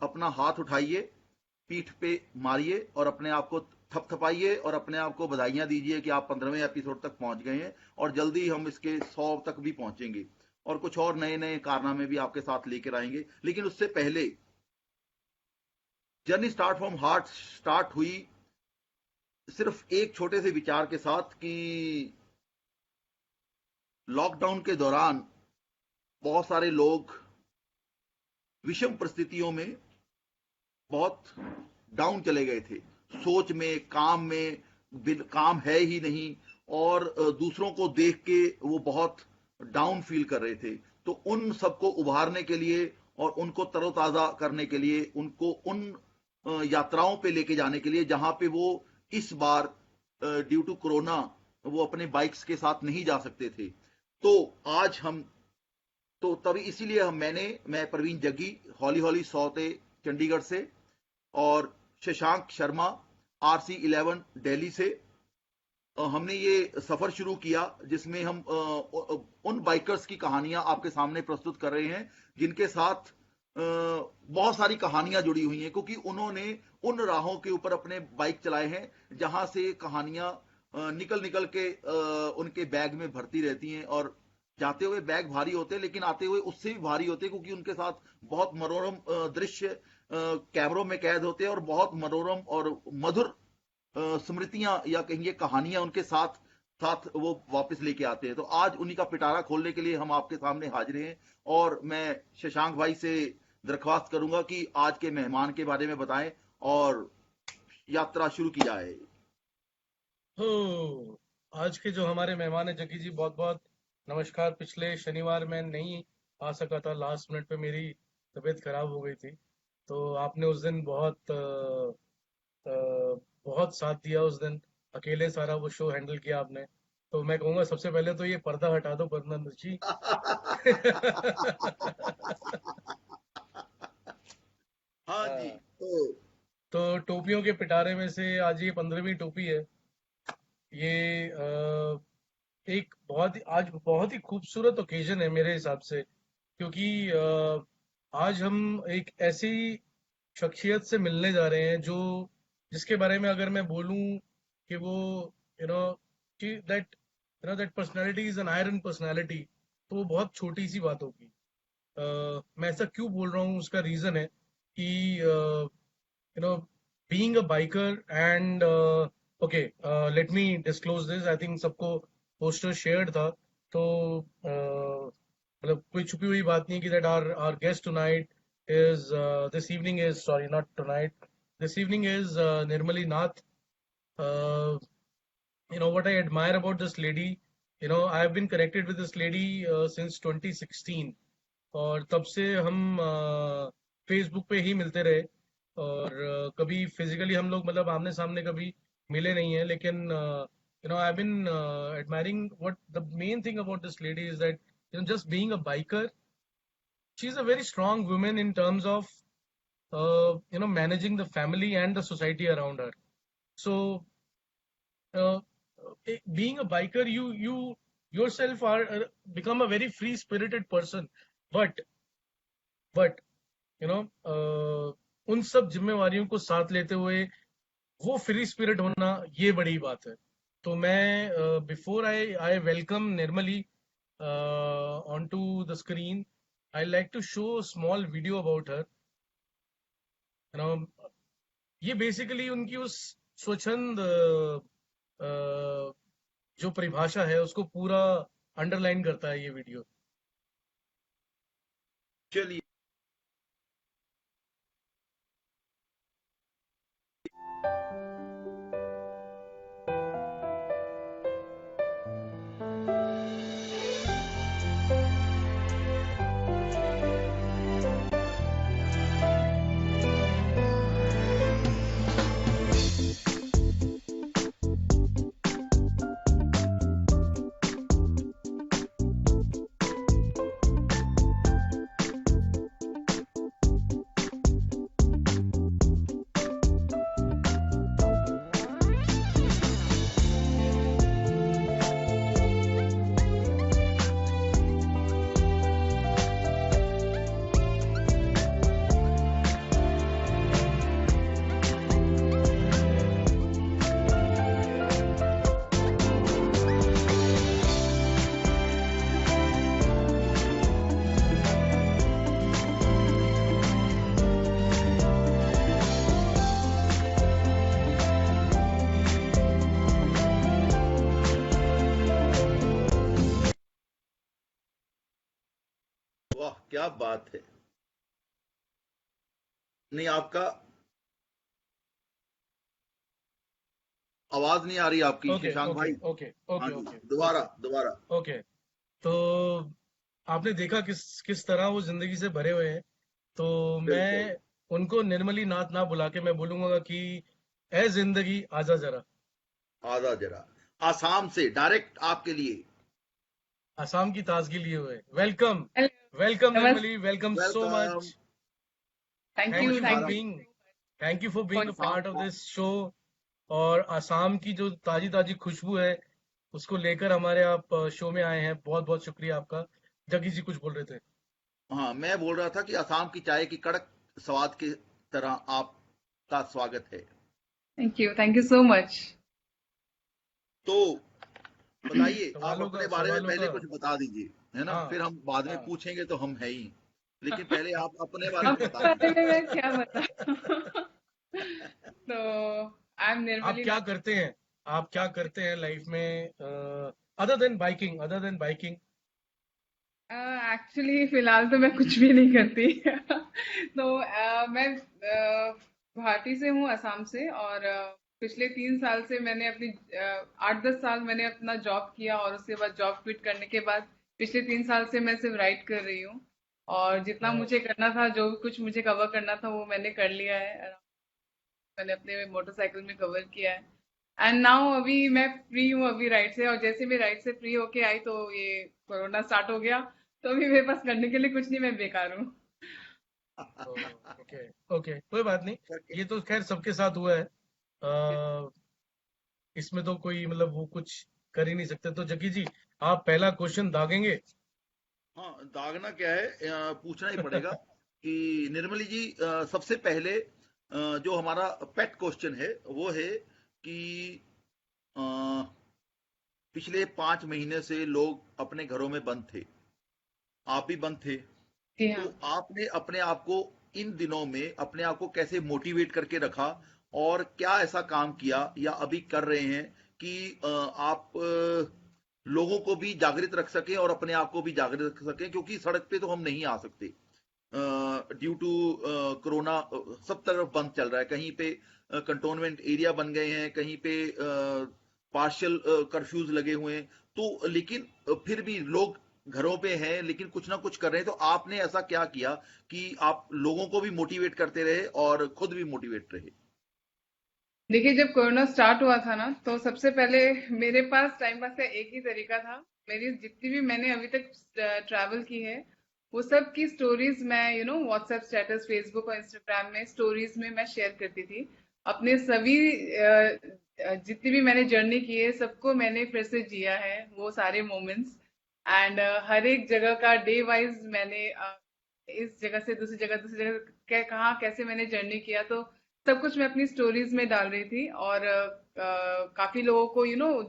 अपना हाथ उठाइए, पीठ पे मारिए और अपने आप को थपथपाइए और अपने आप को बधाइयां दीजिए कि आप 15वें एपिसोड तक पहुंच गए हैं और जल्दी हम इसके 100 तक भी पहुंचेंगे और कुछ और नए नए कारनामे भी आपके साथ लेकर आएंगे। लेकिन उससे पहले journey start from heart start हुई सिर्फ एक छोटे से विचार के साथ कि लॉकडाउन के दौरान बहुत सारे लोग विषम परिस्थितियों में बहुत डाउन चले गए थे, सोच में, काम में, काम है ही नहीं और दूसरों को देख के वो बहुत डाउन फील कर रहे थे। तो उन सबको उभारने के लिए और उनको तरोताजा करने के लिए, उनको उन यात्राओं पे लेके जाने के लिए जहां पे वो इस बार ड्यू टू कोरोना वो अपने बाइक्स के साथ नहीं जा सकते थे। तो आज हम तो तभी इसीलिए मैं प्रवीण जग्गी हौली हौली सौते चंडीगढ़ से और शशांक शर्मा RC11 दिल्ली से हमने ये सफर शुरू किया जिसमें हम उन बाइकर्स की कहानियां आपके सामने प्रस्तुत कर रहे हैं जिनके साथ बहुत सारी कहानियां जुड़ी हुई हैं, क्योंकि उन्होंने उन राहों के ऊपर अपने बाइक चलाए हैं जहां से कहानियां निकल निकल के उनके बैग में भरती रहती हैं और जाते हुए बैग भारी होते हैं लेकिन आते हुए उससे भी भारी होते हैं, क्योंकि उनके साथ बहुत मनोरम दृश्य कैमरों में कैद होते हैं और बहुत मनोरम और मधुर स्मृतियां या कहेंगे कहानियां उनके साथ साथ वो वापस लेके आते हैं। तो आज उन्हीं का पिटारा खोलने के लिए हम आपके सामने हाजिर हैं और मैं शशांक भाई से दरख्वास्त करूंगा कि आज के मेहमान के बारे में बताएं और यात्रा शुरू की जाए। तो आज के जो हमारे मेहमान है जग्गी जी, बहुत बहुत नमस्कार। पिछले शनिवार मैं नहीं आ सका था, लास्ट मिनट पे मेरी तबीयत खराब हो गई थी। तो आपने उस दिन बहुत साथ दिया उस दिन, अकेले सारा वो शो हैंडल किया आपने। तो मैं कहूँगा सबसे पहले तो ये पर्दा हटा दो बदनंद जी। हाँ जी। हाँ, तो तो टोपियों के पिटारे में से आज ये 15वीं टोपी है। ये एक आज बहुत ही खूबसूरत ओकेजन है मेरे हिसाब से, क्योंकि आज हम एक ऐसी शख्सियत से मिलने जा रहे हैं जो जिसके बारे में अगर मैं बोलूं कि वो यू नो कि that personality is an iron personality, तो वो बहुत छोटी सी बात होगी। मैं ऐसा क्यों बोल रहा हूँ, उसका रीजन है कि you know being a biker and okay, let me disclose this. I think सबको पोस्टर शेयर्ड था, तो मतलब कोई छुपी हुई बात नहीं कि that our guest tonight is this evening is, sorry, not tonight, this evening is Nirmali Nath. uh, what I admire about this lady, I have been connected with this lady since 2016, और तब से हम Facebook पे ही मिलते रहे। और कभी physically हम लोग मतलब आमने सामने कभी मिले नहीं है, लेकिन I been admiring what the main thing about this lady is that just being a biker, she is a very strong women in terms of managing the family and the society around her. So uh, being a biker, you yourself are become a very free spirited person, but but you know उन सब जिम्मेवारियों को साथ लेते हुए वो free spirit होना, ये बड़ी बात है। तो मैं before I I welcome Nirmali on to the screen, I like to show small video about her. You know ये बेसिकली उनकी उस स्वच्छंद जो परिभाषा है उसको पूरा अंडरलाइन करता है ये वीडियो। चलिए। क्या बात है। नहीं, आपका आवाज नहीं आ रही आपकी ओके शशांक ओके भाई। ओके हाँ ओके जी, ओके दोबारा ओके दोबारा। ओके। तो आपने देखा किस किस तरह वो जिंदगी से भरे हुए हैं। तो बिल्कुल। मैं उनको निर्मली नाथ ना बुला के मैं बोलूंगा कि ए जिंदगी आजा जरा। आजा जरा, आसाम से डायरेक्ट आपके लिए। असम की ताजगी लिए हुए वेलकम। हेलो, वेलकम नमस्ते। Nirmali, welcome so welcome. Much. Thank you, thank you for thank नमस्कार। You being thank you for for being a inviting. Part of this show. और असम की जो ताजी ताजी खुशबू है उसको लेकर हमारे आप शो में आए हैं, बहुत बहुत शुक्रिया आपका। जगी जी कुछ बोल रहे थे। हाँ, मैं बोल रहा था कि असम की चाय की कड़क स्वाद की तरह आपका स्वागत है। Thank you so much. तो बताइए, आप सवालों अपने का बारे में सवालों पहले का। कुछ बता दीजिए, है ना? हाँ फिर हम बाद में हाँ। पूछेंगे तो हम है ही, लेकिन पहले आप अपने बारे में बता अपने बारे दीजिए। में मैं क्या बताऊं? तो आई एम आप निर्मली क्या नाथ। करते हैं? आप क्या करते हैं लाइफ में, other than biking, other than biking? Actually फिलहाल तो मैं कुछ भी नहीं करती। तो मैं गुवाहाटी से हूँ, असम से। और पिछले 3 साल से मैंने अपनी 8-10 साल मैंने अपना जॉब किया, और उसके बाद जॉब क्विट करने के बाद पिछले 3 साल से मैं सिर्फ राइड कर रही हूँ। और जितना मुझे करना था, जो कुछ मुझे कवर करना था, वो मैंने कर लिया है। मैंने अपने मोटरसाइकिल में कवर किया है। एंड नाउ अभी मैं फ्री हूँ अभी राइड से। और जैसे मैं राइड से फ्री होके आई तो ये कोरोना स्टार्ट हो गया। तो अभी मेरे पास करने के लिए कुछ नहीं, मैं बेकार हूँ। ओके ओके, कोई बात नहीं। ओके। ये तो खैर सबके साथ हुआ है। इसमें तो कोई मतलब वो कुछ कर ही नहीं सकते। तो जकी जी, आप पहला क्वेश्चन दागेंगे? हाँ, दागना क्या है, पूछना ही पड़ेगा कि निर्मली जी, सबसे पहले जो हमारा पेट क्वेश्चन है वो है कि अ, पिछले 5 महीने से लोग अपने घरों में बंद थे, आप भी बंद थे। जी तो हाँ। आपने अपने आप को इन दिनों में अपने आप को कैसे मोटिवेट करके रखा, और क्या ऐसा काम किया या अभी कर रहे हैं कि आप लोगों को भी जागृत रख सकें और अपने आप को भी जागृत रख सकें, क्योंकि सड़क पे तो हम नहीं आ सकते ड्यू टू कोरोना। सब तरफ बंद चल रहा है, कहीं पे कंटोनमेंट एरिया बन गए हैं, कहीं पे पार्शियल कर्फ्यूज लगे हुए हैं। तो लेकिन फिर भी लोग घरों पे हैं, लेकिन कुछ ना कुछ कर रहे हैं। तो आपने ऐसा क्या किया कि आप लोगों को भी मोटिवेट करते रहे और खुद भी मोटिवेट रहे? देखिए, जब कोरोना स्टार्ट हुआ था ना, तो सबसे पहले मेरे पास टाइम पास का एक ही तरीका था। मेरी जितनी भी मैंने अभी तक ट्रैवल की है, वो सब की स्टोरीज मैं व्हाट्सएप स्टेटस, फेसबुक और इंस्टाग्राम में स्टोरीज में मैं शेयर करती थी। अपने सभी जितनी भी मैंने जर्नी की है, सबको मैंने फिर से जिया है, वो सारे मोमेंट्स। एंड हर एक जगह का डे वाइज मैंने इस जगह से दूसरी जगह कहाँ कैसे मैंने जर्नी किया, तो सब कुछ मैं अपनी स्टोरीज में डाल रही थी। और काफी लोगों को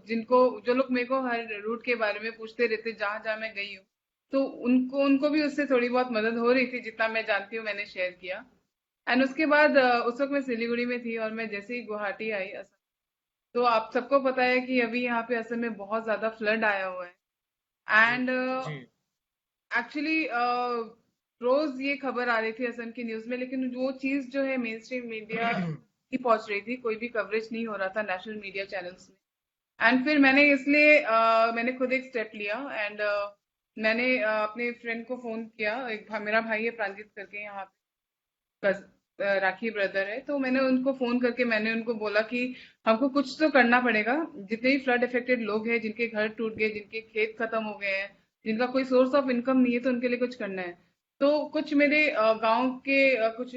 जिनको जो लोग मेरे को हर रूट के बारे में पूछते रहते जहां जहां मैं गई हूँ, तो उनको उनको भी उससे थोड़ी बहुत मदद हो रही थी। जितना मैं जानती हूँ मैंने शेयर किया। एंड उसके बाद उस वक्त मैं सिलीगुड़ी में थी, और मैं जैसे ही गुवाहाटी आई असम, तो आप सबको पता है कि अभी यहाँ पे असम में बहुत ज्यादा फ्लड आया हुआ है। जी एंड जी। एक्चुअली रोज ये खबर आ रही थी असम की न्यूज में, लेकिन वो चीज जो है मेन स्ट्रीम मीडिया नहीं पहुंच रही थी, कोई भी कवरेज नहीं हो रहा था नेशनल मीडिया चैनल्स में। एंड फिर मैंने इसलिए मैंने खुद एक स्टेप लिया। एंड मैंने अपने फ्रेंड को फोन किया। एक मेरा भाई है प्रांजित करके, यहाँ राखी ब्रदर है, तो मैंने उनको फोन करके मैंने उनको बोला कि हमको कुछ तो करना पड़ेगा। जितने भी फ्लड इफेक्टेड लोग हैं, जिनके घर टूट गए, जिनके खेत खत्म हो गए हैं, जिनका कोई सोर्स ऑफ इनकम नहीं है, तो उनके लिए कुछ करना है। तो कुछ मेरे गांव के कुछ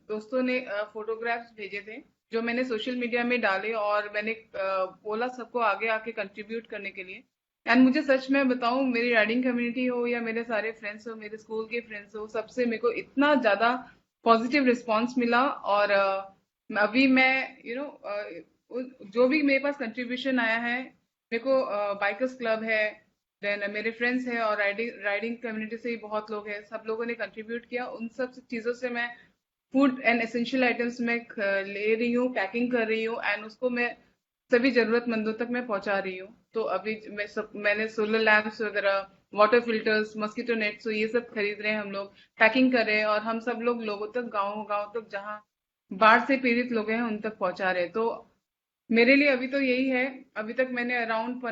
दोस्तों ने फोटोग्राफ्स भेजे थे, जो मैंने सोशल मीडिया में डाले, और मैंने बोला सबको आगे आके कंट्रीब्यूट करने के लिए। एंड मुझे सच में बताऊं, मेरी राइडिंग कम्युनिटी हो या मेरे सारे फ्रेंड्स हो, मेरे स्कूल के फ्रेंड्स हो, सबसे मेरे को इतना ज्यादा पॉजिटिव रिस्पांस मिला। और अभी मैं जो भी मेरे पास कंट्रीब्यूशन आया है, मेरे को बाइकर्स क्लब है, देन मेरे फ्रेंड्स हैं, और राइडिंग राइडिंग कम्युनिटी से ही बहुत लोग हैं, सब लोगों ने कंट्रीब्यूट किया। उन सब चीजों से मैं फूड एंड एसेंशियल आइटम्स में ले रही हूँ, पैकिंग कर रही हूँ, एंड उसको मैं सभी जरूरतमंदों तक मैं पहुंचा रही हूँ। तो अभी मैंने सोलर लैंप्स वगैरह वाटर फिल्टर्स, मस्कीटो नेट्स, तो ये सब खरीद रहे हैं हम लोग, पैकिंग कर रहे हैं, और हम सब लोग लोगों तक, गाँव गाँव तक जहाँ बाढ़ से पीड़ित लोग हैं उन तक पहुंचा रहे हैं। तो मेरे लिए अभी तो यही है। अभी तक मैंने अराउंड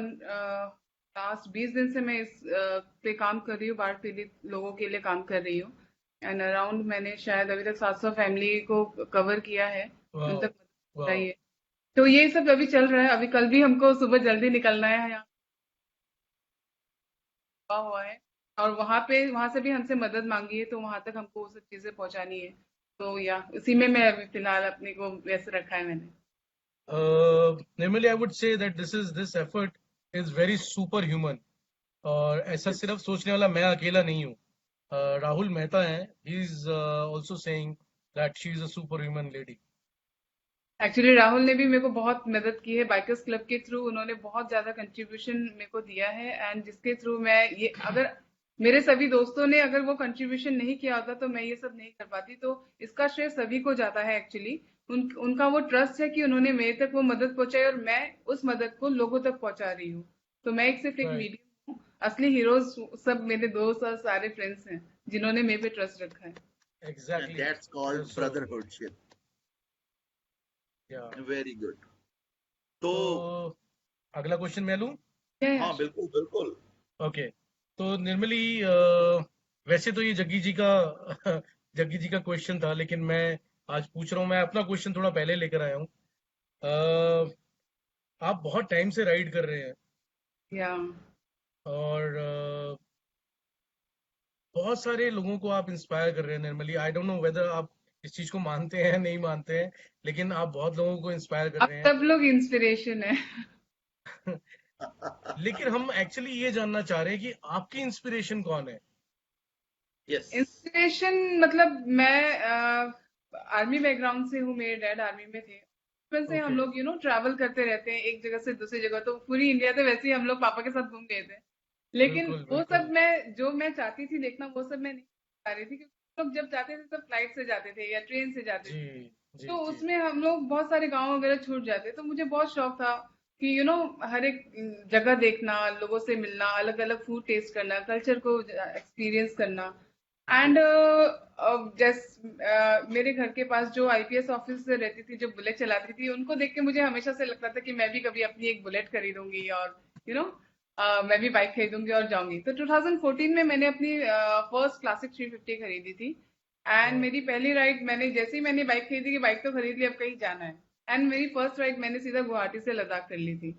लास्ट 20 दिन से मैं इस पे काम कर रही हूँ, बाढ़ पीड़ित लोगों के लिए काम कर रही हूँ। एंड अराउंड मैंने शायद अभी तक 700 फैमिली को कवर किया है, उन वाह तक मदद वाह। पहुंचाई है। तो ये सब अभी चल रहा है। अभी कल भी हमको सुबह जल्दी निकलना है, यहाँ हुआ है, और वहां से भी हमसे मदद मांगी है, तो वहां तक हमको वो सब चीजें पहुंचानी है। तो या उसी में मैं अभी फिलहाल अपने को व्यस्त रखा है मैंने। Normally, I would say that this effort is very superhuman. और ऐसा Yes. सिर्फ सोचने वाला मैं अकेला नहीं हूँ। राहुल मेहता है, he is also saying that she is a superhuman lady. Actually Rahul ने भी मेरे को बहुत मदद की है, बाइकर्स क्लब के थ्रू उन्होंने बहुत ज्यादा कंट्रीब्यूशन मेरे को दिया है, एंड जिसके थ्रू मैं ये, अगर मेरे सभी दोस्तों ने अगर वो कंट्रीब्यूशन नहीं किया होता तो मैं ये सब नहीं कर पाती। तो इसका श्रेय सभी को जाता है एक्चुअली। उनका वो ट्रस्ट है कि उन्होंने मेरे तक वो मदद पहुंचाई, और मैं उस मदद को लोगों तक पहुंचा रही हूँ। तो मैं सिर्फ एक Right. मीडियम हूँ। असली हीरोज सब मेरे दोस्त और सारे फ्रेंड्स हैं जिन्होंने मेरे पे ट्रस्ट रखा है। And Exactly. that's called So, brotherhoodship. yeah. Very good. तो तो अगला क्वेश्चन मैं लूँ? हाँ, बिल्कुल बिल्कुल। ओके। तो निर्मली, वैसे तो ये जग्गी जी का जग्गी जी का क्वेश्चन था, लेकिन मैं आज पूछ रहा हूँ, मैं अपना क्वेश्चन थोड़ा पहले लेकर आया हूँ। अ, आप बहुत टाइम से राइड कर रहे हैं, या और बहुत सारे लोगों को आप इंस्पायर कर रहे हैं निर्मली। आई डोंट नो वेदर आप इस चीज को मानते हैं नहीं मानते हैं, लेकिन आप बहुत लोगों को इंस्पायर कर आप रहे सब लोग इंस्पिरेशन है। हैं। लेकिन हम एक्चुअली ये जानना चाह रहे हैं कि आपकी इंस्पिरेशन कौन है? Yes. इंस्पिरेशन मतलब मैं आर्मी बैकग्राउंड से हूँ, मेरे डैड आर्मी में थे। बचपन से हम ओके। लोग ट्रैवल करते रहते हैं एक जगह से दूसरी जगह, तो पूरी इंडिया तो वैसे ही हम लोग पापा के साथ घूम गए थे। लेकिन बिल्कुल वो सब बिल्कुल। मैं चाहती थी देखना, वो सब मैं नहीं पा रही थी, क्योंकि हम लोग जब जाते थे तब फ्लाइट से जाते थे या ट्रेन से जाते जी थे। जी तो जी। उसमें हम लोग बहुत सारे गांव वगैरह छूट जाते, तो मुझे बहुत शौक था कि हर एक जगह देखना, लोगों से मिलना, अलग अलग फूड टेस्ट करना, कल्चर को एक्सपीरियंस करना। एंड मेरे घर के पास जो आईपीएस ऑफिसर रहती थी, जो बुलेट चलाती थी, उनको देख के मुझे हमेशा से लगता था कि मैं भी कभी अपनी एक बुलेट खरीदूंगी, और यू नो मैं भी बाइक खरीदूंगी और जाऊंगी। तो 2014 में मैंने अपनी फर्स्ट क्लासिक 350 खरीदी थी। एंड वाह। मेरी पहली राइड जैसे ही मैंने बाइक खरीदी कि बाइक तो खरीद ली, अब कहीं जाना है। एंड मेरी फर्स्ट राइड मैंने सीधा गुवाहाटी से लद्दाख कर ली थी।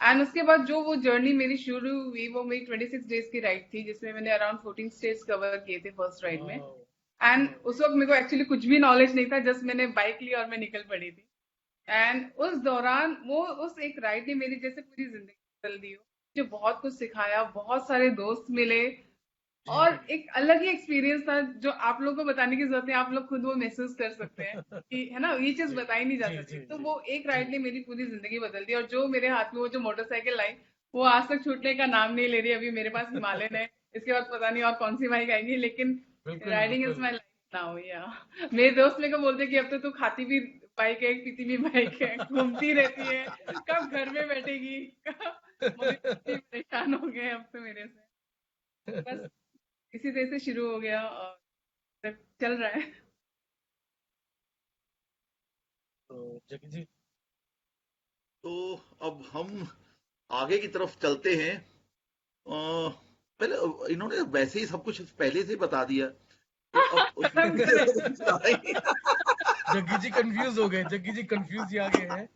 एंड उसके बाद जो वो जर्नी मेरी शुरू हुई, वो मेरी 26 डेज की राइड थी, जिसमें मैंने अराउंड 14 स्टेट्स कवर किए थे फर्स्ट राइड में। वाह एंड वाह। उस वक्त मेरे को एक्चुअली कुछ भी नॉलेज नहीं था, जस्ट मैंने बाइक ली और मैं निकल पड़ी थी। एंड उस दौरान उस एक राइड ने मेरी जैसे पूरी जिंदगी बदल दी हो। मुझे बहुत कुछ सिखाया, बहुत सारे दोस्त मिले, जी। और एक अलग ही एक्सपीरियंस था जो आप लोगों को बताने की जरूरत है, आप लोग खुद वो महसूस कर सकते हैं कि है ना, ये चीज जी बताई नहीं जा जी सकती। जी तो जी वो एक जी। राइड ने मेरी पूरी जिंदगी बदल दी, और जो मेरे हाथ में वो जो मोटरसाइकिल आई, वो आज तक छूटने का नाम नहीं ले रही। अभी मेरे पास हिमालयन है, इसके बाद पता नहीं और कौन सी बाइक आएगी, लेकिन बिल्कुल राइडिंग इज बिल्कुल। My life now. या मेरे दोस्त मेरे को बोलते कि अब तो तू खाती भी बाइक है, पीती भी बाइक है, घूमती रहती है, कब घर में बैठेगी। मम्मी पापा भी परेशान हो गए अब तो मेरे से। बस इसी तरह से शुरू हो गया, और चल रहा है। तो जग्गी जी। तो अब हम आगे की तरफ चलते हैं। पहले इन्होंने वैसे ही सब कुछ पहले से ही बता दिया, तो अब उसमें हम मुझे करें। कुछ नहीं। जग्गी जी कंफ्यूज हो गए, जग्गी जी कंफ्यूज ही आ गए हैं।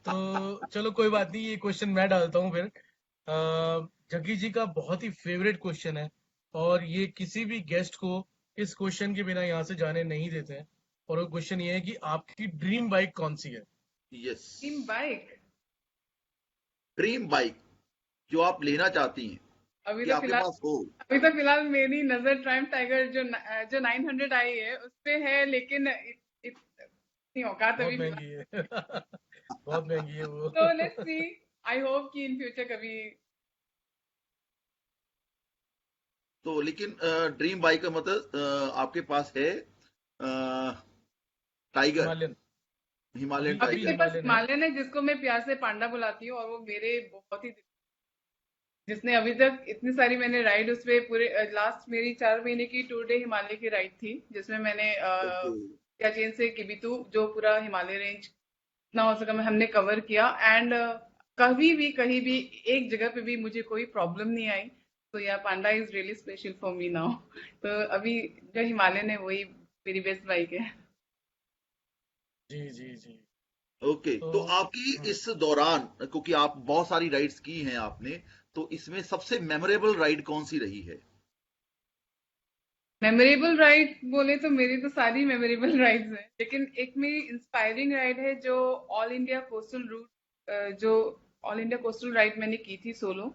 तो चलो कोई बात नहीं, ये क्वेश्चन मैं डालता हूँ फिर। जग्गी जी का बहुत ही फेवरेट क्वेश्चन है, और ये किसी भी गेस्ट को इस क्वेश्चन के बिना यहाँ से जाने नहीं देते हैं। और वो क्वेश्चन ये है कि आपकी ड्रीम बाइक कौन सी है? Yes, team bike. Dream bike जो आप लेना चाहती हैं, अभी कि तो आपके फिलहाल पास हो। अभी तो फिलहाल मेरी नजर ट्रायम्फ टाइगर जो 900 आई है उस पे है, लेकिन इतनी औकात बहुत अभी फिलहाल। महंगी है। बहुत महंगी है तो वो। लेट्स सी, आई होप कि इन फ्यूचर कभी। तो लेकिन ड्रीम बाइक का मतलब आपके पास है टाइगर, हिमालयन। हिमालयन अभी अभी अभी मेरे टाइगर। पास हिमालयन है। हिमालयन है, जिसको मैं प्यार से पांडा बुलाती हूँ, और वो मेरे बहुत ही जिसने अभी तक इतनी सारी मैंने राइड उस पे पूरे लास्ट मेरी 4 महीने की 2 डे हिमालय की राइड थी, जिसमें मैंने ओके। सियाचिन से किबितू जो पूरा हिमालय रेंज जितना हो सका मैं हमने कवर किया। एंड कभी भी कहीं भी एक जगह पे भी मुझे कोई प्रॉब्लम नहीं आई। तो yeah Panda is really special for me now. तो अभी जो हिमालयन है वही मेरी बेस्ट बाइक है। जी जी जी। ओके, तो तो आपकी हाँ, इस दौरान, क्योंकि आप बहुत सारी राइड्स की हैं आपने, तो इसमें सबसे मेमोरेबल राइड कौन सी रही है? मेमोरेबल राइड बोले तो मेरी तो सारी मेमोरेबल राइड्स हैं, लेकिन एक मेरी इंस्पायरिंग राइड है जो ऑल इंडिया कोस्टल रूट, जो ऑल इंडिया कोस्टल राइड मैंने की थी सोलो।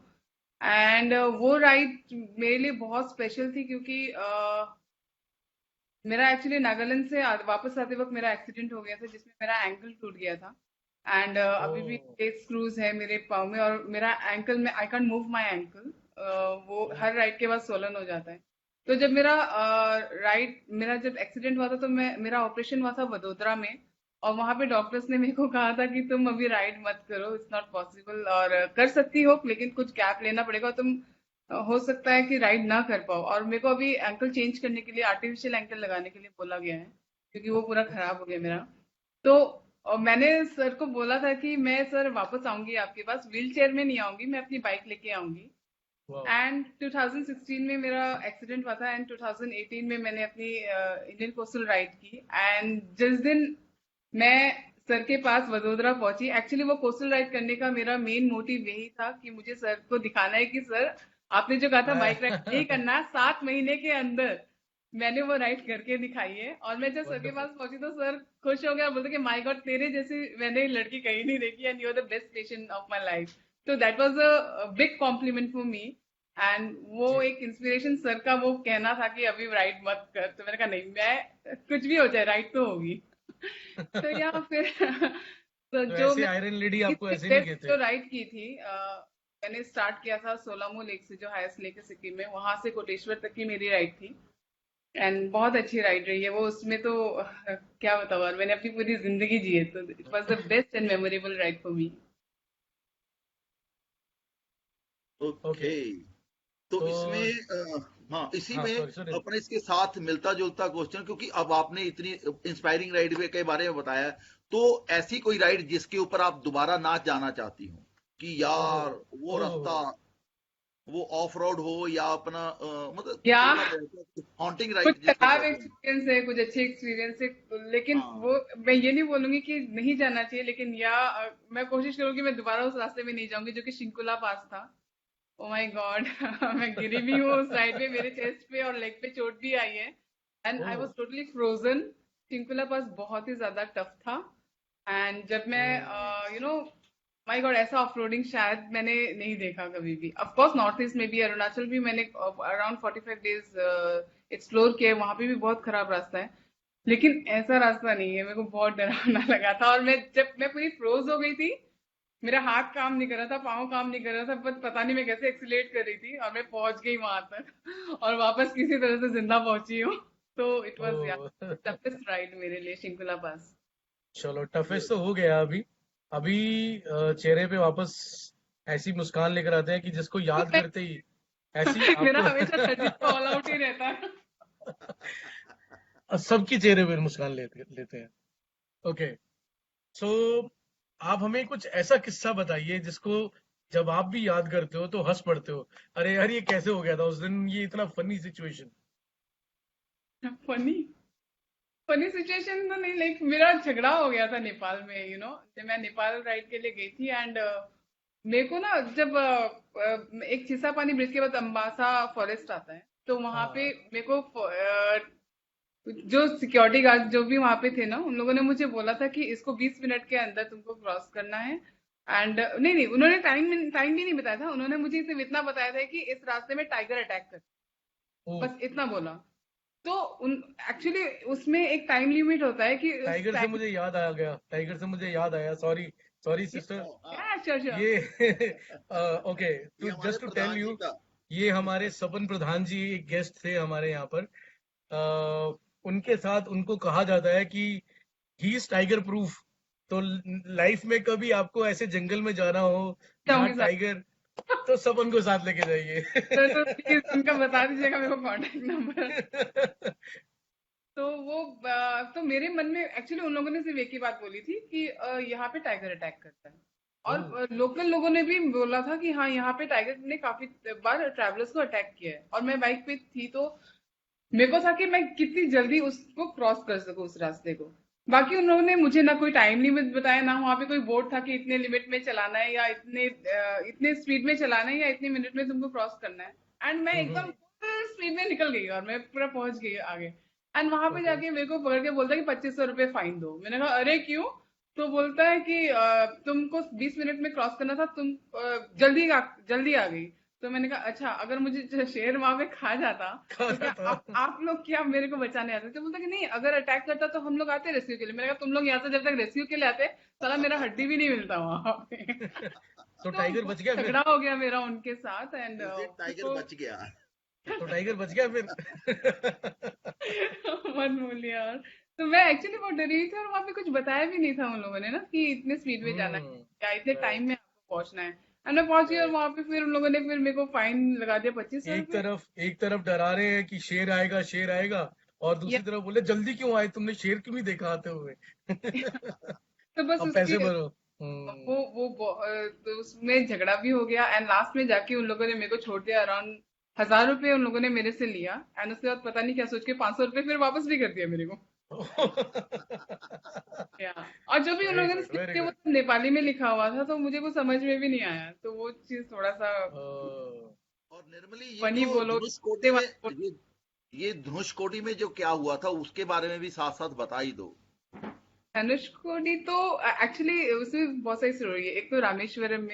एंड वो राइड मेरे लिए बहुत स्पेशल थी क्योंकि मेरा एक्चुअली नागालैंड से वापस आते वक्त मेरा एक्सीडेंट हो गया था जिसमें मेरा एंकल टूट गया था। एंड ओ अभी भी 8 स्क्रूज है मेरे पाँव में, और मेरा एंकल में I can't move my ankle. वो ओ हर राइड के बाद सोलन हो जाता है। तो जब मेरा मेरा जब एक्सीडेंट हुआ था तो मेरा ऑपरेशन हुआ था वडोदरा में। और वहां पे डॉक्टर्स ने मेरे को कहा था कि तुम अभी राइड मत करो, इट्स नॉट पॉसिबल, और कर सकती हो लेकिन कुछ गैप लेना पड़ेगा, तुम हो सकता है कि राइड ना कर पाओ। और मेरे को अभी एंकल चेंज करने के लिए आर्टिफिशियल एंकल लगाने के लिए बोला गया है क्योंकि वो पूरा खराब हो गया मेरा। तो मैंने सर को बोला था कि मैं सर वापस आऊंगी आपके पास, व्हील चेयर में नहीं आऊंगी, मैं अपनी बाइक लेके आऊंगी। वाह। एंड 2016 में मेरा एक्सीडेंट हुआ था, एंड 2018 में मैंने अपनी इंडियन कोस्टल राइड की। एंड जिस दिन मैं सर के पास वडोदरा पहुंची, एक्चुअली वो कोस्टल राइड करने का मेरा मेन मोटिव यही था कि मुझे सर को दिखाना है कि सर आपने जो कहा था बाइक राइड नहीं करना, 7 महीने के अंदर मैंने वो राइड करके दिखाई है। और मैं जब सर के पास वंडरफुल। पहुंची तो सर खुश हो गया, बोलते कि माय गॉड तेरे जैसी मैंने लड़की कहीं नहीं देखी, and you are the best patient of my life. तो that was a big compliment for me. And वो जी। एक इंस्पिरेशन सर का वो कहना था कि अभी राइड मत कर, तो मैंने कहा नहीं, मैं कुछ भी हो जाए राइड तो होगी। तो या फिर तो तो जो ऐसे मैं आयरन लेडी आपको इससे ऐसे नहीं बेस्ट कहते? जो राइड की थी, मैंने स्टार्ट किया था सोलामो लेक से, जो हाईएस्ट लेक है सिक्किम में, वहां से कोटेश्वर तक की मेरी राइड थी। एंड बहुत अच्छी राइड रही है वो, उसमें तो क्या बताऊँ, और मैंने अपनी पूरी जिंदगी जी है, तो it was the best and memorable ride for me. Okay, okay. तो तो इसमें हाँ, इसी हाँ, में सॉरी सॉरी। अपने इसके साथ मिलता जुलता क्वेश्चन, क्योंकि अब आपने इतनी इंस्पायरिंग राइड के बारे में बताया, तो ऐसी कोई राइड जिसके ऊपर आप दोबारा ना जाना चाहती हो, कि ओहो। यार वो रास्ता, ओह। वो ऑफ रोड हो या अपना मतलब या थोड़ा हॉन्टिंग कुछ राइड जिसको खराब कहते हैं। एक्सपीरियंस है, कुछ अच्छे एक्सपीरियंस है, लेकिन हाँ। वो मैं ये नहीं बोलूंगी कि नहीं जाना चाहिए, लेकिन या मैं कोशिश करूंगी मैं दोबारा उस रास्ते में नहीं जाऊंगी जो कि शिंकुला पास था। ओ माय गॉड मैं गिरी भी हूँ उस साइड पे, मेरे चेस्ट पे और लेग पे चोट भी आई है। And I oh. Was totally frozen. Shinkula पास बहुत ही ज्यादा टफ था। एंड जब मैं ओह। यू नो माय गॉड, ऐसा ऑफरोडिंग शायद मैंने नहीं देखा कभी भी। ऑफ कोर्स नॉर्थ ईस्ट में भी, अरुणाचल भी मैंने अराउंड 45 डेज एक्सप्लोर किया, वहां पे भी बहुत खराब रास्ता है, लेकिन ऐसा रास्ता नहीं है। मेरे को बहुत डरावना लगा था, और मैं पूरी फ्रोज हो गई थी, मेरा हाथ काम नहीं कर रहा था, पाँव काम नहीं कर रहा था, बस पता नहीं मैं कैसे एक्सीलेट कर रही थी, और मैं पहुंच गई वहां तक और वापस किसी तरह से जिंदा पहुंची हूँ। तो इट वाज या ओह। टफेस्ट राइड मेरे लिए शिंकुला पास। चलो, टफेस्ट तो हो गया अभी। अभी चेहरे पे वापस ऐसी मुस्कान लेकर आते हैं कि जिसको याद करते ही ऐसी मेरा आपको हमेशा खजीता ऑल आउट ही रहता है। सबके चेहरे पे मुस्कान लेते लेते हैं। ओके। सो आप हमें कुछ ऐसा किस्सा बताइए जिसको जब आप भी याद करते हो तो हंस पड़ते हो। अरे यार, ये कैसे हो गया था उस दिन, ये इतना funny situation. Funny funny situation तो नहीं, लाइक मेरा झगड़ा हो गया था नेपाल में, जब मैं नेपाल राइड के लिए गई थी। एंड मेरे को ना जब एक चिसा पानी ब्रिज के बाद अम्बासा फॉरेस्ट आता है, तो वहां पे हाँ मेरे को जो सिक्योरिटी गार्ड जो भी वहां पे थे ना, उन लोगों ने मुझे बोला था कि इसको 20 मिनट के अंदर तुमको क्रॉस करना है। एंड नहीं नहीं, उन्होंने टाइम भी नहीं बताया था, उन्होंने मुझे सिर्फ इतना बताया था कि इस रास्ते में टाइगर अटैक कर, ओ। बस इतना बोला। तो उन एक्चुअली उसमें एक टाइम लिमिट होता है कि उस टाइगर से टाइम। मुझे याद आ गया, टाइगर से मुझे याद आया, सॉरी सॉरी सिस्टर। हाँ, या श्योर श्योर। ये ओके, ये टू हमारे just to tell Pradhan ji you, का। ये हमारे सपन प्रधान जी एक गेस्ट थे हमारे यहाँ पर। उनके साथ उनको कहा जाता है कि ही इज टाइगर प्रूफ। तो लाइफ में कभी आपको ऐसे जंगल में जाना हो जहाँ जाऊंगी साथ। टाइगर तो सब उनको साथ लेके जाइए। तो प्लीज उनका बता दीजिएगा मेरे को कांटेक्ट नंबर। तो वो तो मेरे मन में एक्चुअली उन लोगों ने सिर्फ एक ही बात बोली थी कि यहाँ पे टाइगर अटैक करता है। ओह। और लोकल लोगों ने भी बोला था कि हाँ यहाँ पे टाइगर ने काफी बार ट्रैवलर्स को अटैक किया है। और मैं बाइक पे थी तो मेरे को था कि मैं कितनी जल्दी उसको क्रॉस कर सकूं उस रास्ते को। बाकी उन लोगों ने मुझे ना कोई टाइम लिमिट बताया, ना वहां पे कोई बोर्ड था कि इतने लिमिट में चलाना है या इतने स्पीड में चलाना है या इतने मिनट में तुमको क्रॉस करना है। एंड मैं एकदम स्पीड में निकल गई और मैं पूरा पहुंच गई आगे। एंड वहां पे ओके। जाके मेरे को पकड़ के बोलता है कि 2500 रुपये फाइन दो। मैंने कहा अरे क्यों? तो बोलता है कि तुमको 20 मिनट में क्रॉस करना था, तुम जल्दी आ गई। तो मैंने कहा अच्छा, अगर मुझे शेर वहां पे खा जाता कहा तो क्या था। आप लोग क्या मेरे को बचाने आते? तो बोलता कि नहीं, अगर अटैक करता तो हम लोग आते रेस्क्यू के लिए। मैंने कहा तुम लोग यहाँ से जब तक रेस्क्यू के लिए आते साला मेरा हड्डी भी नहीं मिलता वहां पे। तो तो टाइगर बच गया बहुत फिर। झगड़ा हो गया मेरा उनके साथ। एंड उस दिन टाइगर बच गया। तो टाइगर बच गया फिर। मत बोलिए यार। तो मैं एक्चुअली बहुत डरी हुई थी और वहां पे कुछ बताया भी नहीं था उन लोगों ने ना कि इतने स्पीड में जाना है हम्म। या इतने टाइम राइट। में आपको पहुंचना है। एंड मैं पहुंच गई और राइट। वहां पे फिर उन लोगों ने फिर मेरे को फाइन लगा दिया 2500 रुपये। एक तरफ डरा रहे हैं कि शेर आएगा शेर आएगा, और या दूसरी तरफ बोले जल्दी क्यों आए, तुमने शेर क्यों नहीं देखा आते हुए। तो बस अब उसकी पैसे भरो। हम्म। तो उसमें झगड़ा भी हो गया। एंड लास्ट में जाके उन लोगों ने मेरे को छोड़ दिया। अराउंड 1000 रुपये उन लोगों ने मेरे से लिया। एंड उसके बाद पता नहीं क्या सोच के 500 रुपये फिर वापस भी कर दिया मेरे को। या और जो भी उन वेरी लोगों ने गुड, स्लिप वेरी थे वो गुड। सब नेपाली में लिखा हुआ था तो मुझे कुछ समझ में भी नहीं आया। तो वो चीज थोड़ा सा और निर्मली ये फनी जो बोलो, धनुषकोटी में बोलो। ये धनुषकोटी में जो क्या हुआ था उसके बारे में भी साथ साथ बता ही दो। धनुषकोडी तो एक्चुअली उसमें बहुत सारी स्टोरी है। एक तो रामेश्वरम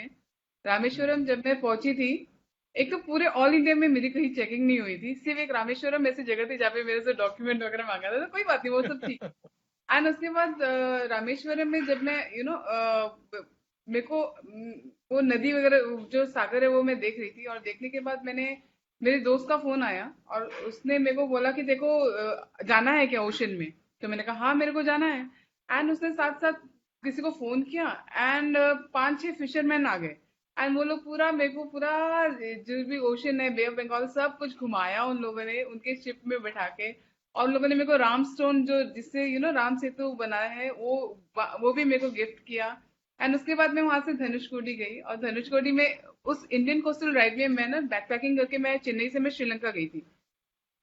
जब मैं पहुंची थी, एक तो पूरे ऑल इंडिया में मेरी कहीं चेकिंग नहीं हुई थी। सिर्फ एक रामेश्वरम ऐसी जगह थी जहाँ पे मेरे से डॉक्यूमेंट वगैरह मांगा था। तो कोई बात नहीं, वो सब ठीक। एंड उसके बाद रामेश्वरम में जब मैं मेरे को वो नदी वगैरह जो सागर है वो मैं देख रही थी। और देखने के बाद मैंने मेरे दोस्त का फोन आया और उसने मेरे को बोला कि देखो जाना है क्या ओशन में? तो मैंने कहा हाँ मेरे को जाना है। एंड उसने साथ साथ किसी को फोन किया। एंड 5-6 फिशरमैन आ गए। एंड वो लोग पूरा मेरे को पूरा जो भी ओशन है, बे ऑफ बंगाल, सब कुछ घुमाया उन लोगों ने उनके शिप में बैठा के। और उन लोगों ने मेरे को राम स्टोन जो जिससे राम सेतु बनाया है वो भी मेरे को गिफ्ट किया। एंड उसके बाद मैं वहां से धनुषकोडी गई। और धनुषकोडी में उस इंडियन कोस्टल राइड में मैं ना बैकपैकिंग करके मैं चेन्नई से मैं श्रीलंका गई थी।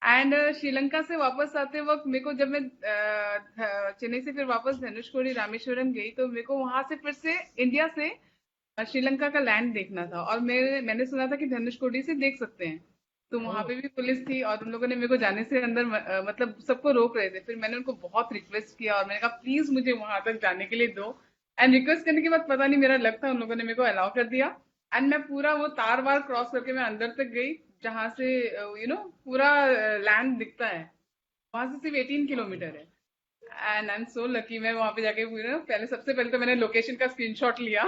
एंड श्रीलंका से वापस आते वक्त मेरे को जब मैं चेन्नई से फिर वापस धनुषकोडी रामेश्वरम गई तो मेरे को वहां से फिर से इंडिया से श्रीलंका का लैंड देखना था। और मैंने सुना था कि धनुषकोडी से देख सकते हैं। तो वहां ओह। पे भी पुलिस थी और उन लोगों ने मेरे को जाने से अंदर मतलब सबको रोक रहे थे। फिर मैंने उनको बहुत रिक्वेस्ट किया और मैंने कहा प्लीज मुझे वहां तक जाने के लिए दो। एंड रिक्वेस्ट करने के बाद पता नहीं मेरा लक था, उन लोगों ने मेरे को अलाउ कर दिया। एंड मैं पूरा वो तार वार क्रॉस करके मैं अंदर तक गई जहां से पूरा लैंड दिखता है। वहां से सिर्फ 18 किलोमीटर है। And I am so lucky, मैं वहां पे जाके पहले सबसे पहले तो मैंने लोकेशन का स्क्रीनशॉट लिया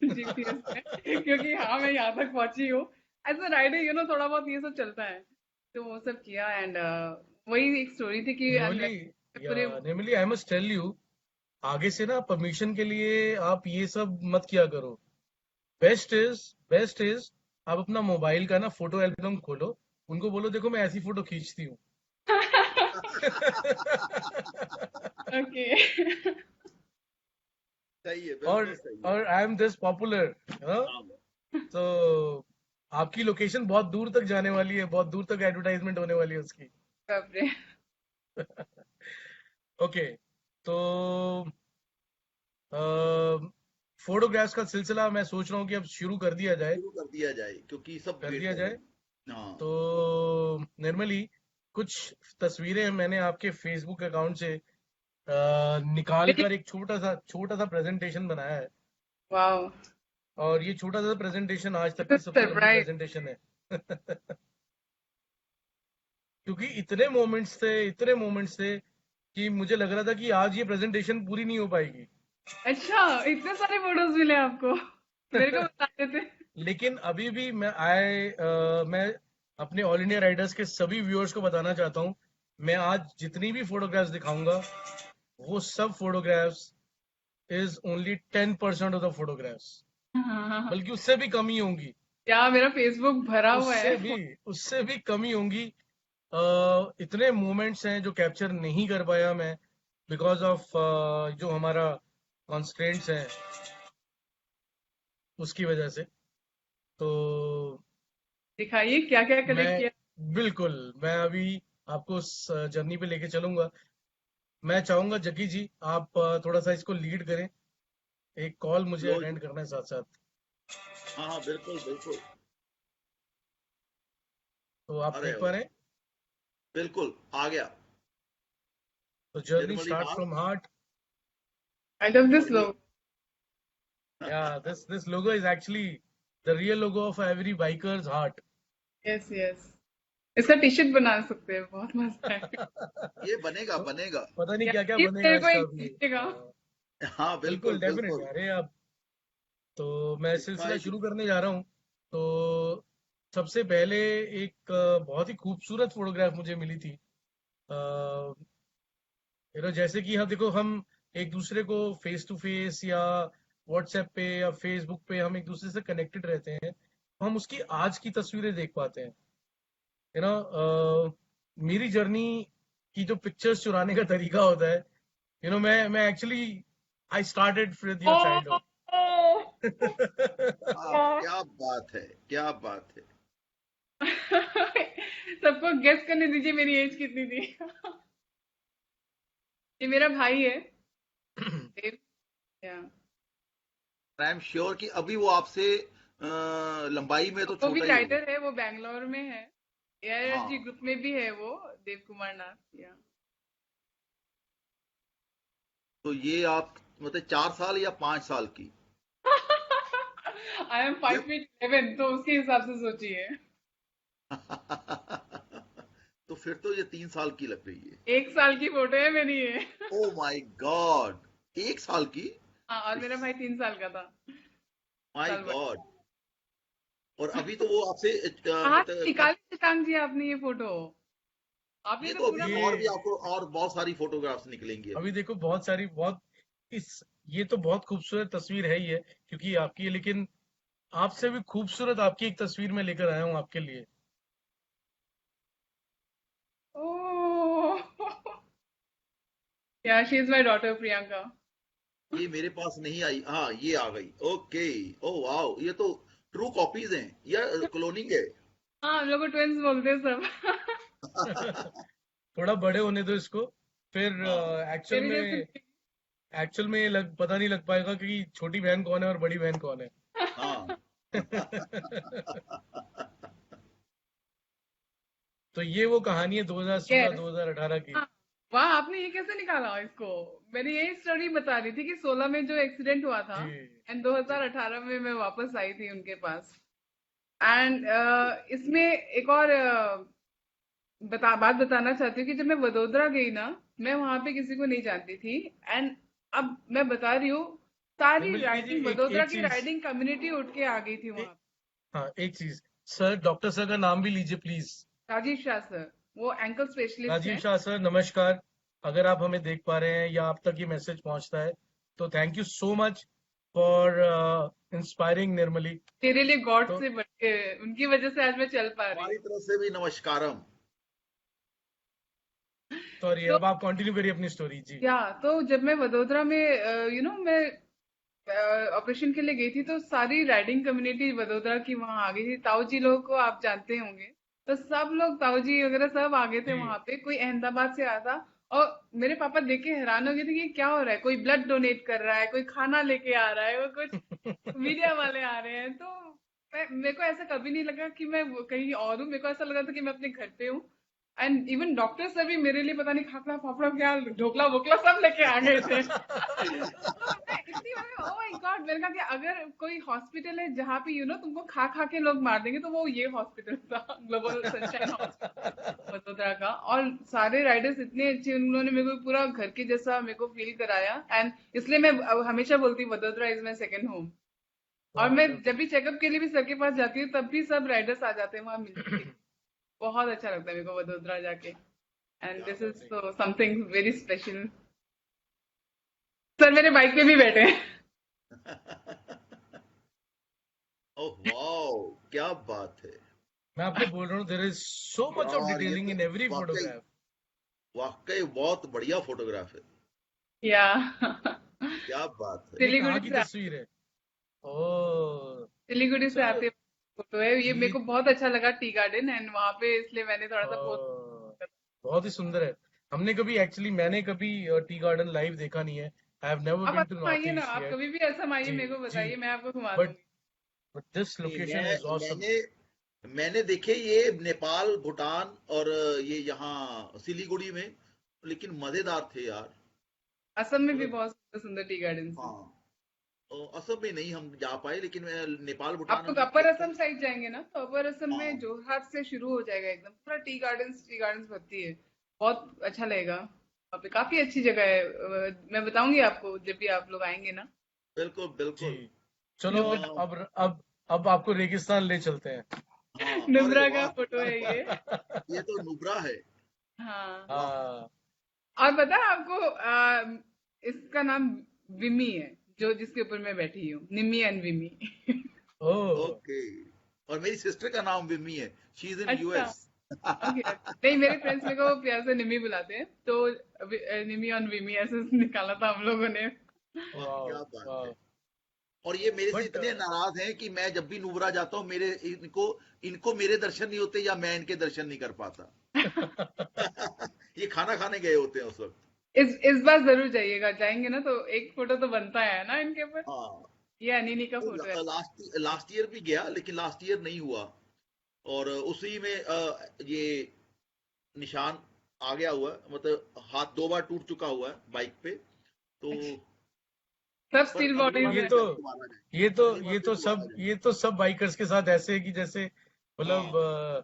जीपीएस में, क्योंकि हाँ मैं यहाँ तक पहुंची हूँ। एज अ राइडर थोड़ा बहुत ये सब चलता है। तो वो सब किया। एंड वही एक स्टोरी थी कि निर्मली, या पूरे Nirmali, I must tell you, आगे से ना परमिशन के लिए आप ये सब मत किया करो। बेस्ट इज आप अपना मोबाइल का ना फोटो एल्बम खोलो, उनको बोलो देखो मैं ऐसी फोटो खींचती हूँ। ओके। सही है, और बिल्कुल सही है। और आई एम दिस पॉपुलर, हाँ, तो आपकी लोकेशन बहुत दूर तक जाने वाली है, बहुत दूर तक एडवर्टाइजमेंट होने वाली है उसकी। ओके। तो फोटोग्राफ्स का सिलसिला मैं सोच रहा हूँ कि अब शुरू कर दिया जाए। शुरू कर दिया जाए क्योंकि सब कर वेट दिया कर रहे जाए। हैं। हाँ, तो निर्मली, कुछ तस्वीरें मैंने आपके फेसबुक अकाउंट से निकाल कर एक छोटा सा प्रेजेंटेशन बनाया है। वाओ, और ये छोटा सा प्रेजेंटेशन आज तक की सबसे लंबी सरप्राइज। प्रेजेंटेशन है। क्योंकि इतने मोमेंट्स थे कि मुझे लग रहा था कि आज ये प्रेजेंटेशन पूरी नहीं हो पाएगी। अच्छा, इतने सारे फोटोज मिले आपको? मेरे को बता देते। लेकिन अभी भी मैं अपने ऑल इंडिया राइडर्स के सभी व्यूअर्स को बताना चाहता हूँ, मैं आज जितनी भी फोटोग्राफ्स दिखाऊंगा वो सब photographs is only 10% of the photographs, हाँ, बल्कि उससे भी कम ही होंगी। या मेरा फेसबुक भरा हुआ है। उससे भी कमी होंगी। इतने मोमेंट्स हैं जो कैप्चर नहीं कर पाया मैं, बिकॉज ऑफ जो हमारा कॉन्स्ट्रेंट्स हैं उसकी वजह से। तो दिखाइए क्या क्या कलेक्ट मैं किया। बिल्कुल, मैं अभी आपको उस जर्नी पे लेके चलूंगा। मैं चाहूंगा जग्गी जी आप थोड़ा सा इसको लीड करें। एक कॉल मुझे लो जी। अटेंड करना है साथ साथ। हाँ हाँ, बिल्कुल बिल्कुल। तो आप अरे देख पा वाह, रहे हैं। बिल्कुल आ गया। तो journey Nirmali start Nath. From heart. I love this Nirmali. लोग। या this logo is actually the real logo of every bikers heart. Yes yes, इसका टी शर्ट बना सकते हैं, बहुत मस्त है। ये बनेगा बनेगा। पता नहीं या क्या क्या प्लीज बनेगा मेरे को इसका एक अभी। दीजिएगा। हाँ बिल्कुल बिल्कुल डेफिनेट बिल्कुल। अरे आप। तो मैं इसका सिलसिला एक। शुरू करने जा रहा हूँ। तो सबसे पहले एक बहुत ही खूबसूरत फोटोग्राफ मुझे मिली थी। जैसे कि हम देखो, हम एक दूसरे को फेस टू फेस या व्हाट्सएप पे या फेसबुक पे हम एक दूसरे से कनेक्टेड रहते हैं, तो हम उसकी आज की तस्वीरें देख पाते हैं। यू नो मेरी जर्नी की जो पिक्चर्स चुराने का तरीका होता है, मैं actually I started with your oh, childhood. क्या बात है, क्या बात है। सबको गेस करने दीजिए मेरी एज कितनी थी। ये मेरा भाई है देव। या आई एम श्योर कि अभी वो आपसे लंबाई में तो वो भी छोटा ही होगा। राइटर है, वो बैंगलोर में है, एआईआरजी हाँ। ग्रुप में भी है वो, देव कुमार नाथ। या तो ये आप मतलब 4 साल या 5 साल की? आई एम ये 5'11", तो उसके हिसाब से सोचिए। तो फिर तो ये 3 साल की लग रही है। 1 साल की फोटो है मेरी ये। ओ माय गॉड, 1 साल की? हाँ, और मेरा भाई 3 साल का था, माय साल बड़ा। गॉड। और अभी तो वो आपसे कहाँ से मतलब निकाली शशांक जी आपने ये फोटो? आपने ये तो तो पूरा अभी ये और भी आपको और बहुत सारी फोटोग्राफ्स निकलेंगी अभी अभी। देखो बहुत सारी बहुत इस ये तो बहुत खूबसूरत तस्वीर है ही है क्योंकि आपकी है, लेकिन आपसे भी खूबसूरत आपकी एक तस्वीर मैं लेकर आया हूँ आपके लिए। ओह, या she is my daughter Priyanka. ये मेरे पास नहीं आई, हाँ ये आ गई। ओके। ओ वाओ, ये तो ट्रू कॉपीज हैं या क्लोनिंग है? हाँ, हम लोग को ट्विंस बोलते हैं सब। थोड़ा बड़े होने दो इसको, फिर हाँ एक्चुअल मेरे जैसे में पता नहीं लग पाएगा कि छोटी बहन कौन है और बड़ी बहन कौन है। हाँ। तो ये वो कहानी है यस। 2016-2018 की। हाँ, वाह, आपने ये कैसे निकाला इसको? मैंने यही स्टोरी बता रही थी कि 16 में जो एक्सीडेंट हुआ था, जी एंड जी 2018 में मैं वापस आई थी उनके पास। एंड इसमें एक और बात बताना चाहती हूँ कि जब मैं वडोदरा गई ना, मैं वहां पे किसी को नहीं जानती थी। एंड अब मैं बता रही हूँ, सारी निर्मली जी राइडिंग, एक वडोदरा एक की चीज। राइडिंग कम्युनिटी उठ के आ गई थी ए, वहां पे। हाँ एक चीज, सर डॉक्टर सर का नाम भी लीजिए प्लीज। राजीव शाह सर, वो एंकल स्पेशलिस्ट राजीव हैं। शाह सर नमस्कार। अगर आप हमें देख पा रहे हैं या आप तक ये मैसेज पहुंचता है तो thank you so much for inspiring Nirmali. तेरे लिए गॉड तो से बढ़ के, उनकी वजह से आज मैं चल पा रही हमारी हूँ। तरफ से भी नमस्कारम। सॉरी, तो अब आप कंटिन्यू करिए अपनी स्टोरी जी। या तो जब मैं वडोदरा में मैं ऑपरेशन के लिए गई थी, तो सारी राइडिंग कम्युनिटी वडोदरा की वहां आ गई थी। ताऊ जी लोगों को आप जानते होंगे, तो सब लोग, ताऊ जी वगैरह सब आ गए थे जी वहां पे। कोई अहमदाबाद से आया था, और मेरे पापा देख के हैरान हो गए थे कि ये क्या हो रहा है। कोई ब्लड डोनेट कर रहा है, कोई खाना लेके आ रहा है, वो कुछ मीडिया वाले आ रहे हैं। तो मेरे को ऐसा कभी नहीं लगा कि मैं कहीं और हूँ, मेरे को ऐसा लगा था कि मैं अपने घर पे हूँ। एंड इवन डॉक्टर सर भी मेरे लिए पता नहीं खाकरा फाफड़ा क्या ढोकला वोकला सब लेके आ गए थे। तो मैं इतनी, ओह माय गॉड, मैंने कहा कि अगर कोई हॉस्पिटल है जहाँ पे तुमको खा खा के लोग मार देंगे, तो वो ये हॉस्पिटल था, ग्लोबल सनशाइन हॉस्पिटल वडोदरा का। और सारे राइडर्स इतने अच्छे, उन्होंने मेरे को पूरा घर के जैसा मेरे को फील कराया। एंड इसलिए मैं अब हमेशा बोलती हूँ Vadodara is my second home. और मैं जब वंडरफुल। भी चेकअप के लिए भी सर के पास जाती हूँ, तब भी सब राइडर्स आ जाते हैं वहां मिलने के लिए। बहुत अच्छा लगता है मेरे को वडोदरा जाके। एंड क्या दिस इज बात है। So something very special. Sir मेरे बाइक पे भी बैठे हैं। ओह वाओ, क्या बात है मैं आपको बोल रहा हूँ, there is so much of यार, ये डिटेलिंग तो इन एवरी वाकई फोटोग्राफ। वाकई बहुत बढ़िया फोटोग्राफ है। या क्या बात है। ये कहाँ सिलीगुड़ी की से तस्वीर है? ओ, सिलीगुड़ी से सो आते फोटो है ये, मेरे ये को बहुत अच्छा लगा टी गार्डन एंड वहां पे, इसलिए मैंने थोड़ा सा पोस्ट। बहुत ही सुंदर है। मैंने कभी टी गार्डन लाइव देखा नहीं है। आई हैव नेवर आप बीन टू असम नॉर्थ आइए ना, ईस्ट आप येट। कभी भी असम आइए, जी मेरे को जी। बताइए, मैं आपको घुमा बट दूंगी। दिस नहीं, लोकेशन इज ऑसम। मैंने देखे ये नेपाल, भूटान और ये यहाँ सिलीगुड़ी में, लेकिन मजेदार थे यार। असम में भी मतलब बहुत सुंदर सुंदर टी गार्डन है। हाँ, असम में नहीं हम जा पाए, लेकिन मैं नेपाल आप भूटान लोग हमने अपर देखे। असम साइड जाएंगे ना, तो अपर असम में हाँ जोरहाट से शुरू हो जाएगा एकदम पूरा टी गार्डन्स भरती है। बहुत अच्छा लगेगा वहाँ पे, काफी अच्छी जगह है। मैं बताऊंगी आपको जब भी आप लोग आएंगे ना। बिल्कुल जी, बिल्कुल। चलो। नुब्रा, अब आपको रेगिस्तान ले चलते हैं। हाँ, अरे नुब्रा का वाह, फोटो है ये। ये तो नुब्रा है। हाँ, वाह। हाँ। और पता है आपको, इसका नाम विमी है, जो जिसके ऊपर मैं बैठी हूँ, निमी एंड विमी। ओ, ओके, और मेरी सिस्टर का नाम विमी है, शी इज इन अच्छा, यूएस। ओके। नहीं, मेरे फ्रेंड्स मेरे को प्यार से निमी बुलाते हैं, तो निमी और विमी ऐसे निकाला था हम लोगों ने। वाह, वाह क्या बात है। वाह। और ये मेरे से बट इतने नाराज हैं कि मैं जब भी नुब्रा जाता हूँ, मेरे इनको इनको मेरे दर्शन नहीं होते, या मैं इनके दर्शन नहीं कर पाता। ये खाना खाने गए होते हैं उस वक्त। इस बार जरूर जाइएगा, जाएंगे ना तो एक फोटो तो बनता है ना इनके ऊपर। हाँ, ये अनिनी का फोटो है। लास्ट लास्ट ईयर भी गया, लेकिन लास्ट ईयर नहीं हुआ। और उसी में ये निशान आ गया हुआ है, मतलब हाथ 2 बार टूट चुका हुआ है बाइक पे। तो सब पर स्टिल अगली बार बॉडीज ये है। तो फिर दोबारा जाए, ये तो अगली बार फिर दोबारा जाए। ये तो सब बाइकर्स के साथ ऐसे है कि जैसे मतलब हाँ,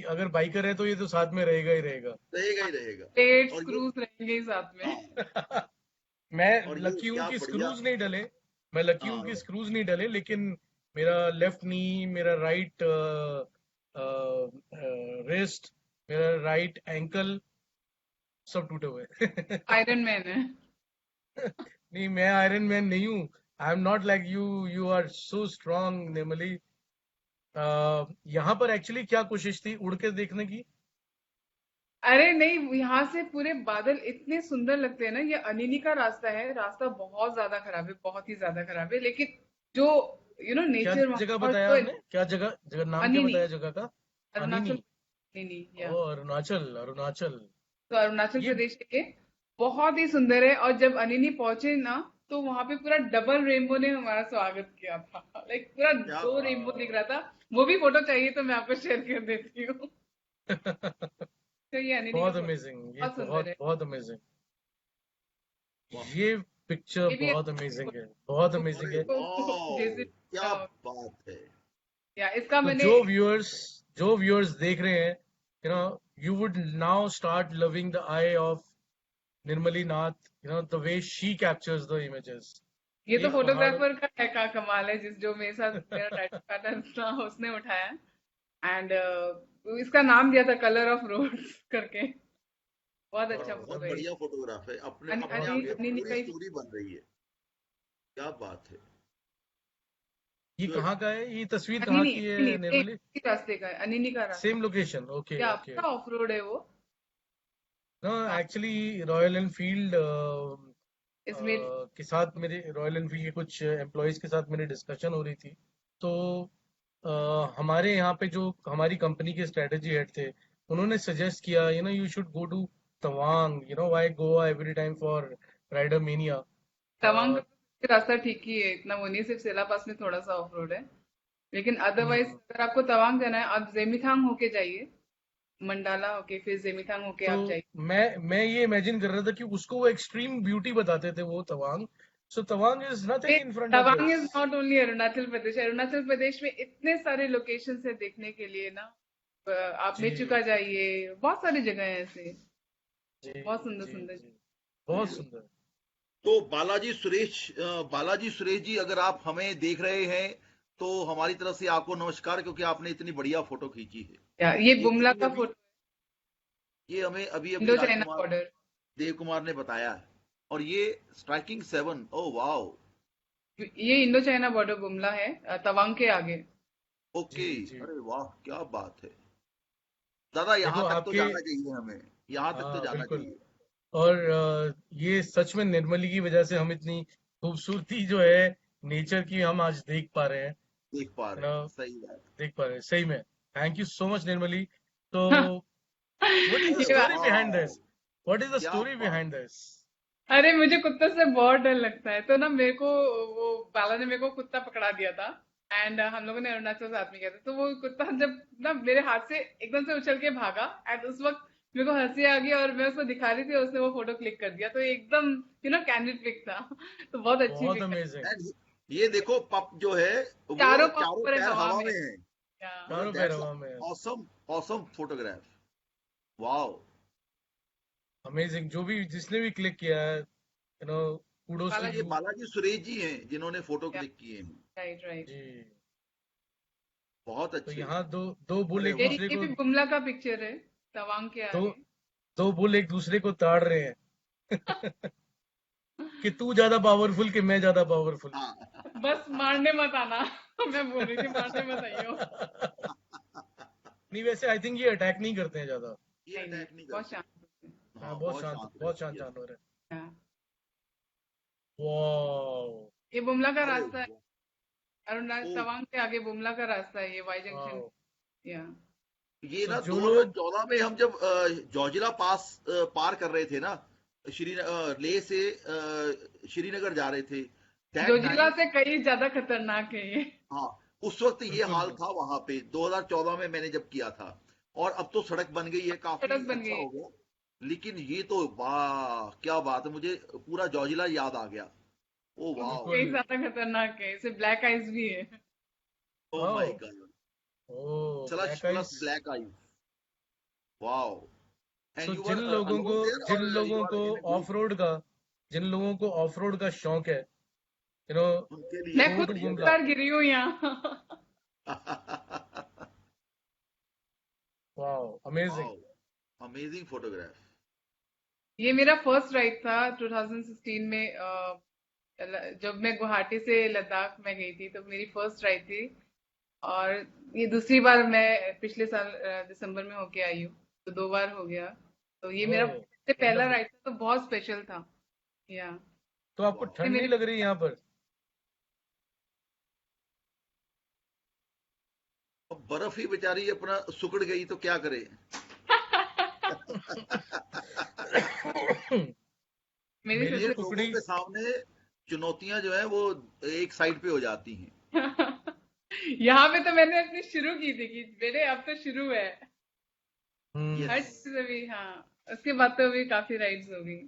अगर बाइकर है तो ये तो साथ में रहेगा ही रहेगा। रहेगा ही रहेगा। प्लेट और ये स्क्रूज रहेंगे ही साथ में। हाँ, मैं और ये लकी हूं क्या कि बढ़िया। स्क्रूज नहीं डले। मैं लकी हूं कि हाँ, स्क्रूज नहीं डले, लेकिन मेरा लेफ्ट नी, मेरा राइट रिस्ट, मेरा राइट एंकल सब टूटे हुए हैं। आयरन मैन है। नहीं, मैं आयरन मैन नहीं हूँ। I am not like you. You are so strong Nirmali. यहाँ पर एक्चुअली क्या कोशिश थी उड़ के देखने की? अरे नहीं, यहाँ से पूरे बादल इतने सुंदर लगते हैं ना। ये अनिनी का रास्ता है, रास्ता बहुत ज्यादा खराब है, बहुत ही ज्यादा खराब है, लेकिन जो क्या नेचर जगह वहाँ बताया तो आपने? क्या जगह, नाम क्या अनिनी, बताया जगह का? अरुणाचल, अनिनी। अनिनी ओ, या। अरुणाचल, अरुणाचल। तो अरुणाचल ये प्रदेश के बहुत ही सुंदर है। और जब अनिनी पहुंचे ना, तो वहां पे पूरा डबल रेनबो ने हमारा स्वागत किया था। लाइक पूरा क्या दो बात। रेनबो दिख रहा था। वो भी फोटो चाहिए तो मैं आपको शेयर कर देती हूँ। तो ये अनिनी का बहुत फोटो अमेजिंग, ये बहुत सुंदर बहुत है। बहुत अमेजिंग। वाह, ये पिक्चर ये भी बहुत अमेजिंग है, बहुत अमेजिंग अरे है। वाह, विजिट, क्या बात है। या इसका तो मैंने। जो व्यूअर्स देख रहे हैं, you would now start loving the I of Nirmali Nath, the way she captures the images. ये तो एक पहाड़। फोटोग्राफर का है का कमाल है, जिस जो मेरे साथ मेरा टाइटल पार्टनर था उसने उठाया। एंड इसका नाम दिया था कलर ऑफ रोड्स करके। बहुत अच्छा फोटो बहुत है। बढ़िया फोटोग्राफ है, अपने अपने बहुत आप में ब्यूटीफुल। अनिनी का पूरी ही। स्टोरी बन रही है। क्या बात है। ये गुड। कहाँ का है? ये तस्वीर कहाँ अनिनी, की अनिनी है सेम निर्मली? रास्ते का है, अनिनी का रास्ता। सेम लोकेशन, ओके क्या ओके। पूरा ऑफ रोड है वो। नो, हाँ, एक्चुअली रॉयल एनफील्ड इसमें के साथ मेरे, रॉयल एनफील्ड के कुछ एम्प्लॉयज के साथ मेरी डिस्कशन हो रही थी। तो हमारे यहाँ पे जो हमारी कंपनी के स्ट्रेटेजी हेड थे, उन्होंने सजेस्ट किया, you should go to Tawang, why Goa every time for rider mania. Tawang का रास्ता ठीक ही है, इतना वो नहीं, सिर्फ सेला पास में थोड़ा सा ऑफ रोड है। लेकिन अदरवाइज अगर आपको तवांग जाना है, आप जेमिथांग होके जाइए, मंडाला होके फिर जेमिथांग होके तो आप जाइए। मैं ये इमेजिन कर रहा था कि उसको वो एक्सट्रीम ब्यूटी बताते थे वो Tawang. So Tawang is nothing in front of Tawang this. Is not only Arunachal Pradesh, Arunachal Pradesh में इतने सारे लोकेशन है देखने के लिए ना। आप जी मेचुका जाइए, बहुत सारी जगह है ऐसे, जी बहुत सुंदर जी सुंदर। जी। बहुत सुंदर। तो बालाजी सुरेश जी, अगर आप हमें देख रहे हैं तो हमारी तरफ से आपको नमस्कार, क्योंकि आपने इतनी बढ़िया फोटो खींची है। यार ये ये बुमला अभी का अभी फोटो, ये हमें अभी अभी इंडो चाइना राजकुमार बॉर्डर। देव कुमार ने बताया है। और ये स्ट्राइकिंग 7, ओ वाओ, ये इंडो चाइना बॉर्डर गुमला है, तवांग के आगे। ओके। जी जी। अरे वाह, क्या बात है दादा, देखो यहाँ तक तो आपके, जाना चाहिए हमें, यहाँ तक तो हाँ जाना बिल्कुल। चाहिए। और ये सच में निर्मली की वजह से हम इतनी खूबसूरती जो है नेचर की हम आज देख पा रहे हैं, देख पा है रहे ना। हैं, सही बात। देख पा रहे हैं सही में। Thank you so much Nirmali. तो व्हाट इज द ये स्टोरी बात, बिहाइंड वाह, दिस? व्हाट इज द क्या स्टोरी बात। Behind this? अरे मुझे कुत्तों से बहुत डर लगता है, तो ना मेरे को वो बाला ने मेरे को कुत्ता पकड़ा दिया था। एंड हम लोगों ने अरुणाचल साथ में किया था, तो वो कुत्ता जब ना मेरे हाथ से एकदम से उछल के भागा, एंड उस वक्त मेरे को हंसी आ गई और मैं उसको दिखा रही थी और उसने वो फोटो क्लिक कर दिया, तो एकदम कैंडिड पिक था। तो बहुत अच्छी बहुत पिक है। अमेजिंग। And ये देखो पप जो है वो चारों पाँव चारों ऊपर है पैर हवा हवा में। में है। या, चारों मतलब पैर दैट्स हवा में। Awesome, awesome photograph. Wow. Amazing. जो भी जिसने भी क्लिक किया है, कुडोस टू बालाजी। ये यू। बालाजी सुरेश जी हैं जिन्होंने फोटो या, क्लिक किए हैं। Right right. जी। बहुत तो अच्छे। यहाँ दो दो बुल अरे एक ये वाह। दूसरे ये को, भी गुमला का पिक्चर है, तवांग के दो आगे। दो बुल एक दूसरे को ताड़ रहे हैं कि तू ज्यादा पावरफुल कि मैं ज्यादा पावरफुल। हाँ। बस मारने मत आना। मैं बोल रही थी मारने मत आइयो। नहीं, वैसे आई थिंक ये अटैक नहीं करते हैं ज्यादा। ये नहीं नहीं, अटैक नहीं बहुत करते। शांत होते हाँ, हाँ, बहुत शांत बहुत रहते शांत हैं, यस। जानवर है। हैं। हाँ, वाओ। ये बुमला का अरे रास्ता है। वाह। अरुणाचल ओ, तवांग के आगे बुमला का रास्ता है, ये वाई जंक्शन। वाओ। या, ये तो ना जो लोग, 2014 में हम जब जौजिला पास पार कर रहे थे ना, लेह से श्रीनगर जा रहे थे, दैट जोजिला टाइम। से कहीं ज्यादा खतरनाक है ये। हाँ, उस वक्त ये बिल्कुल हाल था वहां पे 2014 में मैंने जब किया था। और अब तो सड़क बन गई है, काफी सड़क बन अच्छा गई है। हो गया। लेकिन ये तो वाह, क्या बात है, मुझे पूरा जौजिला याद आ गया। ओ उससे वाह। बिल्कुल। कहीं ज्यादा खतरनाक है, इसे ब्लैक आइज भी है। Oh oh my god. Oh slush black plus ice. Black eye. Wow. So and you were alone there जिन और लोगों यू आर को in a group? Off road का जिन लोगों को ऑफ रोड का शौक है, यू नो उनके लिए मैं गो खुद टू बढ़िया एक गुमला। बार गिरी हूँ यहाँ। जगह। Wow, amazing. Wow, amazing photograph. ये मेरा फर्स्ट राइड था 2016 में। जब मैं गुवाहाटी से लद्दाख में गई थी, तो मेरी फर्स्ट राइड थी। और ये दूसरी बार मैं पिछले साल दिसंबर में होके आई हूँ, तो 2 बार हो गया। तो ये मेरा ओह, सबसे पहला वंडरफुल। राइड था, तो बहुत स्पेशल था। या, तो आपको वाओ। ये ठंड नहीं मेरी लग रही यहाँ पर? अब बर्फ ही बेचारी अपना सुकड़ गई तो क्या करे। मेरी मेरी तो ये सबसे लोगों कुकड़ी। के सामने चुनौतियां जो है वो एक साइड पे हो जाती हैं। यहाँ पे तो मैंने अपनी शुरू की थी कि मेरे अब तो शुरू है। हर यस। हम्म। चीज अभी, हाँ। उसके बाद तो अभी काफी राइड्स हो गई।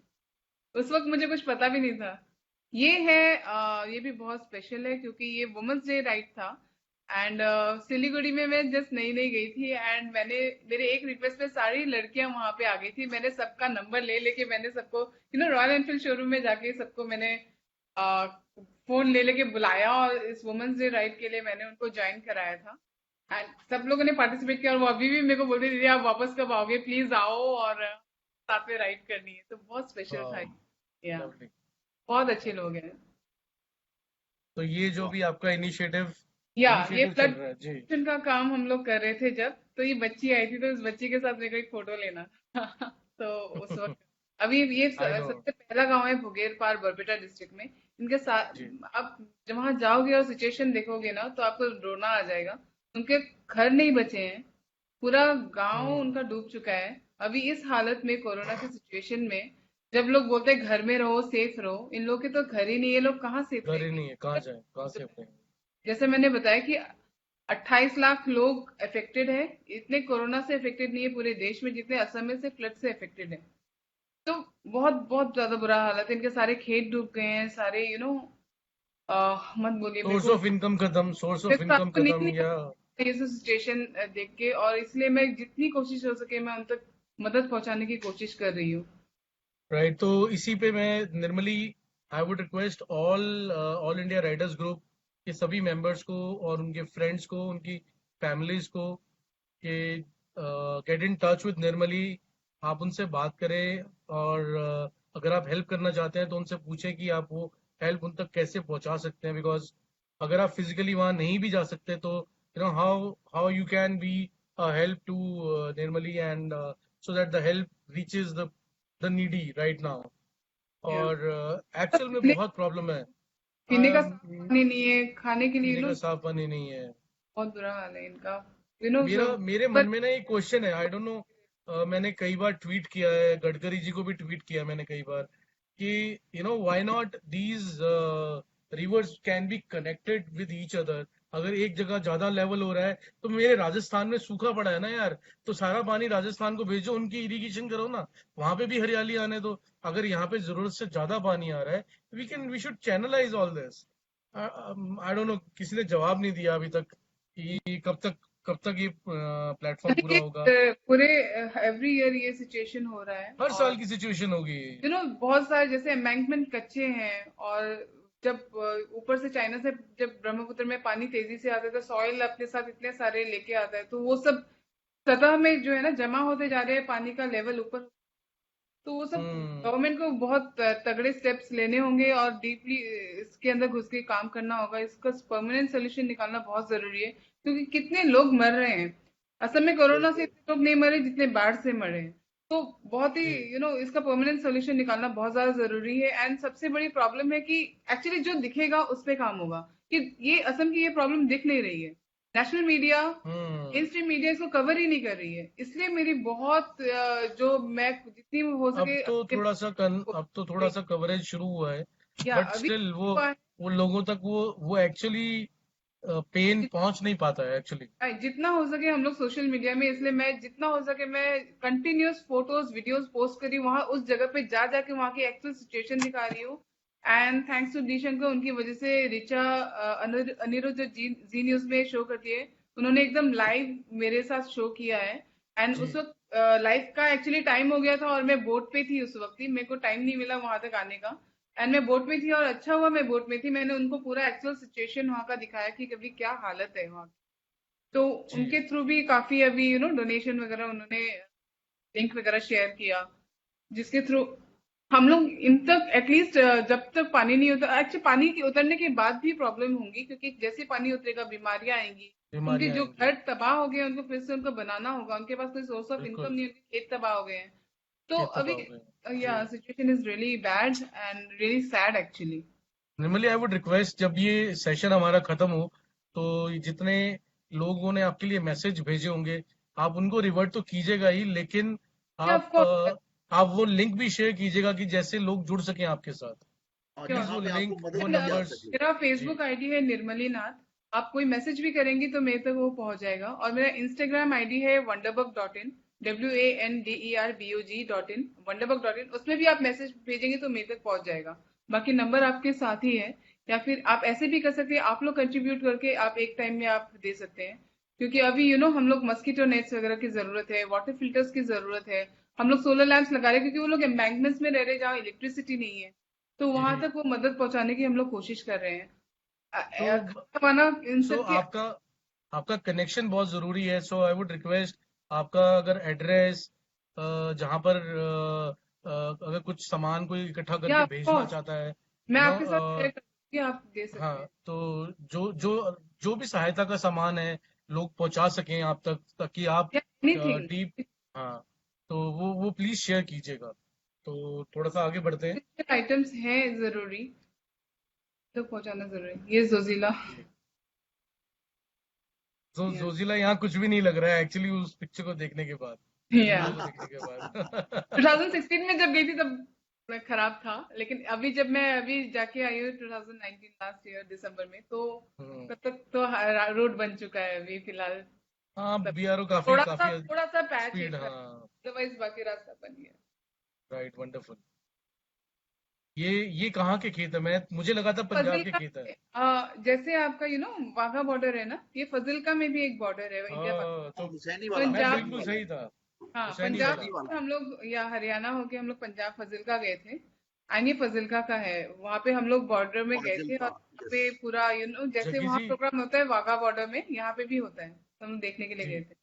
उस वक्त मुझे कुछ पता भी नहीं था। ये है ये भी बहुत स्पेशल है क्योंकि ये वुमेन्स डे राइड था। एंड सिलीगुड़ी में मैं जस्ट नई नई गई थी, एंड मैंने मेरे एक रिक्वेस्ट पे सारी लड़कियां वहां पे आ गई थी। मैंने सबका नंबर ले लेके मैंने सबको रॉयल एनफील्ड शोरूम में जाके सबको मैंने फोन ले लेके बुलाया, और इस वुमेन्स डे राइड के लिए मैंने उनको ज्वाइन कराया था। एंड सब लोगों ने पार्टिसिपेट किया, और वो अभी भी मेरे को बोलते दीदी आप वापस कब आओगे, प्लीज आओ और साथ में राइड करनी है। तो बहुत स्पेशल था। हाँ, या, लवली। बहुत अच्छे लवली। लोग हैं। तो ये जो वाह। भी आपका इनिशिएटिव या, ये इनिशिएटिव चल ब्लड रहा है जी। का काम हम लोग कर रहे थे जब, तो ये बच्ची आई थी, तो इस बच्ची के साथ मेरे को एक फोटो लेना था। तो उस वक्त, अभी ये आई नो। सबसे पहला गांव है भुगेर पार, बरपेटा डिस्ट्रिक्ट में। इनके साथ जी। आप जब वहां जाओगे और सिचुएशन देखोगे ना, तो आपको रोना आ जाएगा। उनके घर नहीं बचे हैं, पूरा गांव हम्म। उनका डूब चुका है। अभी इस हालत में, कोरोना की सिचुएशन में, जब लोग बोलते हैं घर में रहो, सेफ रहो, इन लोग के तो घर ही नहीं है, लोग कहाँ सेफ घर ही रहेंगे। नहीं है, कहाँ जाए, कहाँ से अपने। जैसे मैंने बताया कि 28 लाख लोग अफेक्टेड है। इतने कोरोना से अफेक्टेड नहीं है पूरे देश में जितने असम में से फ्लड से अफेक्टेड है। तो बहुत बहुत ज्यादा बुरा हालत है, इनके सारे खेत डूब गए हैं सारे, मत बोलिए मेरे सोर्स को। ऑफ इनकम खत्म, सोर्स मेरे ऑफ को रात इनकम को नींद खत्म, नहीं या आती ये सब सिचुएशन देख के, और इसलिए मैं जितनी कोशिश हो सके मैं उन तक मदद पहुंचाने की कोशिश कर रही हूँ। राइट। तो इसी पे मैं Nirmali, I would request all India Riders group के सभी मेंबर्स को और उनके फ्रेंड्स को, उनकी फैमिलीज को, कि get in touch with Nirmali. आप उनसे बात करें, और अगर आप हेल्प करना चाहते हैं तो उनसे पूछें कि आप वो हेल्प उन तक कैसे पहुंचा सकते हैं, बिकॉज अगर आप फिजिकली वहां नहीं भी जा सकते तो how how you can be a help to Nirmali, and so that the help reaches the needy right now. या और एक्चुअल में पीने बहुत प्रॉब्लम है। पीने का साफ पानी नहीं है, खाने के लिए पीने का साफ पानी नहीं है। बहुत बुरा हाल है इनका। मेरे मन पर में ना एक क्वेश्चन है, आई डोंट नो, मैंने कई बार ट्वीट किया है, गडकरी जी को भी ट्वीट किया है मैंने कई बार, कि why not these rivers can be connected with each other. अगर एक जगह ज्यादा लेवल हो रहा है तो मेरे राजस्थान में सूखा पड़ा है ना यार, तो सारा पानी राजस्थान को भेजो, उनकी इरिगेशन करो ना, वहां पे भी हरियाली आने दो। अगर यहाँ पे जरूरत से ज्यादा पानी आ रहा है, we should channelise all this. I don't know, किसी ने जवाब नहीं दिया अभी तक कि कब तक ये प्लेटफॉर्म पूरा ये होगा। पूरे एवरी ईयर ये सिचुएशन हो रहा है। हर और साल की सिचुएशन होगी। बहुत सारे जैसे एम्बैंकमेंट कच्चे हैं, और जब ऊपर से चाइना से जब ब्रह्मपुत्र में पानी तेजी से आता है तो सॉइल अपने साथ इतने सारे लेके आता है, तो वो सब सतह में जो है ना जमा होते जा रहे हैं, पानी का लेवल ऊपर। तो वो सब हम्म। गवर्नमेंट को बहुत तगड़े स्टेप्स लेने होंगे और डीपली इसके अंदर घुस के काम करना होगा। इसका परमानेंट सोल्यूशन निकालना बहुत जरूरी है, क्योंकि कितने लोग मर रहे हैं। असल में कोरोना से इतने लोग नहीं मरे जितने बाढ़ से मरे हैं। तो बहुत ही जी। इसका परमानेंट सोल्यूशन निकालना बहुत ज्यादा जरूरी है। एंड सबसे बड़ी प्रॉब्लम है कि एक्चुअली जो दिखेगा उस पे काम होगा, कि ये असम की ये प्रॉब्लम दिख नहीं रही है। नेशनल मीडिया, हम्म। मेन स्ट्रीम मीडिया इसको कवर ही नहीं कर रही है। इसलिए मेरी बहुत जो मैं जितनी हो सके अपने अब तो थोड़ा सा कवरेज शुरू हुआ है, या बट अभी स्टिल हुआ है। वो लोगों तक वो एक्चुअली पेन पहुंच नहीं पाता है एक्चुअली। जितना हो सके हम लोग सोशल मीडिया में, इसलिए मैं जितना हो सके मैं कंटिन्यूअस फोटोज वीडियोस पोस्ट करी, वहां उस जगह पे जा जाके वहां की एक्चुअल सिचुएशन दिखा रही हूँ। And thanks to D Shankar, उनकी वजह से रिचा अनिरुद्ध जो जी न्यूज में शो करती है, उन्होंने एकदम लाइव मेरे साथ शो किया है। एंड जी। उस वक्त लाइव का एक्चुअली टाइम हो गया था और मैं बोट पे थी उस वक्त ही, मेरे को टाइम नहीं मिला वहां तक आने का। एंड मैं बोट में थी, और अच्छा हुआ मैं बोट में थी, मैंने उनको पूरा एक्चुअल सिचुएशन वहां का दिखाया कि कभी क्या हालत है वहां। तो जी। उनके थ्रू भी काफी अभी डोनेशन वगैरह उन्होंने लिंक वगैरह शेयर किया, जिसके थ्रू हम लोग इन तक एटलीस्ट जब तक पानी नहीं उतर, एक्चुअली पानी के उतरने के बाद भी प्रॉब्लम होंगी, क्योंकि जैसे पानी उतरेगा बीमारियां आएंगी। उनके बीमारियां जो आएंगी। घर तबाह हो गए उनको फिर से उनको बनाना होगा, उनके पास कोई सोर्स ऑफ इनकम बिल्कुल। नहीं है, उनके खेत तबाह हो गए हैं। तो खेत अभी तबाह हो गए। जी। या situation is really bad and really sad actually. Nirmali, I would request, जब ये सेशन हमारा खत्म हो तो जितने लोगों ने आपके लिए मैसेज भेजे होंगे, आप उनको रिवर्ट तो कीजिएगा ही, लेकिन ऑफ आप कोर्स, आप वो लिंक भी शेयर कीजिएगा कि जैसे लोग जुड़ सकें आपके साथ। और प्लीज जहां वो पे आपको लिंक, वो मदद की जा नंबर्स। सके। मेरा जी। फेसबुक आईडी है निर्मली नाथ। आप कोई मैसेज भी करेंगी तो मेरे तक वो पहुंच जाएगा। और मेरा इंस्टाग्राम आईडी है wonderbug.in, WANDERBOG.in, wonderbug.in। उसमें भी आप मैसेज भेजेंगे तो मेरे तक पहुंच जाएगा। बाकी नंबर आपके साथ ही है। या फिर आप ऐसे भी कर सकते हैं, आप लोग कंट्रीब्यूट करके आप एक टाइम में आप दे सकते हैं। क्योंकि अभी हम लोग मस्कीटो नेट्स वगैरह की जरूरत है, वाटर फिल्टर्स की जरूरत है। हम लोग सोलर लैंप्स लगा रहे हैं, क्योंकि वो लोग एम्बैंकमेंट्स में रह रहे हैं जहाँ इलेक्ट्रिसिटी नहीं है। तो वहां जी। तक वो मदद पहुंचाने की हम लोग कोशिश कर रहे हैं। तो खाना वाना इन सो सब के। आपका आपका कनेक्शन बहुत जरूरी है। सो आई वुड रिक्वेस्ट, आपका अगर एड्रेस, जहाँ पर अगर कुछ सामान कोई इकट्ठा या करके ऑफ भेजना कोर्स, चाहता है, मैं यू नो आपके साथ शेयर करूंगी, आप दे सकते हाँ, हैं। तो जो जो जो भी सहायता का सामान है लोग पहुंचा सकें आप तक, ताकि आप या एनीथिंग, डीप, हाँ, तो वो प्लीज शेयर कीजिएगा। तो थोड़ा सा आगे बढ़ते हैं। आइटम्स हैं जरूरी, तो पहुंचाना जरूरी है। ये जोजिला। जी। जोजिला यहाँ कुछ भी नहीं लग रहा है एक्चुअली, उस पिक्चर को देखने के बाद, या वीडियो को देखने के बाद। 2016 में जब गई थी तब मैं खराब था, लेकिन अभी जब मैं अभी जाके आई हूँ 2019 लास्ट ईयर दिसंबर में, तो हम्म। तब तक तो रोड बन चुका है अभी फिलहाल। हाँ, सब बीआरओ काफी काफी थोड़ा सा पैच है, स्पीड, हाँ। अदरवाइज बाकी रास्ता बन गया। Right, wonderful. ये कहाँ के खेत है? मुझे लगा था पंजाब के फजिल्का खेत है। जैसे आपका वाघा बॉर्डर है ना, ये फजिल्का में भी एक बॉर्डर है इंडिया हाँ, पाकिस्तान। तो हुसैनी वाला, मैं पंजाब हुसैनी बिल्कुल वाला, सही था। हाँ, हुसैनी पंजाब वाला। हुसैनी वाला। से हम लोग या हरियाणा होके हम लोग पंजाब फजिल्का गए थे। एंड ये फजिल्का का है, वहां पे हम लोग बॉर्डर में गए थे, और फाजिल्का, वहाँ यस। पे पूरा जैसे जग्गी वहाँ जी, प्रोग्राम होता है वाघा बॉर्डर में, यहाँ पे भी होता है, तो हम लोग देखने के लिए जी, गए थे।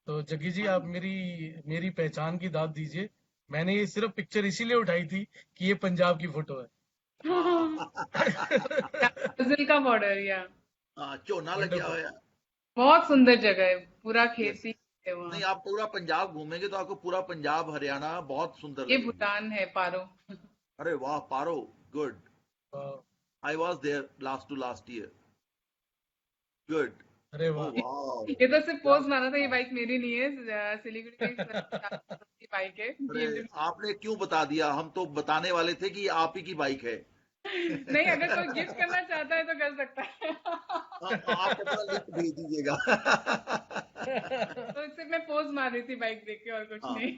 तो जग्गी जी, आप मेरी मेरी पहचान की दाद दीजिए। मैंने ये सिर्फ पिक्चर इसीलिए उठाई थी कि ये पंजाब की फोटो है। ब्राजील का बॉर्डर या झोना लग्या वंडरफुल। होया। बहुत सुंदर जगह है, पूरा यस। खेती है नहीं, वहाँ। आप पूरा पंजाब घूमेंगे तो आपको पूरा पंजाब हरियाणा बहुत सुंदर ये लगेंगे। भूटान है, पारो। अरे वाह, पारो, गुड। वाह, I was there last to last year, good. अरे ओ वाह। वाह, ये तो सिर्फ क्या पोज मारा था, ये बात। बाइक मेरी नहीं है, सिलीगुड़ी में की बाइक है, अरे BMW। आपने क्यों बता दिया, हम तो बताने वाले थे कि ये आप ही की बाइक है। नहीं, अगर कोई गिफ्ट करना चाहता है तो कर सकता है। आप अपना लिंक भेज दीजिएगा। तो इससे मैं पोज मार रही थी बाइक देख के, और कुछ हाँ नहीं।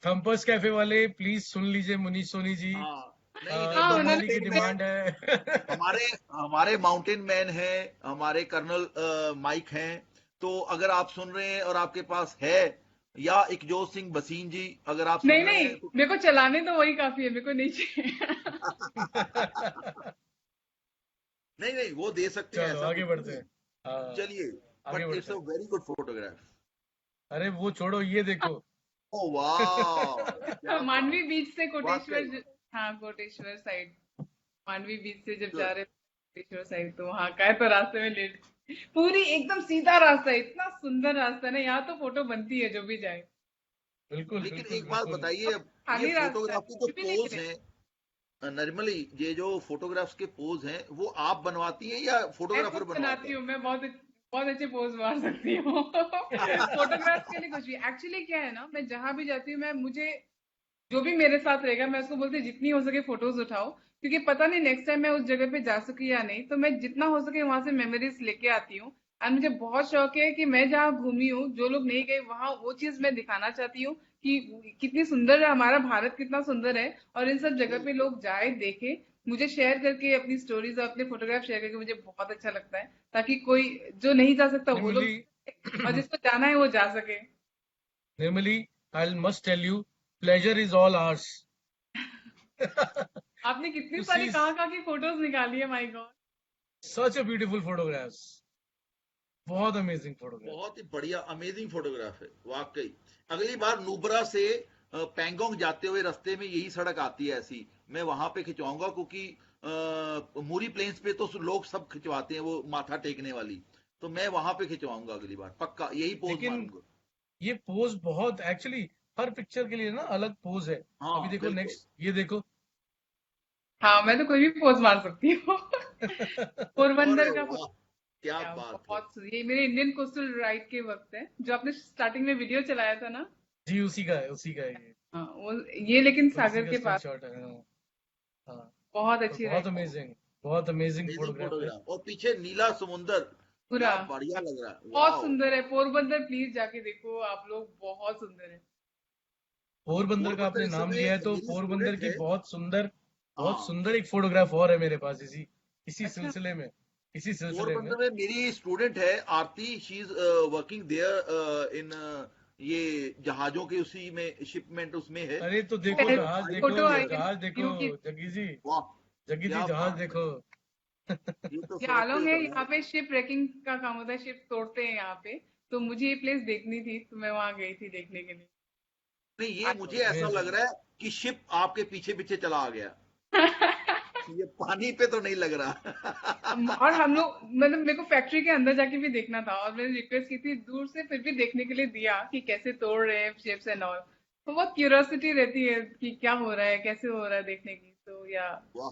थम्पर्स कैफे वाले प्लीज सुन लीजिए मुनीष सोनी जी। हाँ, नहीं नहीं, हाँ, उन्होंने बंगाली की माउंटेन मैन, डिमांड है। हमारे हमारे माउंटेन मैन हैं, हमारे कर्नल माइक हैं। तो अगर आप सुन रहे हैं और आपके पास है, या इकजोत सिंह बसीन जी अगर आप नहीं सुन रहे नहीं, हैं तो मेरे को चलाने तो वही काफी है, मेरे को नहीं चाहिए। नहीं नहीं, वो दे सकते हैं, चलो ऐसा आगे कुछ बढ़ते नहीं है। हैं। हाँ, चलिए, आगे बट इट्स बढ़ते अ हैं। Very good photograph. अरे वो छोड़ो, ये देखो। ओ वाह, क्या मांडवी बात, बीच से कोटेश्वर वाकई। हाँ, कोटेश्वर साइड। मांडवी बीच से जब जा गुड। रहे थे कोटेश्वर साइड, तो वहां का है, तो रास्ते में लेट, पूरी एकदम सीधा रास्ता है, इतना सुंदर रास्ता है ना, यहाँ तो फोटो बनती है जो भी जाए। बिल्कुल लेकिन बिल्कुल एक बात बिल्कुल। बताइए, अब ये खाली रास्ता है, फोटोग्राफ की जो कुछ भी नहीं पोज है। हैं, नॉर्मली ये जो फोटोग्राफ्स के पोज हैं, वो आप बनवाती हैं या मैं खुद फोटोग्राफर बनवाता बनाती हूँ, मैं बहुत बहुत अच्छे पोज मार सकती हूँ। फोटोग्राफ के लिए कुछ भी, एक्चुअली क्या है ना, मैं जहां भी जाती हूँ, मैं मुझे जो भी मेरे साथ रहेगा, मैं उसको बोलती हूँ जितनी हो सके फोटोज उठाओ, क्योंकि पता नहीं नेक्स्ट टाइम मैं उस जगह पे जा सकी या नहीं, तो मैं जितना हो सके वहां से मेमोरीज लेके आती हूँ। एंड मुझे बहुत शौक है कि मैं जहाँ घूमी हूँ, जो लोग नहीं गए वहां, वो चीज मैं दिखाना चाहती हूँ कि कितनी सुंदर है हमारा भारत, कितना सुंदर है, और इन सब जगह पे लोग जाए, देखे, मुझे शेयर करके अपनी स्टोरीज और अपने फोटोग्राफ शेयर करके मुझे बहुत अच्छा लगता है, ताकि कोई जो नहीं जा सकता वो लोग निर्मली, जा सके, और जिसको जाना है वो जा सके। Nirmali, I must tell you, pleasure is all ours. आपने कितनी टू सारी सी कहाँ की फोटोज निकाली है, my God. Such a beautiful photographs, बहुत अमेजिंग फोटोग्राफ्स। बहुत ही बढ़िया, अमेजिंग फोटोग्राफ है वाकई। अगली बार नुब्रा से पैंगोंग जाते हुए रास्ते में यही सड़क आती है ऐसी, मैं वहां पे खिंचवाऊंगा, क्योंकि मूरी प्लेन्स पे तो लोग सब खिंचवाते हैं वो माथा टेकने वाली, तो मैं वहां पे खिंचवाऊंगा अगली बार, पक्का यही पोज लेकिन मारूंगा। ये पोज बहुत एक्चुअली, हर पिक्चर के लिए ना अलग पोज है। अभी हाँ देखो बिल्कुल। नेक्स्ट, ये देखो। हाँ, मैं तो कोई भी पोज मार सकती हूँ। अरे पोरबंदर का वाह, क्या क्या बात है। बहुत ये मेरे इंडियन कोस्टल राइड के वक्त है, जो आपने स्टार्टिंग में वीडियो चलाया था ना। जी उसी का है, उसी का है ये। हाँ, वो ये लेकिन उसी सागर का के स्टिल पास, शॉट है। हाँ हाँ। बहुत और अच्छी बहुत राइड। अमेजिंग, बहुत अमेजिंग अमेजिंग फोटोग्राफ है। फोटोग्राफ, और पीछे नीला समुंदर, पूरा क्या बढ़िया लग रहा है, बहुत वाह। सुंदर है पोरबंदर, प्लीज जाके देखो आप लोग, बहुत सुंदर है। पोरबंदर का पोरबंदर आपने इस नाम समय लिया है तो मेरी पोरबंदर स्टूडेंट की है। बहुत हाँ, सुंदर एक फोटोग्राफ और है मेरे पास, इसी इसी अच्छा। सिलसिले में, इसी सिलसिले में। पोरबंदर में मेरी स्टूडेंट है Aarti, she is working there in ये जहाजों के उसी में, शिपमेंट उसमें है। अरे तो देखो, और पहले जहाज आई देखो, फोटो आई डियर, है ना जहाज देखो, न्यू की, जग्गी जी, वाह, जग्गी जी क्या जहाज बात है। देखो। ये तो ये सोच के आलोंग है, घबरा यहाँ पे शिप रेकिंग का काम होता है, शिप तोड़ते हैं यहाँ पे, तो मुझे ये प्लेस देखनी थी, तो मैं वहां गई थी देखने के लिए। नहीं, ये मुझे ऐसा लग अमेजिंग। रहा है कि शिप आपके पीछे पीछे चला आ गया, ये पानी पे तो नहीं लग रहा। और हम लोग, मतलब मेरे को फैक्ट्री के अंदर जाके भी देखना था, और मैंने रिक्वेस्ट की थी दूर से, फिर भी देखने के लिए दिया कि कैसे तोड़ रहे हैं शेप्स एंड ऑल, तो बहुत क्यूरियोसिटी रहती है कि क्या हो रहा है, कैसे हो रहा है, देखने की, तो या। वाह।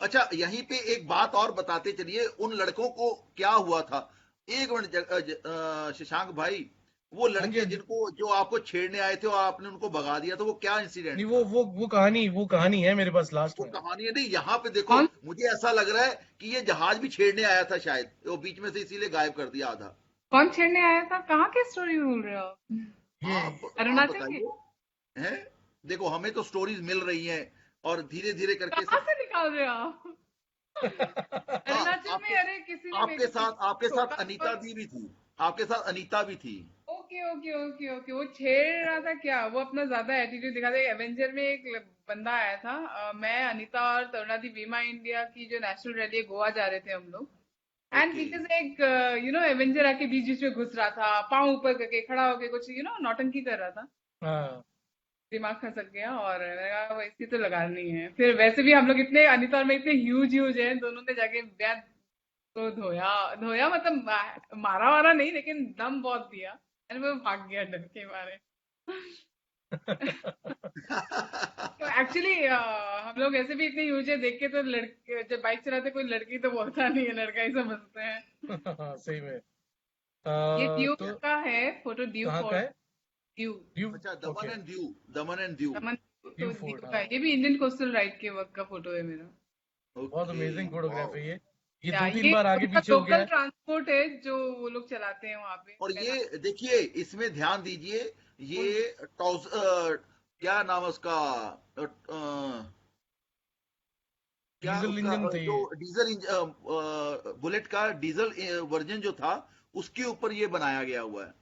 अच्छा, यहीं पे एक बात और बताते चलिए, उन लड़कों को क्या हुआ था। एक मिनट शशांक भाई, वो हाँ जी लड़के हाँ जी। जिनको, जो आपको छेड़ने आए थे और आपने उनको भगा दिया था, वो क्या इंसिडेंट नहीं, था। वो कहानी है मेरे पास लास्ट वो में। कहानी है, नहीं यहाँ पे देखो, कौन मुझे ऐसा लग रहा है कि ये जहाज भी छेड़ने आया था शायद, वो बीच में से इसीलिए गायब कर दिया आधा। कौन छेड़ने आया था, कहाँ की स्टोरी बोल रहे हो आप? ये आप अरुणाचल के? बताइए, हैं। देखो, हमें तो स्टोरीज मिल रही हैं, और धीरे धीरे करके कहाँ सब। से निकाल रहे हो आप? हाँ, अरुणाचल में, आपके अरे किसी ने मेरे आपके को साथ पीछे आपके साथ टोका था। अनीता दी भी थी, आपके साथ अनीता भी थी। ओके ओके ओके ओके, वो छेड़ रहा था क्या? वो अपना ज्यादा एटीट्यूड दिखा था। एवेंजर में एक बंदा आया था, मैं, अनीता और तरुणा दी, बीमा इंडिया की जो नेशनल रैली है, गोवा जा रहे थे हम लोग, एंड ओके। पीछे से एक एवेंजर आके बीच बीच में घुस रहा था, पाँव ऊपर करके खड़ा होके कुछ नौटंकी कर रहा था। हाँ, दिमाग खसक गया और मैंने कहा इसकी तो लगानी है। फिर वैसे भी हम लोग इतने, अनिता और मैं इतने ह्यूज ह्यूज हैं, दोनों ने जाके बैत को धोया धोया, मतलब मारा वारा नहीं, लेकिन दम बहुत दिया। एंड वो भाग गया डर के मारे। तो एक्चुअली हम लोग ऐसे भी इतने ह्यूज है, देख के तो लड़के जब बाइक चलाते कोई लड़की तो बोलता नहीं है, लड़का ही समझते हैं। हाँ सही में। ये ड्यू तो का है फोटो, ड्यू कहाँ का फोर्ट। है? Due, due. अच्छा, दमन okay. And Diu, Daman and Diu. Daman. Due तो फोर्ट, ड्यू का हाँ। है, ये भी इंडियन कोस्टल राइट के वक्त का फोटो है मेरा। बहुत ओके, अमेजिंग फोटोग्राफ वाओ। है ये या दो तीन ये बार आगे उनका पीछे हो गया लोकल है। ट्रांसपोर्ट है जो वो लोग चलाते हैं वहां पे। और मैं ये देखिए, इसमें ध्यान दीजिए, नाम ये क्या नाम है उसका, क्या डीजल उसका, इंजन थे जो ये। डीजल बुलेट का डीजल वर्जन जो था, उसके ऊपर ये बनाया गया हुआ है।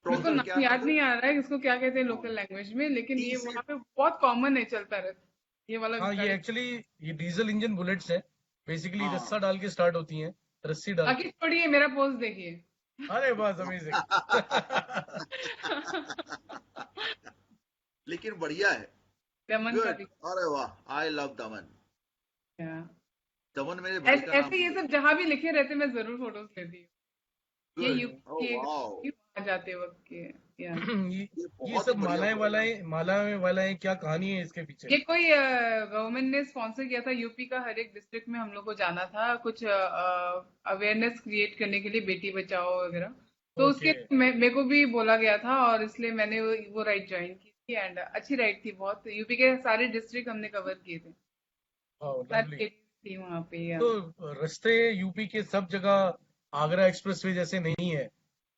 मेरे को ट्राउजर क्या नाम है याद वो? नहीं आ रहा है इसको क्या कहते हैं हाँ, लोकल लैंग्वेज में, लेकिन टी ये से। वहां पे बहुत कॉमन है, चलता रहता ये वाला हाँ ये गाड़ी। एक्चुअली ये डीजल इंजन बुलेट्स है। बेसिकली रस्सा हाँ। डाल के स्टार्ट होती हैं, रस्सी डाल बाकी के। छोड़िए, मेरा पोस्ट देखिए। अरे बस अमेजिंग। लेकिन बढ़िया है। दमन का गुड। भी। अरे वाह, आई लव दमन। या। दमन मेरे भाई का नाम ऐसे ये भी है। सब जहां भी लिखे रहते मैं जरूर फोटोज लेती हूँ। ये गुड। यूपी ओ के वाओ, वहां जाते वक्त के। या। ये ये ये बहुत ही सब बढ़िया मालाएं फोटोग्राफ। वालाएं मालाएं वालाएं क्या कहानी है इसके पीछे? ये कोई गवर्नमेंट ने स्पॉन्सर किया था, यूपी का हर एक डिस्ट्रिक्ट में हम लोग को जाना था कुछ अवेयरनेस क्रिएट करने के लिए, बेटी बचाओ वगैरह। तो उसके ओके। मेरे को भी बोला गया था और इसलिए मैंने वो राइड ज्वाइन की थी। एंड अच्छी राइड थी बहुत, यूपी के सारे डिस्ट्रिक्ट हमने कवर किए थे, वाह सारी लवली। लेडीज थी वहां पे। या। तो रास्ते यूपी के सब जगह आगरा एक्सप्रेसवे जैसे नहीं है,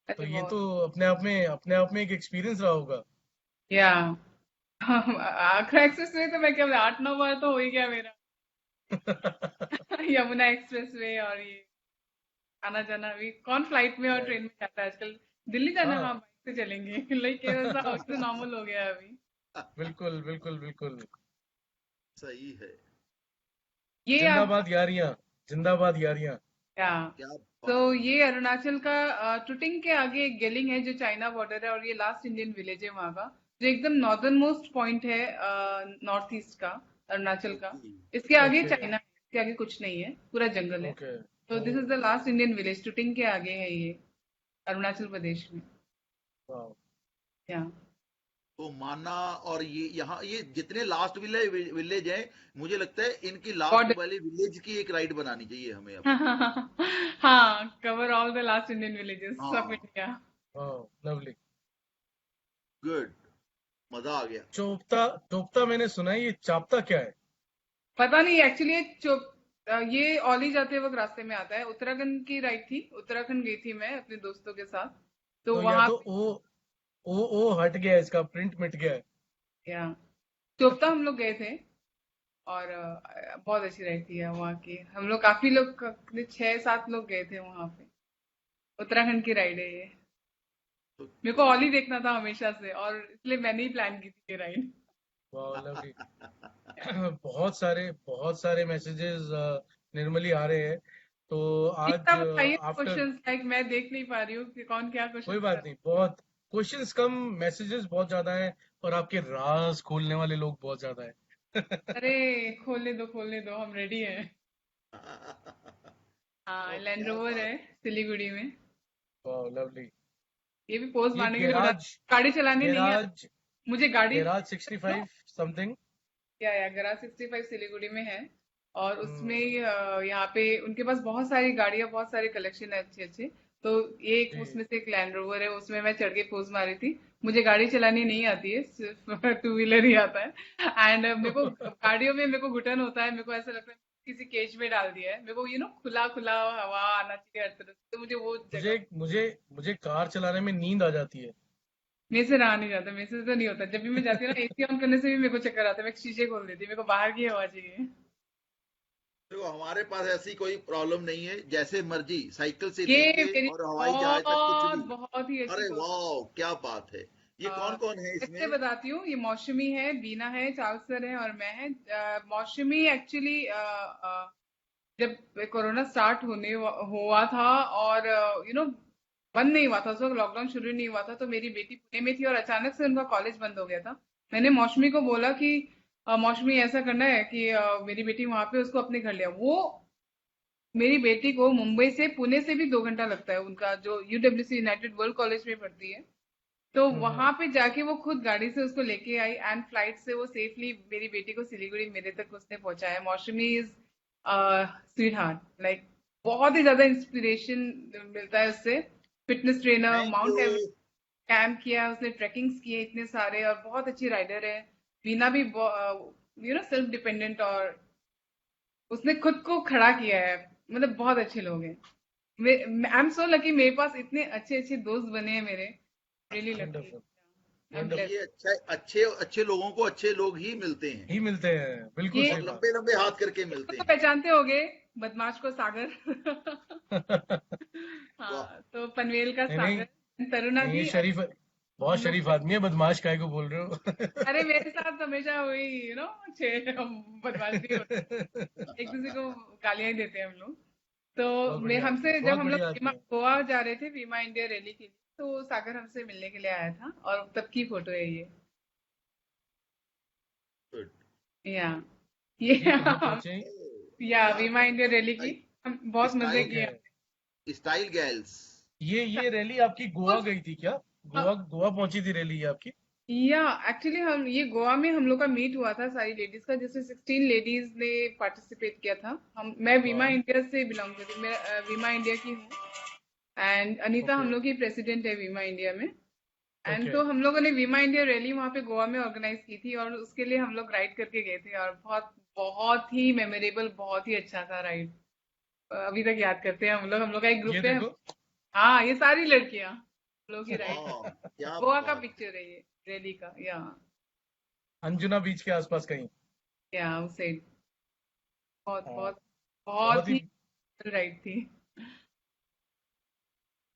तो अरे ये तो बहुत। अपने आप में एक एक्सपीरियंस रहा होगा। या। आगरा एक्सप्रेस वे तो मैं क्या 8-9 बार तो हो ही गया मेरा। यमुना एक्सप्रेस वे और ये आना जाना भी, कौन फ्लाइट में और राइट। ट्रेन में जाता है आजकल। दिल्ली जाना, हाँ हाँ। बाइक से चलेंगे। लाइक ऐसा तो नॉर्मल हो गया है अभी। बिल्कुल बिल्कुल बिल्कुल। सही है। ये आप। जिंदाबाद यारियां, जिंदाबाद यारियां। क्या। क्या तो बात है। ये अरुणाचल का टुटिंग के आगे एक गेलिंग है जो चाइना बॉर्डर है, और ये लास्ट इंडियन विलेज है वहाँ का, जो एकदम नॉर्दर्न मोस्ट पॉइंट है नॉर्थ ईस्ट का, अरुणाचल का। ओके। इसके आगे ओके। चाइना है, इसके आगे कुछ नहीं है, पूरा जंगल है। ओके। तो this is the last Indian village, Tooting के आगे है ये, अरुणाचल प्रदेश में। वाह। या। तो माना, और ये यहाँ ये जितने लास्ट विलेज हैं, मुझे लगता है इनकी लास्ट बॉर्डर। वाले विलेज की एक राइड बनानी चाहिए हमें अब। हाँ, cover all the last Indian villages of हाँ। इंडिया। वाह लवली। गुड। मजा आ गया। चोपता, चोपता मैंने सुना है, ये चापता क्या है? पता नहीं एक्चुअली, ये औली जाते वक्त रास्ते में आता है। उत्तराखंड की राइड थी, उत्तराखंड गई थी मैं अपने दोस्तों के साथ। तो तो या वहां तो ओ हट गया है, इसका प्रिंट मिट गया है। पे या चोपता हम लोग गए थे। और बहुत अच्छी राइड थी वहाँ की, हम लोग काफी लोग 6-7 लोग गए थे वहां पे। उत्तराखंड की राइड है ये। मेरे को औली देखना था हमेशा से, और इसलिए मैंने ही प्लान की थी ये राइड। वाह लवली। बहुत सारे मैसेजेस निर्मली आ रहे हैं। तो इतना आज बताइए आफ्टर, क्वेश्चन, लाइक मैं देख नहीं पा रही हूँ कि कौन क्या कोई क्वेश्चन बात कर। नहीं, बहुत क्वेश्चंस कम, मैसेजेस बहुत ज्यादा हैं, और आपके राज खोलने वाले लोग बहुत ज्यादा हैं। अरे खोलने दो, हम रेडी हैं। हाँ, ओ, लैंड क्या रोवर बात। है सिलीगुड़ी में। वाह लवली। ये भी पोस्ट ये मारने के लिए बता। गैराज, गाड़ी चलानी नहीं है गैराज मुझे, गाड़ी। Garage 65 something. या गराज 65 सिलीगुड़ी में है। और उसमें हम्म। यहाँ पे उनके पास बहुत सारी गाड़ियां, बहुत सारे कलेक्शन है अच्छे अच्छे। तो ये एक जी। उसमें से एक लैंड रोवर है, उसमें मैं चढ़ के पोज मारी थी। मुझे गाड़ी चलानी नहीं आती है, सिर्फ टू व्हीलर ही आता है। एंड मेरे को गाड़ियों में मेरे को घुटन होता है, मेरे को ऐसा लगता है किसी केज में डाल दिया है। मेरे को खुला खुला हवा आना चाहिए हर तरफ से, तो मुझे वो मुझे जगह। मुझे मुझे कार चलाने में नींद आ जाती है। मेरे से रहा नहीं जाता, मेरे से तो नहीं होता। जब भी मैं जाती हूँ ना, एसी ऑन करने से भी मेरे को चक्कर आता है, मैं शीशे खोल देती हूँ, मेरे को बाहर की हवा चाहिए। देखो, हमारे पास ऐसी कोई प्रॉब्लम नहीं है, जैसे मर्जी साइकिल से ये लेके मेरी और हवाई जहाज तक कुछ बहुत भी। बहुत ही अच्छी अरे दोस्त। वाह, क्या बात है। ये कौन कौन है इससे इसमें? बताती हूँ, ये मौसमी है, बीना है, चार्ल्स सर है और मैं है। मौसमी एक्चुअली जब कोरोना स्टार्ट हुआ था, और बंद नहीं हुआ था उस वक्त, लॉकडाउन शुरू नहीं हुआ था, तो मेरी बेटी पुणे में थी और अचानक से उनका कॉलेज बंद हो गया था। मैंने मौसमी को बोला कि मौसमी ऐसा करना है कि मेरी बेटी वहां पे उसको अपने घर लिया। वो मेरी बेटी को मुंबई से पुणे से भी 2 घंटा लगता है, उनका जो यूडब्ल्यूसी यूनाइटेड वर्ल्ड कॉलेज में पढ़ती है। तो हम्म। वहां पे जाके वो खुद गाड़ी से उसको लेके आई एंड फ्लाइट से वो सेफली मेरी बेटी को सिलीगुड़ी मेरे तक उसने पहुंचाया। मौसमी इज स्वीट हार्ट, लाइक बहुत ही ज्यादा इंस्पिरेशन मिलता है उससे। Fitness trainer, thank you. Mount Everest camp किया उसने, ट्रैकिंग्स किए इतने सारे, और बहुत अच्छी राइडर है। वीना भी सेल्फ डिपेंडेंट, और उसने खुद को खड़ा किया है। मतलब बहुत अच्छे लोग हैं। आई एम सो लकी, मेरे पास इतने अच्छे अच्छे दोस्त बने हैं मेरे। Really lucky. Wonderful. I am wonderful. ये ब्लेस्ड। अच्छा, अच्छे अच्छे लोगों को अच्छे लोग ही मिलते हैं, ही मिलते हैं, बिल्कुल ये और सही बात। लंबे लंबे हाथ करके इसको मिलते तो हैं। पहचानते होगे, बदमाश को सागर। वाह। हाँ, तो पनवेल का नहीं नहीं, सागर, तरुणा नहीं ये भी। शरीफ, बहुत हम लोग शरीफ आदमी है, बदमाश काहे को बोल रहे अरे हो? मेरे साथ हमेशा वही छे बदमाशी होती है। एक दूसरे को गालियां ही देते हैं हम लोग। तो बहुत मैं बढ़िया आदमी है, हमसे जब बहुत हम लोग बढ़िया आदमी है। गोवा जा रहे थे वीमा इंडिया रैली के लिए, तो सागर हमसे मिलने के लिए आया था, और तब की फोटो है ये। गुड। या ये ये कहाँ पहुंचे? या क्या वीमा बात इंडिया रैली की हम बहुत है, मजे स्टाइल, किए। ओके। Style girls. ये रैली आपकी गोवा गई थी क्या? गोवा हमने गोवा पहुंची थी रैली ये आपकी? या एक्चुअली हम ये गोवा में हम लोग का मीट हुआ था सारी लेडीज का, जिसमें 16 लेडीज ने पार्टिसिपेट किया था। हम मैं वीमा वाह। इंडिया से बिलोंग करती हूँ, मैं वीमा इंडिया की हूँ। And Anita okay. हम लोग की प्रेसिडेंट है वीमा इंडिया में। And okay. तो हम लोगों ने वीमा इंडिया रैली वहाँ पे गोवा में ऑर्गेनाइज की थी, और उसके लिए हम लोग राइड करके गए थे, और बहुत बहुत ही मेमोरेबल, बहुत ही अच्छा था राइड। अभी तक याद करते हैं हम लोग का एक ये ग्रुप है। देखो। हाँ, ये सारी लड़कियां हम लोग की राइड वाह, करते हैं। क्या गोवा का बात। पिक्चर है ये रैली का। अंजुना बीच के आसपास कहीं। या उसे बहुत हाँ, बहुत बहुत बहुत ही। ही राइड थी।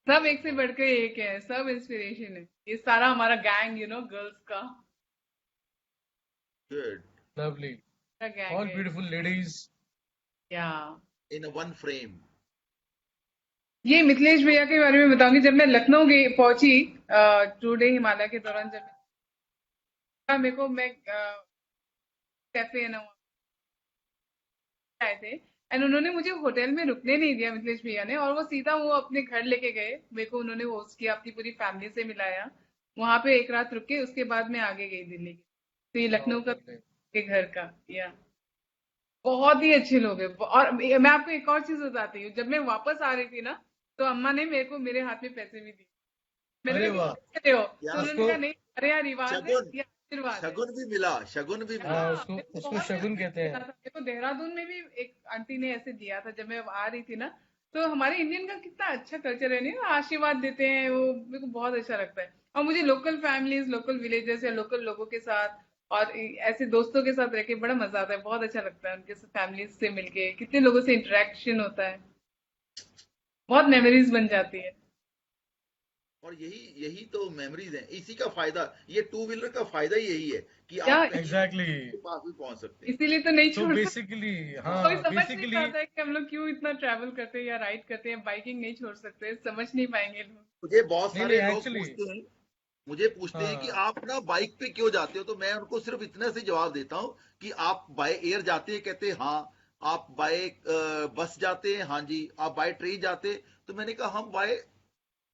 सब एक से बढ़कर एक है, सब इंस्पिरेशन है। ये सारा हमारा गैंग गर्ल्स का गुड। लवली। पूरा गैंग ऑल है। Beautiful ladies. या इन वन फ्रेम। ये मिथिलेश भैया के बारे में बताऊंगी। जब मैं लखनऊ गई पहुंची टू डे हिमालय के दौरान, जब मेरे को मैं कैफे है ना वहाँ आए थे, एंड उन्होंने मुझे होटल में रुकने नहीं दिया मिथिलेश भैया ने, और वो सीधा वो अपने घर लेके गए। मेरे को उन्होंने होस्ट किया, अपनी पूरी फैमिली से मिलाया, वहां पे एक रात रुक के उसके बाद मैं आगे गई दिल्ली की। तो ये लखनऊ बहुत का लवली। के घर का या बहुत ही अच्छे लोग हैं। और मैं आपको एक और चीज बताती हूँ, जब मैं वापस आ रही थी ना, तो अम्मा ने मेरे को मेरे हाथ में पैसे भी दिए। मैंने अरे कहा वाह। किससे दे हो, तो क्या, उन्होंने उसको, कहा नहीं, अरे यार रिवाज है, शगुन, ये आशीर्वाद है। शगुन भी मिला, शगुन भी मिला। हाँ, हाँ, उसको मेरे को उसको बहुत शगुन रेस्पेक्ट कहते मिला हैं। था। मेरे को देहरादून में भी एक आंटी ने ऐसे दिया था जब मैं आ रही थी ना। तो हमारे इंडियन का कितना अच्छा कल्चर है, नहीं, आशीर्वाद देते हैं, वो मेरे को बहुत अच्छा लगता है। और मुझे लोकल फैमिलीज, लोकल विलेजेस या लोकल लोगों के साथ और ऐसे दोस्तों के साथ रह के बड़ा मजा आता है, बहुत अच्छा लगता है। उनके फैमिलीज से मिलके कितने लोगों से इंटरेक्शन होता है, बहुत मेमोरीज बन जाती है। और यही यही तो मेमोरीज हैं, इसी का फायदा, ये टू व्हीलर का फायदा ही यही है कि या आप कहीं भी एग्जैक्टली। के पास भी पहुंच सकते हैं। इसीलिए तो नहीं तो छोड़ सकते। बेसिकली, कोई हाँ समझ नहीं बेसिकली, पाता है कि हम लोग क्यों इतना ट्रैवल करते हैं या राइड करते हैं, बाइकिंग नहीं छोड़ सकते, समझ नहीं पाएंगे लोग। मुझे बहुत नहीं नहीं सारे लोग एक्चुअली, पूछते हैं, मुझे पूछते हैं कि हाँ। आप ना बाइक पे क्यों जाते हो, तो मैं उनको सिर्फ इतना से जवाब देता हूँ कि आप बाय एयर जाते हैं, कहते हैं हाँ। आप बाय बस जाते हैं, हाँ जी। आप बाय ट्रेन जाते हैं, तो मैंने कहा हम बाय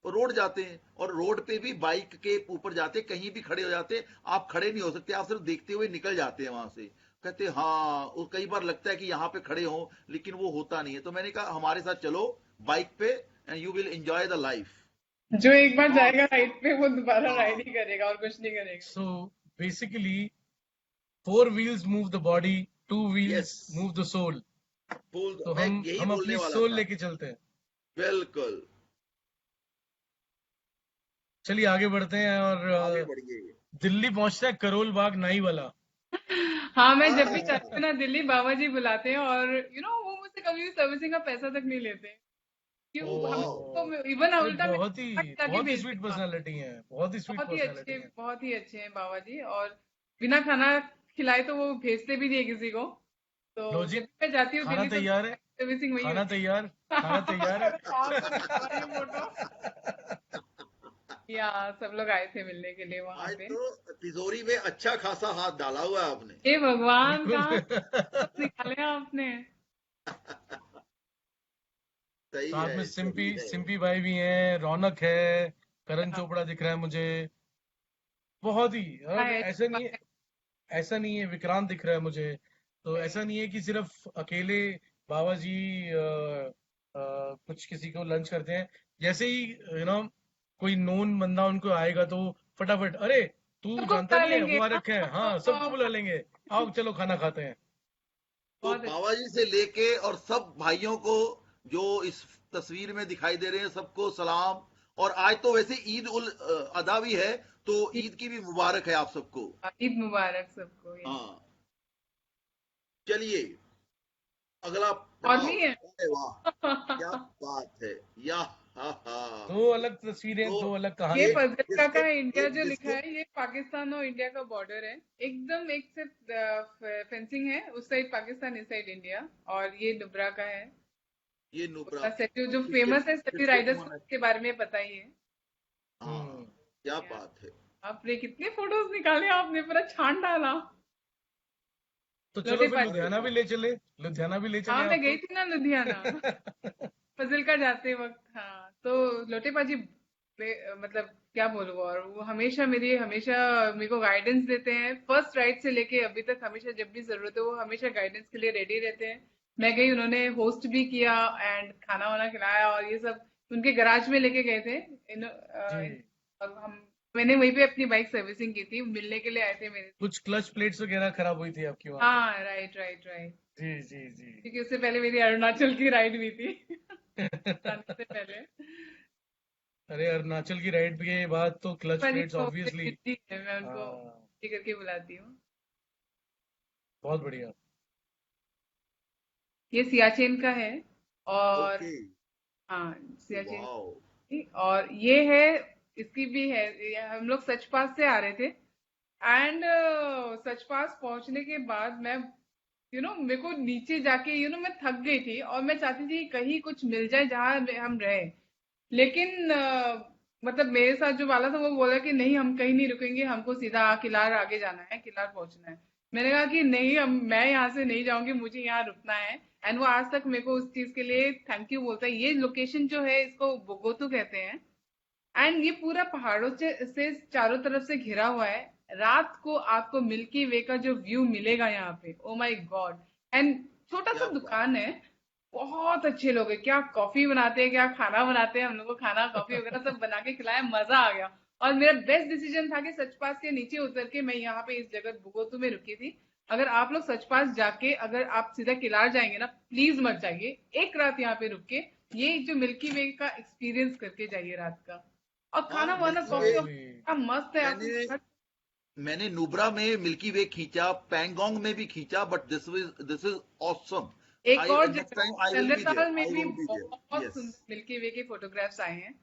रोड जाते हैं, और रोड पे भी बाइक के ऊपर जाते हैं, कहीं भी खड़े हो जाते हैं। आप खड़े नहीं हो सकते, आप सिर्फ देखते हुए निकल जाते हैं वहां से। कहते हैं हाँ, वो कई बार लगता है कि यहाँ पे खड़े हो, लेकिन वो होता नहीं है। तो मैंने कहा हमारे साथ चलो बाइक पे, and you will enjoy the life. जो एक बार और जाएगा राइड पे, वो दोबारा हाँ, राइड ही करेगा और कुछ नहीं करेगा। So basically, four wheels move the body, two yes, wheels move the soul. तो मैं हम यही हम बोलने अपनी वाला सोल था। लेके चलते हैं। बिल्कुल। चलिए आगे बढ़ते हैं, और आगे बढ़िए। दिल्ली पहुंचते हैं करोल बाग नाई वाला। हाँ, मैं जब भी हाँ, जाती हूँ ना दिल्ली, बाबा जी बुलाते हैं, और वो मुझसे कभी भी सर्विसिंग का पैसा तक नहीं लेते। ओ, क्यों हमें तो इवन अरे उल्टा मैं जाके बहुत ही भेजती स्वीट हूँ। पर्सनालिटी है, बहुत ही स्वीट पर्सनालिटी है। बहुत ही अच्छे हैं बाबा जी, और बिना खाना खिलाए तो वो भेजते भी नहीं है किसी को। तो लो जब जी, भी मैं जाती हूँ खाना दिल्ली, तो तैयार है, सर्विसिंग वही खाना होती तैयार, है। खाना तैयार है। आप तो दिखा रही हो फोटो। या सब लोग आए थे मिलने के लिए वहां आज पे। तो तिजोरी में अच्छा खासा हाथ डाला हुआ है आपने। हे भगवान, बिल्कुल। कहाँ सब निकाले आपने। सही साथ है, में सही सिंपी है। सिंपी भाई भी हैं, रौनक है, करण क्या चोपड़ा दिख रहा है मुझे, बहुत ही। और है, ऐसा नहीं है विक्रांत दिख रहा है मुझे। तो ऐसा नहीं है कि सिर्फ अकेले बाबा जी कुछ किसी को लंच करते हैं। जैसे ही कोई नोन बंदा उनको आएगा तो फटाफट, अरे तू सबको जानता बुला नहीं है लेंगे। वो आ हाँ, रखा है, हाँ सबको बुला बहुत लेंगे, आओ चलो खाना खाते हैं। तो अच्छा। बाबा जी से लेके और सब भाइयों को जो इस तस्वीर में दिखाई दे रहे हैं, सबको सलाम। और आज तो वैसे ईद उल अदा भी है, तो ईद की भी मुबारक है आप सबको। ईद मुबारक सबको ये। हाँ, चलिए अगला और पड़ाव। भी है। अरे वाह, क्या बात है। या हा हा। दो अलग तस्वीरें, तो दो अलग ये कहानी। एक फजल का बिस्किट, इंडिया एक जो लिखा बिस्किट। है, ये पाकिस्तान और इंडिया का बॉर्डर है। एकदम एक से फेंसिंग है, उस साइड पाकिस्तान, इस साइड इंडिया। और ये नुब्रा का है। ये नुब्रा पूरा सेट जो बिस्किट, फेमस है, सभी बिस्किट राइडर्स को मन। उसके बारे में पता ही है। हाँ, हम्म। क्या यार, बात है। आपने कितने फोटोज निकाले, आपने पूरा छान डाला। तो चलो लोटे फिर पाजी। अरे लुधियाना भी वाह। ले चले, लुधियाना भी ले हाँ, चले मैं आपको। गई थी ना लुधियाना फजल का जाते वक्त। हाँ, तो लोटे पाजी मतलब क्या बोलूं। और वो हमेशा मेरे को गाइडेंस देते हैं, फर्स्ट राइड से लेके अभी तक। हमेशा जब भी जरूरत है वो हमेशा गाइडेंस के लिए रेडी रहते हैं। मैं गई, उन्होंने होस्ट भी किया एंड खाना वाना खिलाया और ये सब। उनके गराज में लेके गए थे जी। और मैंने वहीं पे अपनी बाइक सर्विसिंग की थी, मिलने के लिए आए थे मेरे से। कुछ क्लच प्लेट्स वगैरह खराब हुई थी आपकी वहां पे। हाँ, राइट राइट राइट। जी जी जी। क्योंकि उससे पहले मेरी अरुणाचल की राइड भी थी जाने से पहले। अरे अरुणाचल की राइड के बाद तो क्लच पर ये प्लेट्स तो मुझे ऑब्वियसली। मिलती है, मैं उनको हाँ, ये करके बुलाती हूँ। बहुत बढ़िया। ये सियाचिन का है। और ओके। हाँ, सियाचिन वाओ। की। और ये है, इसकी भी है। ये हम लोग सच पास से आ रहे थे एंड सच पास पहुंचने के बाद मैं मेरे को नीचे जाके मैं थक गई थी और मैं चाहती थी कि कहीं कुछ मिल जाए जहां हम रहे। लेकिन मतलब मेरे साथ जो वाला था वो बोला कि नहीं, हम कहीं नहीं रुकेंगे, हमको सीधा किलार आगे जाना है, किलार पहुंचना है। मैंने कहा कि नहीं, मैं यहाँ से नहीं जाऊंगी, मुझे यहाँ रुकना है। एंड वो आज तक मेरे को उस चीज के लिए थैंक यू बोलता है। ये लोकेशन जो है, इसको बोगोतू कहते हैं। एंड ये पूरा पहाड़ों से चारों तरफ से घिरा हुआ है। रात को आपको मिल्की वे का जो व्यू मिलेगा यहाँ पे, ओ माय गॉड। एंड छोटा सा क्या बात। दुकान है। बहुत अच्छे लोग हैं, क्या कॉफी बनाते हैं, क्या खाना बनाते हैं। हम लोग को खाना कॉफी वगैरह सब बना के खिलाया, मजा आ गया। और मेरा बेस्ट डिसीजन था कि सचपास के नीचे उतर के मैं यहाँ पे इस जगह बुगोतू में रुकी थी। अगर आप लोग सचपास जाके अगर आप सीधा किलार जाएंगे ना, प्लीज मत जाइए, एक रात यहाँ पे रुक के ये जो मिल्की वे का एक्सपीरियंस करके जाइए रात का। और हाँ, खाना वाना मिल्की वे। Coffee lovely. क्या मस्त है मैंने आपको। मैंने नुब्रा में मिल्की वे खींचा, पैंगोंग में भी खींचा, बट दिस इज ऑसम। एक और आई नेक्स्ट जगह time I will be there, Chandratal में आई भी विल बी देयर। बहुत यस। सुंदर मिल्की वे के फोटोग्राफ्स आए हैं।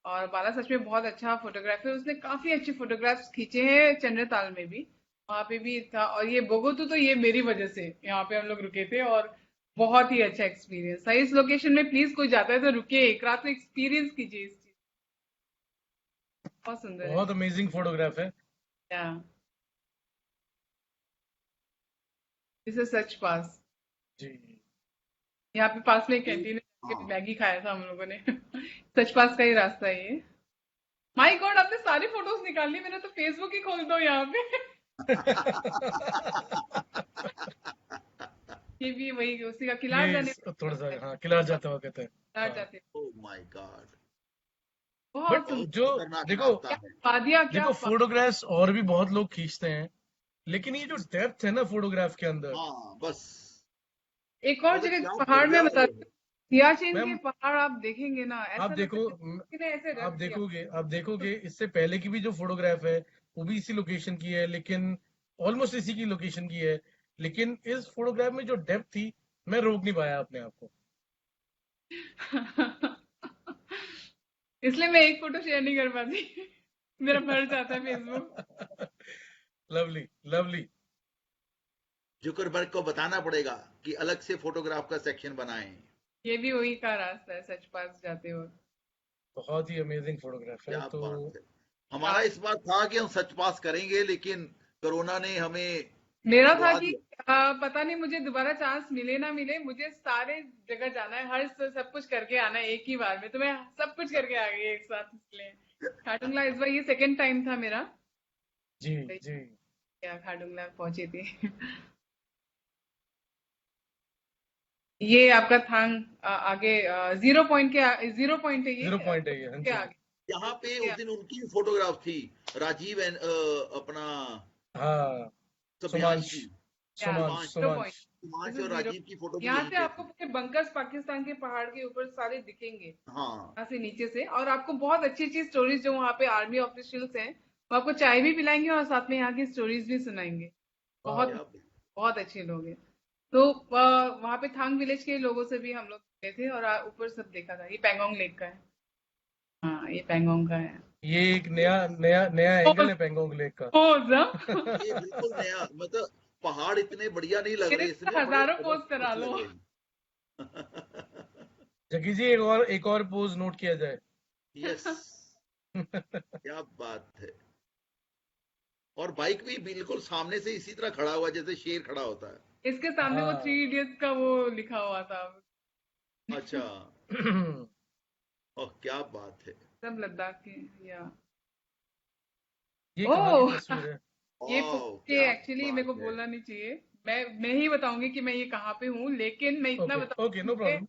और बाला सच में बहुत अच्छा फोटोग्राफर, उसने काफी अच्छे फोटोग्राफ्स खींचे हैं चंद्रताल में भी। वहां पे भी था। और ये बोगोतू तो ये मेरी वजह से यहाँ पे हम लोग रुके थे और बहुत ही अच्छा एक्सपीरियंस था। इस लोकेशन में प्लीज कोई जाता है तो रुकिए, एक रात तो एक्सपीरियंस कीजिए इस चीज। बहुत सुंदर है। बहुत अमेजिंग फोटोग्राफ है। या इसे सच पास। जी। यहाँ पे पास में ये कैंटीन है, हाँ। मैगी खाया था हम लोगों ने सच पास का ही रास्ता है ये। माय गॉड, आपने सारी फोटोज निकाल ली, मेरा तो फेसबुक ही खोल दो यहाँ पे ये भी वही उसी का किलार ये जाने थोड़ा सा, का हाँ, है। किलार जाते वक्त है। किलार हाँ। जाते ओह माय गॉड। बहुत बट सुंदर। बहुत जो, खतरनाक देखो रास्ता क्या है। वादियाँ, क्या देखो फोटोग्राफ्स और भी बहुत लोग खींचते हैं, लेकिन ये जो डेप्थ है ना फोटोग्राफ के अंदर। हाँ बस। एक और मतलब जगह क्या पहाड़ में दरिया है बता, वो। सियाचिन के मैम पहाड़ आप देखेंगे ना, आप ऐसा लगता देखो, है जैसे किसी ने ऐसे रख दिया। आप देखोगे इससे पहले की भी जो फोटोग्राफ है वो भी इसी लोकेशन की है, लेकिन ऑलमोस्ट इसी की लोकेशन की है। लेकिन इस फोटोग्राफ में जो डेप्थ थी, मैं रोक नहीं पाया अपने आप को। इसलिए मैं एक फोटो शेयर नहीं कर पाती मेरा भर जाता है फेसबुक। Lovely lovely. जुकरबर्ग को बताना पड़ेगा कि अलग से फोटोग्राफ का सेक्शन बनाएं। ये भी वही का रास्ता है, सच पास जाते हो। बहुत ही अमेजिंग फोटोग्राफ है क्या तो। बात है। हमारा इस बार था कि हम सच पास करेंगे, लेकिन कोरोना ने हमें मेरा था उड़वा कि दिया। पता नहीं मुझे दोबारा चांस मिले ना मिले, मुझे सारे जगह जाना है, हर सब कुछ करके आना है एक ही बार में, तो मैं सब कुछ करके आ गई एक साथ, इसलिए खाटुंगला इस बार ये सेकंड टाइम था मेरा। जी जी। क्या खाटुंगला पहुंची थी। ये आपका थांग आगे 0 पॉइंट के 0 पॉइंट है ये 0 पॉइंट है ये, हाँ के जी। आगे यहाँ पे के उस दिन उनकी फोटोग्राफ थी, राजीव एंड अपना हाँ, सभ्यांश सुमांश, की, सुमांश, सुमांश, 0 पॉइंट। सुमांश। दिस सुमांश इज और 0। राजीव की फोटो भी यहाँ यहीं से पे आपको थी। पूरे बंकर्स पाकिस्तान के पहाड़ के ऊपर सारे दिखेंगे, हाँ, यहाँ से नीचे से, और आपको बहुत अच्छी अच्छी स्टोरीज जो वहाँ पे आर्मी ऑफिशियल्स हैं वो आपको चाय भी पिलाएंगे और साथ में यहाँ की स्टोरीज भी सुनाएंगे। बहुत वाओ। क्या बहुत अच्छे लोग हैं। तो वहाँ पे थांग विलेज के लोगों से भी हम लोग गए थे और ऊपर सब देखा था। ये पैंगोंग लेक का है। हाँ, ये पैंगोंग का है। ये एक नया नया नया एंगल है पेंगोंग लेक का। पोज हाँ? ये बिल्कुल नया, मतलब पहाड़ इतने बढ़िया नहीं लग मेरे रहे तो इसमें, बड़े हजारों पोज करा जबरदस्त लो। लग रहे हैं। जकी जी एक और पोज नोट किया जाए। यस, क्या बात है। और बाइक भी बिल्कुल सामने से इसी तरह खड़ा हुआ जैसे शेर खड़ा होता है। इसके सामने वो हाँ। 3 इडियट्स का वो लिखा हुआ था। अच्छा, ओह क्या बात है। सब लद्दाख के या ये कहाँ की ओह तस्वीर है? ये वाह ये क्या एक्चुअली मेरे को बात है। बोलना नहीं चाहिए। मैं ही बताऊंगी कि मैं ये कहाँ पे हूँ, लेकिन मैं इतना ओके ओके, बताऊंगी नो मुझे प्रॉब्लम।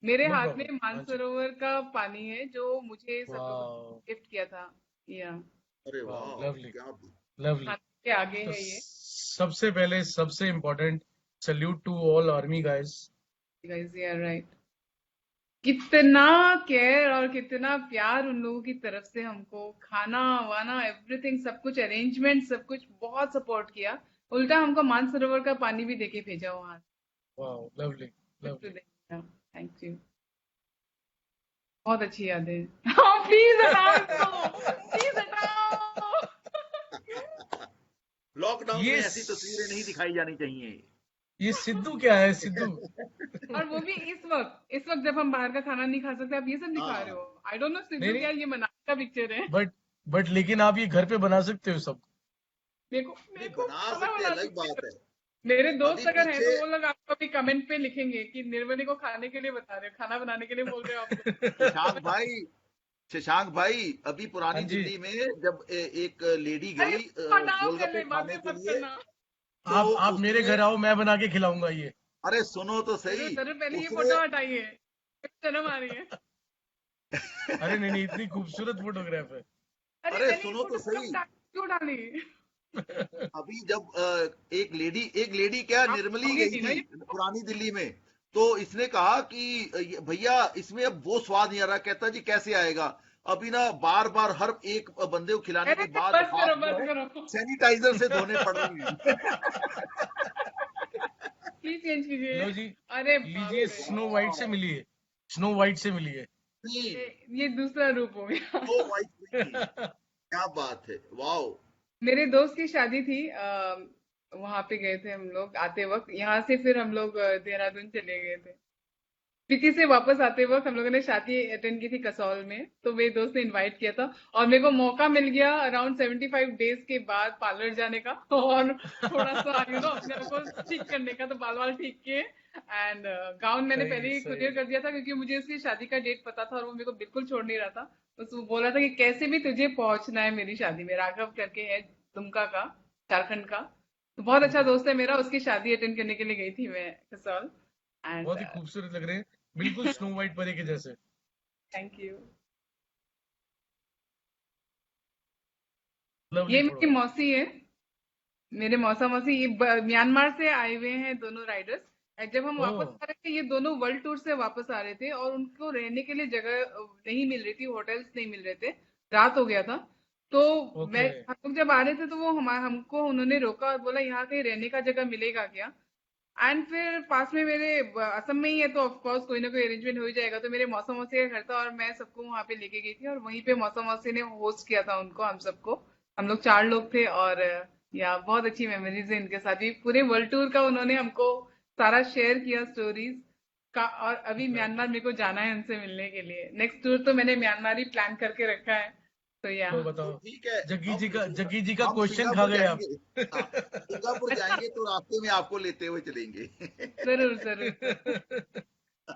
मेरे नो हाथ में प्रॉब्लम, हाँ जी। मानसरोवर का पानी है जो मुझे सब लोगों वाओ। ने गिफ्ट किया था। या अरे वाओ, वाह लवली, क्या लवली। हाथ के आगे तो है ये। सबसे पहले सबसे important salute to all army guys. Guys you are right. कितना केयर और कितना प्यार उन लोगों की तरफ से, हमको खाना वाना एवरीथिंग, सब कुछ अरेंजमेंट, सब कुछ बहुत सपोर्ट किया। उल्टा हमको मानसरोवर का पानी भी देके भेजा वहां। Wow, lovely, lovely. Thank you. बहुत अच्छी यादें हैं। हाँ, प्लीज हटाओ इसको, प्लीज हटाओ। लॉकडाउन ये में ऐसी तस्वीरें नहीं दिखाई जानी चाहिए। ये सिद्धू क्या है, सिद्धू? और वो भी इस वक्त जब हम बाहर का खाना नहीं खा सकते, आप ये सब दिखा रहे हाँ, हो। आई डोंट नो नहीं सिद्धू नहीं, क्या, ये मनाली का पिक्चर है। बट लेकिन आप ये घर पे बना सकते हो सब। नहीं मेरे को बना खाना सकते, बनाने अलग के बात लिए, है। मेरे अभी दोस्त अगर हैं पीछे तो वो लोग आपको अभी कमेंट पे लिखेंगे कि निर्मली को खाने के लिए बता रहे हो, खाना बनाने के लिए बोल रहे हो आप शशांक लोग। भाई, शशांक भाई, अभी हाँ पुरानी जी। दिल्ली में जब एक लेडी अरे गई हटाओ गोलगप्पे पहले, बाद खाने में के मत लिए, करना। तो आप मेरे उसने, घर आओ, मैं बना के खिलाऊंगा ये। अरे सुनो तो जरूर सही, जरूर, पहले ये उसने, फोटो हटाइए, शर्म आ रही है। अरे नहीं नहीं, इतनी खूबसूरत फोटोग्राफ है। अरे अरे मैंने ये सुनो तो फोटो सही, क्यों डाली? अभी जब एक लेडी क्या आप निर्मली होगी गई थी ना थी ये? पुरानी दिल्ली में, तो इसने कहा कि भैया इसमें अब वो स्वाद नहीं आ रहा, कहता जी कैसे आएगा, अभी ना बार बार हर एक बंदे को खिलाने अरे के बाद हाथ जो बस है करो। सैनिटाइजर से धोने पड़ रहे हैं। प्लीज चेंज कीजिए। लो जी, अरे लीजिए, बाप रे, स्नो वाइट से मिलिए, स्नो वाइट से मिलिए। ये दूसरा रूप हो गया। तो वाइट क्वीन, क्या बात है, वाओ। मेरे दोस्त की शादी थी, वहां पे गए थे हम लोग आते वक्त, यहाँ से फिर हम लोग देहरादून चले गए थे। पीछे से वापस आते वक्त हम लोगों ने शादी अटेंड की थी कसौल में, तो मेरे दोस्त ने इनवाइट किया था और मेरे को मौका मिल गया अराउंड 75 डेज के बाद पार्लर जाने का और थोड़ा सा अपने आप को ठीक करने का, तो बाल वाल ठीक किए एंड गाउन मैंने सही पहले ही सही। कुरियर कर दिया था क्योंकि मुझे उसकी शादी का डेट पता था और वो मेरे को बिल्कुल छोड़ नहीं रहा था। तो वो बोल रहा था कि कैसे भी तुझे पहुंचना है मेरी शादी में, राघव करके है दुमका का, झारखंड का। तो बहुत अच्छा हम्म, दोस्त है मेरा, उसकी शादी अटेंड करने के लिए गई थी मैं कसौल एंड बहुत ही खूबसूरत लग रहे हैं, बिल्कुल स्नो वाइट परी के जैसे। Thank you. लवली ये मेरी फोटो। मौसी है, मेरे मौसा मौसी, ये म्यांमार से आए हुए हैं दोनों राइडर्स। जब हम ओह। वापस आ रहे थे, ये दोनों वर्ल्ड टूर से वापस आ रहे थे और उनको रहने के लिए जगह नहीं मिल रही थी, होटल्स नहीं मिल रहे थे, रात हो गया था। तो मैं ओके। हम लोग जब आ रहे थे तो वो हमको उन्होंने रोका और बोला यहाँ कहीं रहने का जगह मिलेगा क्या। एंड फिर पास में मेरे असम में ही है तो ऑफ कोर्स कोई ना कोई अरेंजमेंट हो ही जाएगा, तो मेरे मौसा मौसी का घर था और मैं सबको वहां पे लेके गई थी और वहीं पे मौसा मौसी ने होस्ट किया था उनको, हम सबको। हम लोग 4 लोग थे और या बहुत अच्छी मेमोरीज है इनके साथ भी। पूरे वर्ल्ड टूर का उन्होंने हमको सारा शेयर किया स्टोरीज का, और अभी लवली। म्यांमार मेरे को जाना है उनसे मिलने के लिए। नेक्स्ट टूर तो मैंने म्यांमार ही प्लान करके रखा है। तो या तो बताओ, ठीक है, जग्गी हम जी का हम क्वेश्चन खा सिंगापुर गए आप। जाएंगे। हाँ, सिंगापुर जाएंगे तो रास्ते में आपको लेते हुए चलेंगे। जरूर जरूर जरूर।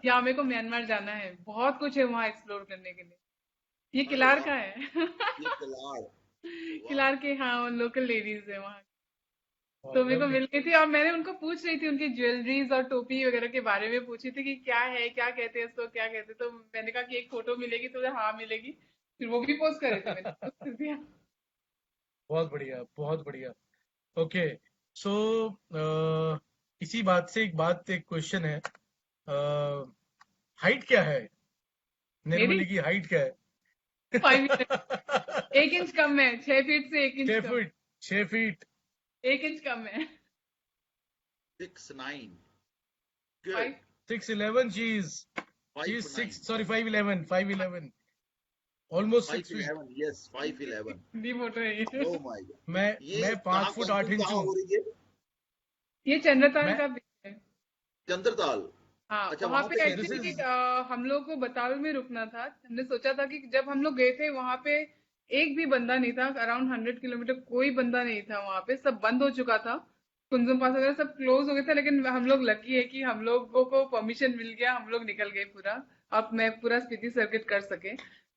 या मेरे को म्यांमार जाना है, बहुत कुछ है वहां एक्सप्लोर करने के लिए। ये अरे किलार वाह, का है। ये किलाड़, वाह। किलार के, हाँ, लोकल लेडीज है वहाँ। तो मेरे को लवली। मिल गई थी और मैंने उनको पूछ रही थी उनकी ज्वेलरीज और टोपी वगैरह के बारे में, पूछी थी कि क्या है, क्या कहते हैं इसको, क्या कहते हैं। तो मैंने कहा कि एक फोटो मिलेगी तुझे, हाँ मिलेगी। फिर वो भी पोस्ट करे थे, मैंने पोस्ट कर दिया। बहुत बढ़िया, बहुत बढ़िया। ओके, सो इसी बात से एक क्वेश्चन है। हाइट क्या है, मेरी निर्मली की हाइट क्या 5 है? 1 इंच कम है, 6 फीट से 1 इंच छह कम। फीट 6 फीट 1 इंच कम है। 6'9", good. 5। 6'11", she's 5'9", 6, sorry, 5'11", almost 6 feet। 5'11", yes 5'11। दी फोटो है ये। ओ माय गॉड। मैं ये मैं कहाँ 5 फुट 8 कैंपिंग इंच कहाँ हूँ। हो रही है? ये चंद्रताल मैं का बीच है। चंद्रताल। हाँ, अच्छा, वहां वहां पे पे दिस कैंपिंग एक्चुअली इज हम लोग को बताल में रुकना था। हमने सोचा था कि जब हम लोग गए थे वहां पे एक भी बंदा नहीं था, अराउंड 100 किलोमीटर कोई बंदा नहीं था वहां पे, सब बंद हो चुका था। कुंजुम पास वगैरह सब क्लोज हो गए थे, लेकिन हम लोग लकी है कि हम लोगों को परमिशन मिल गया, हम लोग निकल गए पूरा। अब मैं पूरा स्पीति सर्किट कर सके।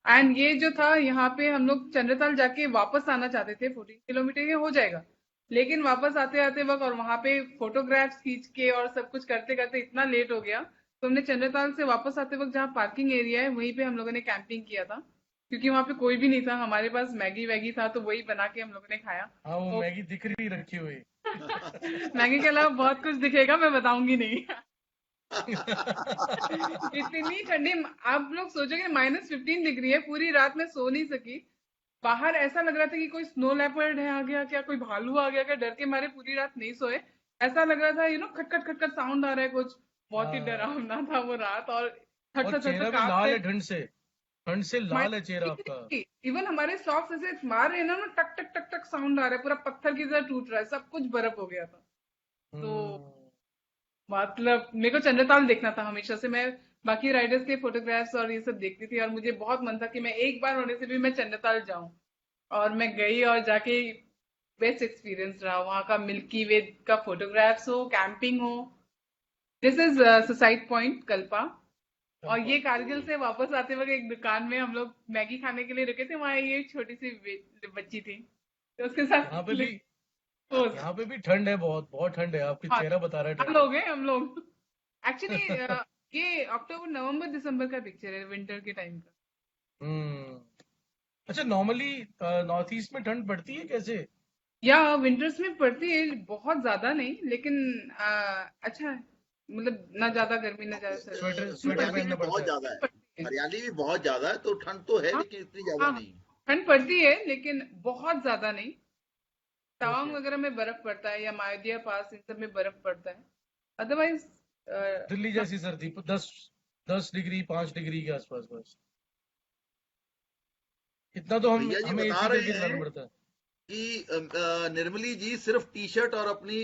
एंड ये जो था यहाँ पे, हम लोग चंद्रताल जाके वापस आना चाहते थे, 14 किलोमीटर ये हो जाएगा। लेकिन वापस आते आते वक्त और वहां पे फोटोग्राफ्स खींच के और सब कुछ करते करते इतना लेट हो गया। तो हमने चंद्रताल से वापस आते वक्त जहाँ पार्किंग एरिया है वहीं पे हम लोगों ने कैंपिंग किया था, क्योंकि वहां पे कोई भी नहीं था। हमारे पास मैगी वैगी था तो वही बना के हम लोगों ने खाया। हाँ, वो तो मैगी दिख रही रखी हुई। मैगी के अलावा बहुत कुछ दिखेगा, मैं बताऊंगी नहीं। इतनी ठंडी, आप लोग सोचोगे -15 डिग्री है, पूरी रात में सो नहीं सकी। बाहर ऐसा लग रहा था कि कोई स्नो लेपर्ड है आ गया क्या, कोई भालू आ गया क्या, डर के मारे पूरी रात नहीं सोए। ऐसा लग रहा था खटखट खटखट साउंड आ रहा है कुछ। बहुत ही हाँ, डरावना था वो रात, और थर और थर थर थर चेहरा भी कांप लाल रहे। है ठंड से लाल है चेहरा आपका। इवन हमारे सॉक्स ऐसे मार रहे हैं ना, टक टक टक टक साउंड आ रहा है, पूरा पत्थर की तरह टूट रहा है, सब कुछ बर्फ हो गया था। तो हम्म। मतलब मेरे को चंद्रताल देखना था हमेशा से। मैं बाकी राइडर्स के फोटोग्राफ्स और ये सब देखती थी, और मुझे बहुत मन था कि मैं एक बार होने से भी मैं चंद्रताल जाऊं। और मैं गई और जाके बेस्ट एक्सपीरियंस रहा वहां का। मिल्की वे का फोटोग्राफ्स हो, कैंपिंग हो। This is suicide point Kalpa. और कल्पा। ये कारगिल से वापस आते वक्त एक दुकान में हम लोग मैगी खाने के लिए रुके थे, वहां ये छोटी सी बच्ची थी, तो उसके साथ यहाँ पे भी पोस्ट। यहाँ पे भी ठंड है, बहुत बहुत ठंड है, आपकी हाँ, चेहरा बता रहा है हम ठंड है। लोग हैं हम लोग। एक्चुअली ये अक्टूबर नवंबर दिसंबर का पिक्चर है, विंटर के टाइम का। हम्म। अच्छा, नॉर्मली नॉर्थ ईस्ट में ठंड पड़ती है कैसे? या विंटर्स में पड़ती है, बहुत ज्यादा नहीं, लेकिन अच्छा है। मतलब ना अच्छा, ज्यादा गर्मी ना ज्यादा स्वेटर सर्दी स्वेटर पड़ती हरियाली भी पहनना पड़ता बहुत है। ज्यादा है। पड़ती है। हरियाली भी बहुत ज्यादा है, तो ठंड तो है हाँ लेकिन इतनी ज्यादा हाँ हाँ, नहीं। ठंड पड़ती है लेकिन बहुत ज्यादा नहीं। तवांग ओके। वगैरह में बर्फ पड़ता है, या मायोदिया पास इन सब में बर्फ पड़ता है। अदरवाइज दिल्ली जैसी सर्दी, 10 डिग्री 5 डिग्री के आसपास बस। इतना तो हम भैया जी हमें बता एसी रहे करके चलाना हैं पड़ता है। कि निर्मली जी सिर्फ टी शर्ट और अपनी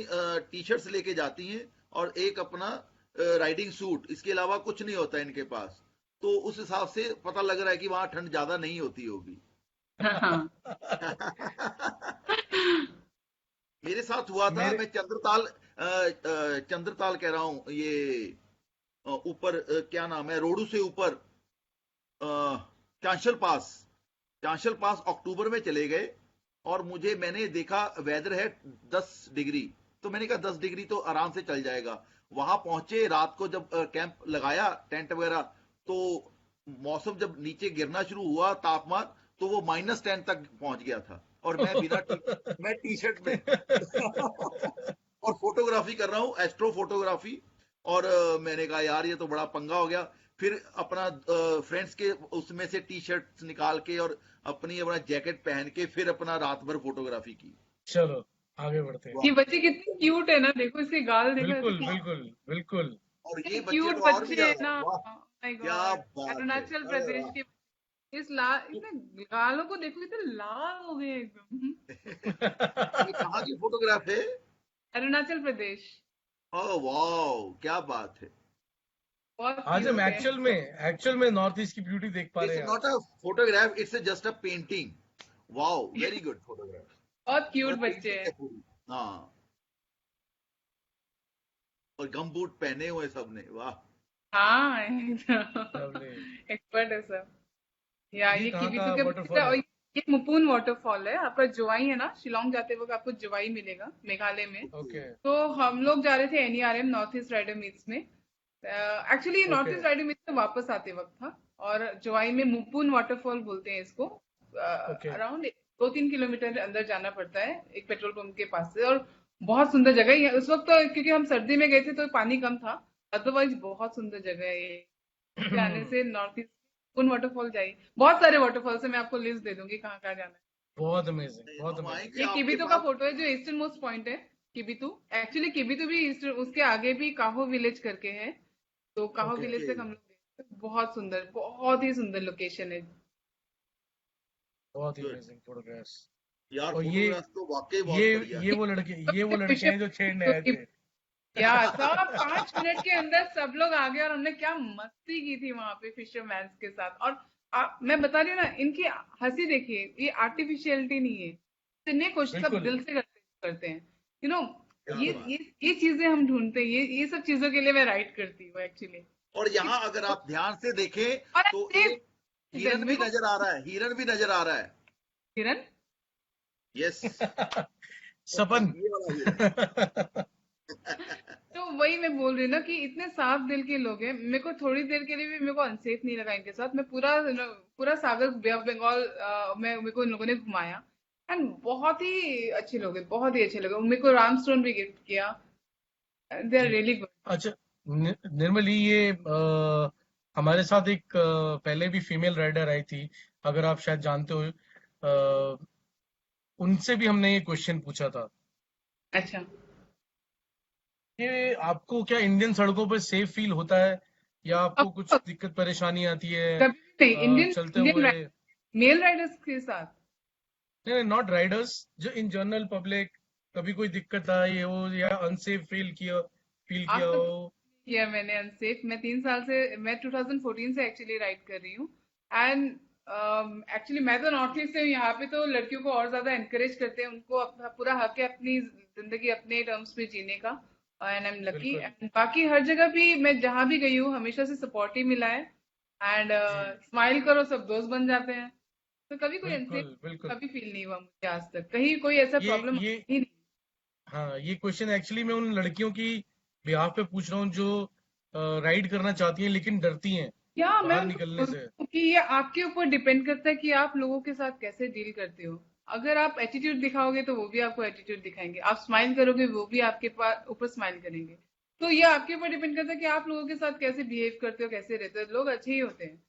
टी शर्ट्स लेके जाती हैं, और एक अपना राइडिंग सूट, इसके अलावा कुछ नहीं होता इनके पास। तो उस हिसाब से पता लग रहा है कि वहां ठंड ज्यादा नहीं होती होगी। हाँ। मेरे साथ हुआ था, मेरे मैं चंद्रताल कह रहा हूँ, ये ऊपर क्या नाम है, रोडू से ऊपर, चांशल पास। चांशल पास अक्टूबर में चले गए, और मैंने देखा वेदर है 10 डिग्री। तो मैंने कहा 10 डिग्री तो आराम से चल जाएगा। वहां पहुंचे, रात को जब कैंप लगाया, टेंट वगैरह, तो मौसम जब नीचे गिरना शुरू हुआ तापमान, तो वो -10 तक पहुंच गया था, और मैं टी शर्ट में। और फोटोग्राफी कर रहा हूँ, एस्ट्रो फोटोग्राफी। और मैंने कहा यार ये तो बड़ा पंगा हो गया। फिर अपना फ्रेंड्स के उसमें से टी शर्ट निकाल के और अपना जैकेट पहन के फिर अपना रात भर फोटोग्राफी की। चलो आगे बढ़ते हैं। ये वाह। बच्ची कितनी क्यूट है ना, देखो इसके गाल देखो ऐसे, बिल्कुल बिल्कुल बिल्कुल। और कितने ये बच्चे क्यूट तो और भी बच्चे है ज्यादा, ना। वाह। माय क्या गॉड। बात है, अरुणाचल अरे प्रदेश वाह। के इस लाल, इतने गालों को देखो कितने लाल हो गए एकदम। ये कहाँ की फोटोग्राफ है? अरुणाचल प्रदेश। ओह वाह, क्या बात है। बहुत आज हम क्यूट है। एक्चुअल में नॉर्थ ईस्ट की ब्यूटी देख पा रहे इट्स हैं नॉट आज। A photograph, it's just a painting. Wow, very good photograph. बहुत क्यूट बच्चे हैं। हाँ, और गमबूट पहने हुए सबने, वाह। हाँ लवली। एक्सपर्ट है सब। या ये ये कहाँ किबिथु का के वाटरफॉल है? ये मुपुन वाटरफॉल है। आपका जोवाई है ना, शिलोंग जाते वक्त आपको जोवाई मिलेगा मेघालय में। ओके तो हम लोग जा रहे थे NERM, north east rider meets में। Actually north okay east rider meets से वापस आते वक्त था। और जोवाई में मुपुन वाटरफॉल बोलते हैं इसको। ओके अराउंड 2-3 किलोमीटर अंदर जाना पड़ता है, एक पेट्रोल पंप के पास से। और बहुत सुंदर जगह है उस वक्त तो, क्योंकि हम सर्दी में गए थे तो पानी कम था। अदरवाइज बहुत सुंदर जगह है ये। जाने से नॉर्थ ईस्ट उन वाटरफॉल जाइए। बहुत सारे वाटरफॉल्स है, मैं आपको लिस्ट दे दूंगी कहाँ कहाँ जाना है। बहुत अमेजिंग, बहुत हम अमेजिंग। आएंगे ये आपके किबितु का पास। फोटो है जो ईस्टर्न मोस्ट पॉइंट है। किबितु, एक्चुअली किबितु भी उसके आगे भी काहो विलेज करके है। तो काहो ओके, विलेज ओके, तक हम लोग गए थे। बहुत ही सुंदर लोकेशन है। बहुत ही गुड अमेजिंग फोटोग्राफ्स। यार, और फोटोग्राफ तो वाकई ये बहुत बढ़िया है। ये वो लड़के हैं जो छेड़ने आए थे। या सब 5 मिनट के अंदर सब लोग आ गए और हमने क्या मस्ती की थी वहां पे फिशरमैन के साथ। और मैं बता रही हूँ ना, इनकी हंसी देखिए, ये आर्टिफिशियलिटी नहीं है। इतने खुश, सब बिल्कुल, दिल से करते हैं। यू नो क्या ये बात। ये चीजें हम ढूंढते हैं। ये सब चीजों के लिए मैं राइट करती हूँ एक्चुअली। और यहाँ अगर आप ध्यान से देखें और तो सेफ एक हिरन मेरे भी को नजर आ रहा है, हिरन भी नजर आ रहा है। किरण, यस, सपन। ये वाला हिरन। तो वही मैं बोल रही हूँ ना कि इतने साफ दिल के लोग हैं। मेरे को थोड़ी देर के लिए भी मेरे को अनसेफ नहीं लगा इनके साथ। मैं पूरा सागर बे ऑफ बंगाल में मेरे को इन लोगों ने घुमाया। एंड बहुत ही अच्छे लोग हैं, बहुत ही अच्छे लोग हैं। मेरे को राम स्टोन भी गिफ्ट किया। They are really good. अच्छा, निर्मली, ये हमारे साथ एक पहले भी फीमेल राइडर आई थी, अगर आप शायद जानते हो। उनसे भी हमने ये क्वेश्चन पूछा था अच्छा, कि आपको क्या इंडियन सड़कों पर सेफ फील होता है, या आपको कुछ अब दिक्कत परेशानी आती है कभी नहीं इंडियन चलते इंडियन हुए? मेल राइडर्स के साथ। नहीं, नॉट राइडर्स, जो इन जनरल पब्लिक, कभी कोई दिक्कत आई हो या अनसेफ फील किया आज तक हो? किया मैंने अनसेफ। मैं 3 साल से, मैं 2014 से एक्चुअली राइड कर रही हूँ। एंड एक्चुअली मैं तो नॉर्थ ईस्ट से हूँ। यहाँ पे तो लड़कियों को और ज्यादा एनकरेज करते हैं। उनको पूरा हक है अपनी जिंदगी अपने टर्म्स पे जीने का। And I am lucky. बिल्कुल एंड बाकी हर जगह भी मैं जहां भी गई हूँ हमेशा से सपोर्ट ही मिला है। एंड जी, स्माइल करो सब दोस्त बन जाते हैं। तो कभी कोई अनसेफ बिल्कुल बिल्कुल। कभी फील नहीं हुआ मुझे आज तक। कहीं कोई ऐसा प्रॉब्लम ये ही नहीं। हाँ, ये क्वेश्चन एक्चुअली मैं उन लड़कियों की बिहाफ पे पूछ रहा हूँ जो राइड करना चाहती हैं लेकिन डरती हैं या मैं बाहर उनको निकलने बोलती से। हूँ कि ये आपके ऊपर डिपेंड करता है कि आप लोगों के साथ कैसे डील करते हो। अगर आप एटीट्यूड दिखाओगे तो वो भी आपको एटीट्यूड दिखाएंगे। आप स्माइल करोगे वो भी आपके पास ऊपर स्माइल करेंगे। तो ये आपके ऊपर डिपेंड करता है कि आप लोगों के साथ कैसे बिहेव करते हो, कैसे रहते हो। लोग अच्छे ही होते हैं।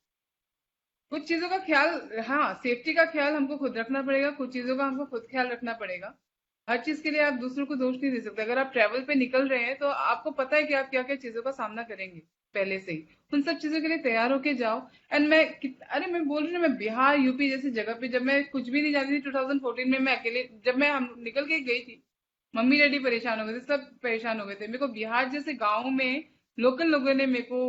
कुछ चीजों का ख्याल, हाँ, सेफ्टी का ख्याल हमको खुद रखना पड़ेगा। कुछ चीजों का हमको खुद ख्याल रखना पड़ेगा। हर चीज के लिए आप दूसरों को दोष नहीं दे सकते। अगर आप ट्रैवल पे निकल रहे हैं तो आपको पता है कि आप क्या क्या चीजों का सामना करेंगे पहले से ही। उन सब चीजों के लिए तैयार होके जाओ। एंड अरे मैं बोल रही हूँ ना, मैं बिहार यूपी जैसी जगह पे जब मैं कुछ भी नहीं जानती थी 2014 में, मैं अकेले जब मैं हम निकल के गई थी, मम्मी डैडी परेशान हो गए थे, सब परेशान हो गए थे। मेरे को बिहार जैसे गाँव में लोकल लोगों ने मेरे को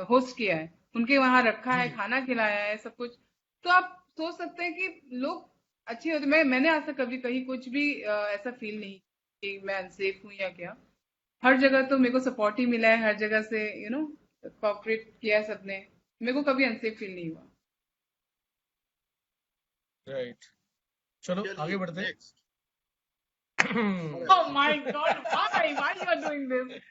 होस्ट किया है। उनके वहां रखा है, जी, खाना खिलाया है, सब कुछ। तो आप सोच सकते हैं कि लोग अच्छे होते। मैंने आज तक कभी कहीं कुछ भी ऐसा फील नहीं कि मैं अनसेफ हूँ या क्या। हर जगह तो मेरे को सपोर्ट ही मिला है। हर जगह से कोऑपरेट किया है सबने। मेरे को कभी अनसेफ फील नहीं हुआ। राइट। चलो आगे चलिए बढ़ते नेक्स्ट। हैं। Oh my God, why you are doing this?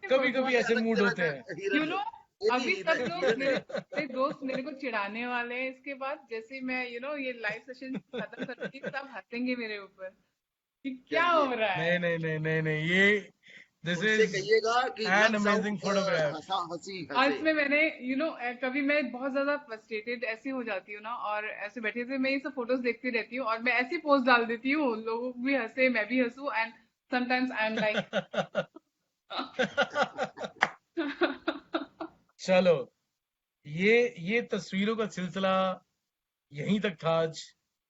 कभी कभी भगवान, ऐसे अलग मूड तरह होते का हैं। यू हिरन नो है, ये भी अभी सब हिरन लोग हिरन है। मेरे दोस्त मेरे को चिढ़ाने वाले हैं इसके बाद। जैसे ही मैं ये लाइव सेशन खत्म करूंगी सब हंसेंगे मेरे ऊपर कि क्या चलिए, हो रहा नहीं है। नहीं नहीं नहीं नहीं, ये दिस उनसे इज कहिएगा कि an looks amazing out, photograph. हंसा हंसी आज हंसे। में मैंने कभी मैं बहुत ज्यादा फ्रस्ट्रेटेड ऐसी हो जाती हूँ ना, और ऐसे बैठे थे मैं ये सब फोटोज देखती रहती हूँ और मैं ऐसी पोस्ट डाल देती हूँ, लोग भी हंसे मैं भी हंसूं। And sometimes I am like चलो, ये तस्वीरों का सिलसिला यहीं तक था आज।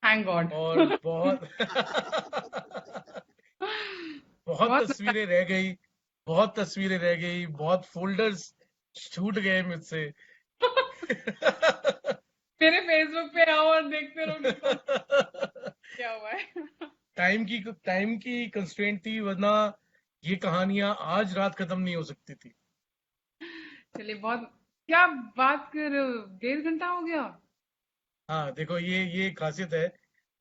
Thank god. और बहुत बहुत बहुत मजा तस्वीरें रह गई, बहुत तस्वीरें रह गई, बहुत फोल्डर्स छूट गए मुझसे। मेरे फेसबुक पे आओ और देखते रहो कि क्या हुआ है। टाइम की कंस्ट्रेंट थी, वरना ये कहानियां आज रात खत्म नहीं हो सकती थी। चलिए, बहुत क्या बात कर रहे हो, 1.5 घंटा हो गया। हाँ देखो, ये खासियत है।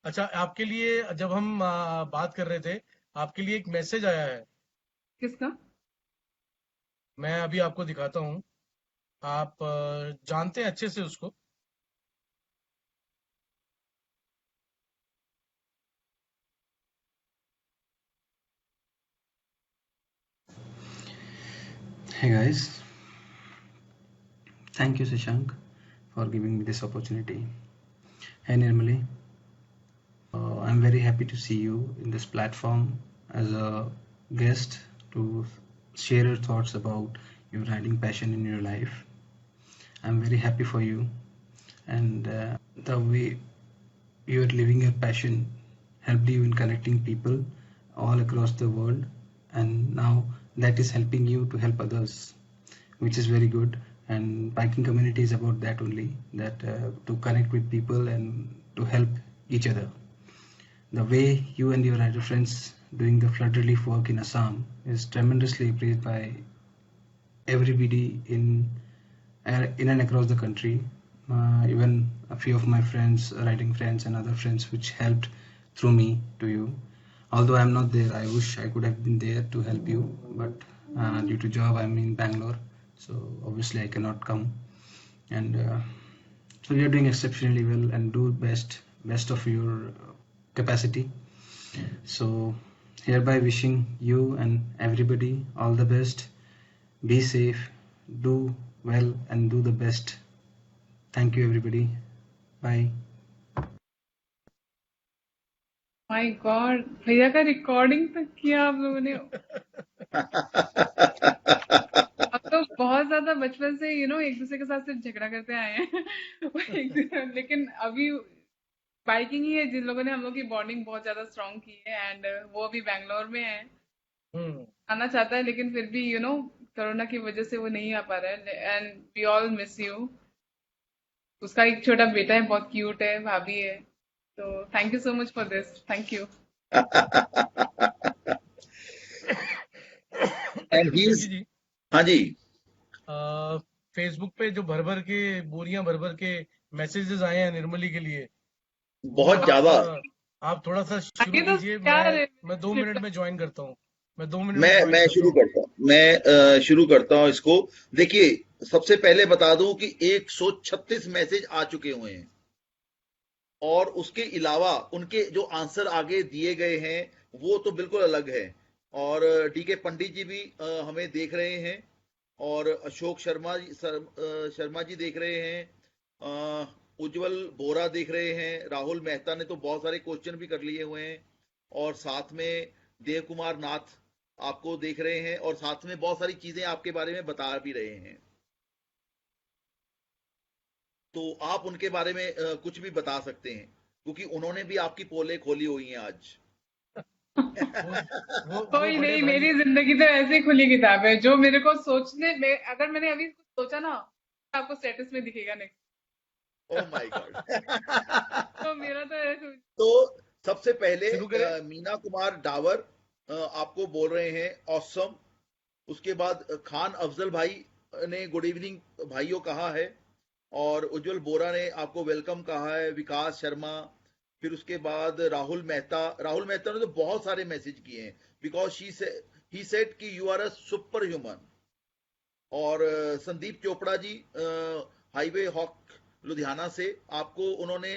अच्छा, आपके लिए जब हम बात कर रहे थे, आपके लिए एक मैसेज आया है। किसका? मैं अभी आपको दिखाता हूँ। आप जानते हैं अच्छे से उसको। Hey guys, thank you Sashank for giving me this opportunity. Hey Nirmali, I'm very happy to see you in this platform as a guest to share your thoughts about your writing passion in your life. I'm very happy for you, and the way you are living your passion helped you in connecting people all across the world, and now that is helping you to help others, which is very good. And biking community is about that only, that to connect with people and to help each other. The way you and your rider friends doing the flood relief work in Assam is tremendously praised by everybody in and across the country. Even a few of my friends, riding friends, and other friends, which helped through me to you. Although I'm not there, I wish I could have been there to help you, but due to job, I'm in Bangalore, so obviously I cannot come. And so you're doing exceptionally well and do best of your capacity. So hereby wishing you and everybody all the best. Be safe, do well, and do the best. Thank you, everybody. Bye. My God, भैया का recording तक किया आप लोगों ने। अब तो बहुत ज्यादा बचपन से एक दूसरे के साथ सिर्फ झगड़ा करते आए हैं। लेकिन अभी बाइकिंग ही है जिन लोगों ने हम लोग की बॉन्डिंग बहुत ज्यादा स्ट्रांग की है। एंड वो अभी बैंगलोर में है, हम्म। आना चाहता है लेकिन फिर भी कोरोना की वजह से वो नहीं आ पा रहा है। And we all miss you. उसका एक छोटा बेटा है, बहुत क्यूट है, भाभी है। तो thank you so much for this, thank you. And he Pinky is, जी, हाँ जी, फेसबुक पे जो भर भर के, बोरियां भर भर के मैसेजेस आए हैं निर्मली के लिए, वो बहुत ज्यादा। आप थोड़ा सा शुरू आगे तो कीजिए। क्या मैं 2 मिनट में ज्वाइन करता हूँ। मैं 2 मिनट में मैं ज्वाइन करता शुरू हूँ। करता हूँ, मैं शुरू करता हूँ इसको। देखिए, सबसे पहले बता दूं कि 136 मैसेज आ चुके हुए हैं, और उसके अलावा उनके जो आंसर आगे दिए गए हैं वो तो बिल्कुल अलग है। और डीके पंडित जी भी हमें देख रहे हैं, और अशोक शर्मा जी देख रहे हैं, उज्जवल बोरा देख रहे हैं, राहुल मेहता ने तो बहुत सारे क्वेश्चन भी कर लिए हुए हैं, और साथ में देव कुमार नाथ आपको देख रहे हैं, और साथ में बहुत सारी चीजें आपके बारे में बता भी रहे हैं। तो आप उनके बारे में कुछ भी बता सकते हैं, क्योंकि उन्होंने भी आपकी पोले खोली हुई हैं आज। वो कोई बड़े नहीं, भाई। मेरी जिंदगी तो ऐसे खुली किताब है। जो मेरे को सोचने में, अगर मैंने अभी कुछ सोचा ना, तो आपको स्टेटस में दिखेगा नेक्स्ट। O my God. तो मेरा तो ऐसे। तो सबसे पहले शुरू करें। मीना कुमार डावर आपको बोल रहे हैं ऑसम। उसके बाद खान अफजल भाई ने गुड इवनिंग भाइयों कहा है, और उज्जवल बोरा ने आपको वेलकम कहा है, विकास शर्मा। फिर उसके बाद राहुल मेहता ने तो बहुत सारे मैसेज किए हैं, बिकॉज ही सेड कि you are a super human. और संदीप चोपड़ा जी हाईवे हॉक लुधियाना से, आपको उन्होंने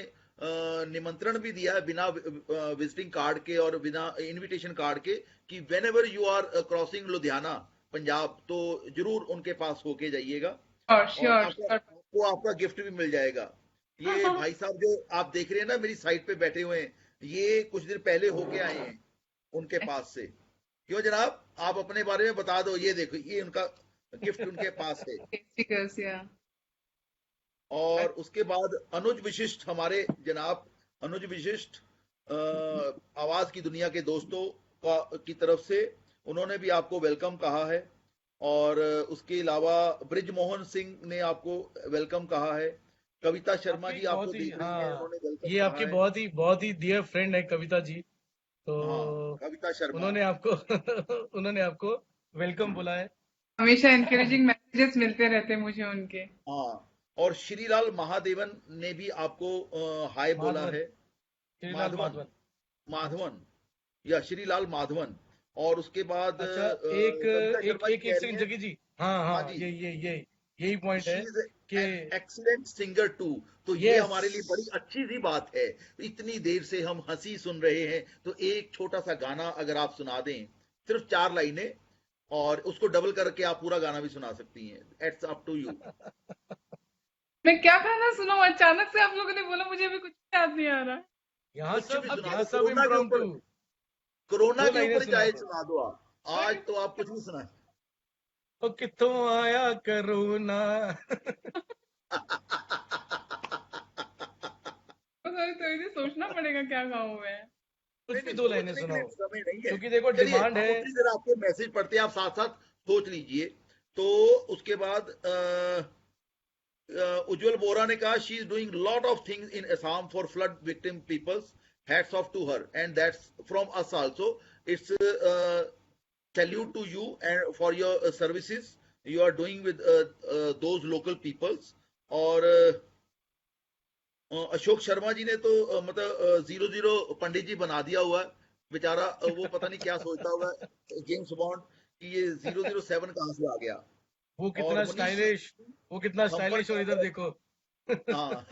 निमंत्रण भी दिया है बिना विजिटिंग कार्ड के और बिना इनविटेशन कार्ड के, कि whenever you are crossing Ludhiana Punjab, तो जरूर उनके पास होके जाइएगा, श्योर और श्योर आपका श्योर। आपको आपका गिफ्ट भी मिल जाएगा। ये भाई साहब जो आप देख रहे हैं ना मेरी साइड पे बैठे हुए हैं, ये कुछ दिन पहले होके आए हैं उनके पास से। क्यों जनाब, आप अपने बारे में बता दो। ये देखो, ये उनका गिफ्ट उनके पास है। स्टिकर्स या। और उसके बाद अनुज विशिष्ट, हमारे जनाब अनुज विशिष्ट, आवाज की दुनिया के दोस्तों की तरफ से उन्होंने भी आपको वेलकम कहा है। और उसके अलावा ब्रिजमोहन सिंह ने आपको वेलकम कहा है। कविता शर्मा आपके जी आपको बहुत ही, देख रही हैं, हाँ, उन्होंने वेलकम ये कहा आपके है। बहुत ही डियर फ्रेंड है कविता जी, तो हाँ, कविता शर्मा। उन्होंने आपको उन्होंने आपको वेलकम बोला है। हमेशा एनकरेजिंग मैसेजेस मिलते रहते हैं मुझे उनके। हाँ, और श्रीलाल महादेवन ने भी आपको हाय बोला माधवन, है। श्रीलाल माधवन, माधवन। अच्छा, माधवन या श्रीलाल माधवन। और उसके बाद अच्छा, एक कविता एक शर्मा जी एक कह एक रही सेकंड हैं। जगह जी, हाँ हाँ हाँ, जी, यही पॉइंट शी है इज कि एन एक्सीलेंट सिंगर टू। तो ये यस, हमारे लिए बड़ी अच्छी सी बात है। इतनी देर से हम हंसी सुन रहे हैं, तो एक छोटा सा गाना अगर आप सुना दें, सिर्फ 4 लाइनें, और उसको डबल करके आप पूरा गाना भी सुना सकती हैं। It's up to you. मैं क्या गाना सुनाऊं, अचानक से आप लोगों ने बोला, मुझे अभी कुछ याद नहीं आ रहा। कुछ भी सुना यहाँ दो, सब इम्प्रॉम्प्टू, कोरोना दो के लाइनें ऊपर सुना चाहे दो। सुना दो आप। आज तो आप कुछ भी सुना। ओ कित्थों आया करोना। तो थोड़ी देर सोचना पड़ेगा क्या गाऊं मैं। कुछ नहीं भी नहीं, दो लाइनें सोचने के लिए सुनाओ, समय नहीं है। क्योंकि देखो चलिए, डिमांड हम है। उतनी देर आपके मैसेज पढ़ते हैं, आप साथ साथ सोच लीजिए। तो उसके बाद उज्जवल बोरा ने कहा, she is doing lot of things in Assam for flood victim peoples, hats off to her, and that's from us also. It's salute to you and for your services you are doing with those local peoples. और अशोक शर्मा जी ने तो मतलब 00 पंडित जी बना दिया हुआ है बेचारा। वो पता नहीं क्या सोचता हुआ जेम्स बॉन्ड कि ये 007 कहां से आ गया। वो और कितना मुनीश स्टाइलिश, वो कितना हम्पर स्टाइलिश, और इधर कैफे, देखो। हाँ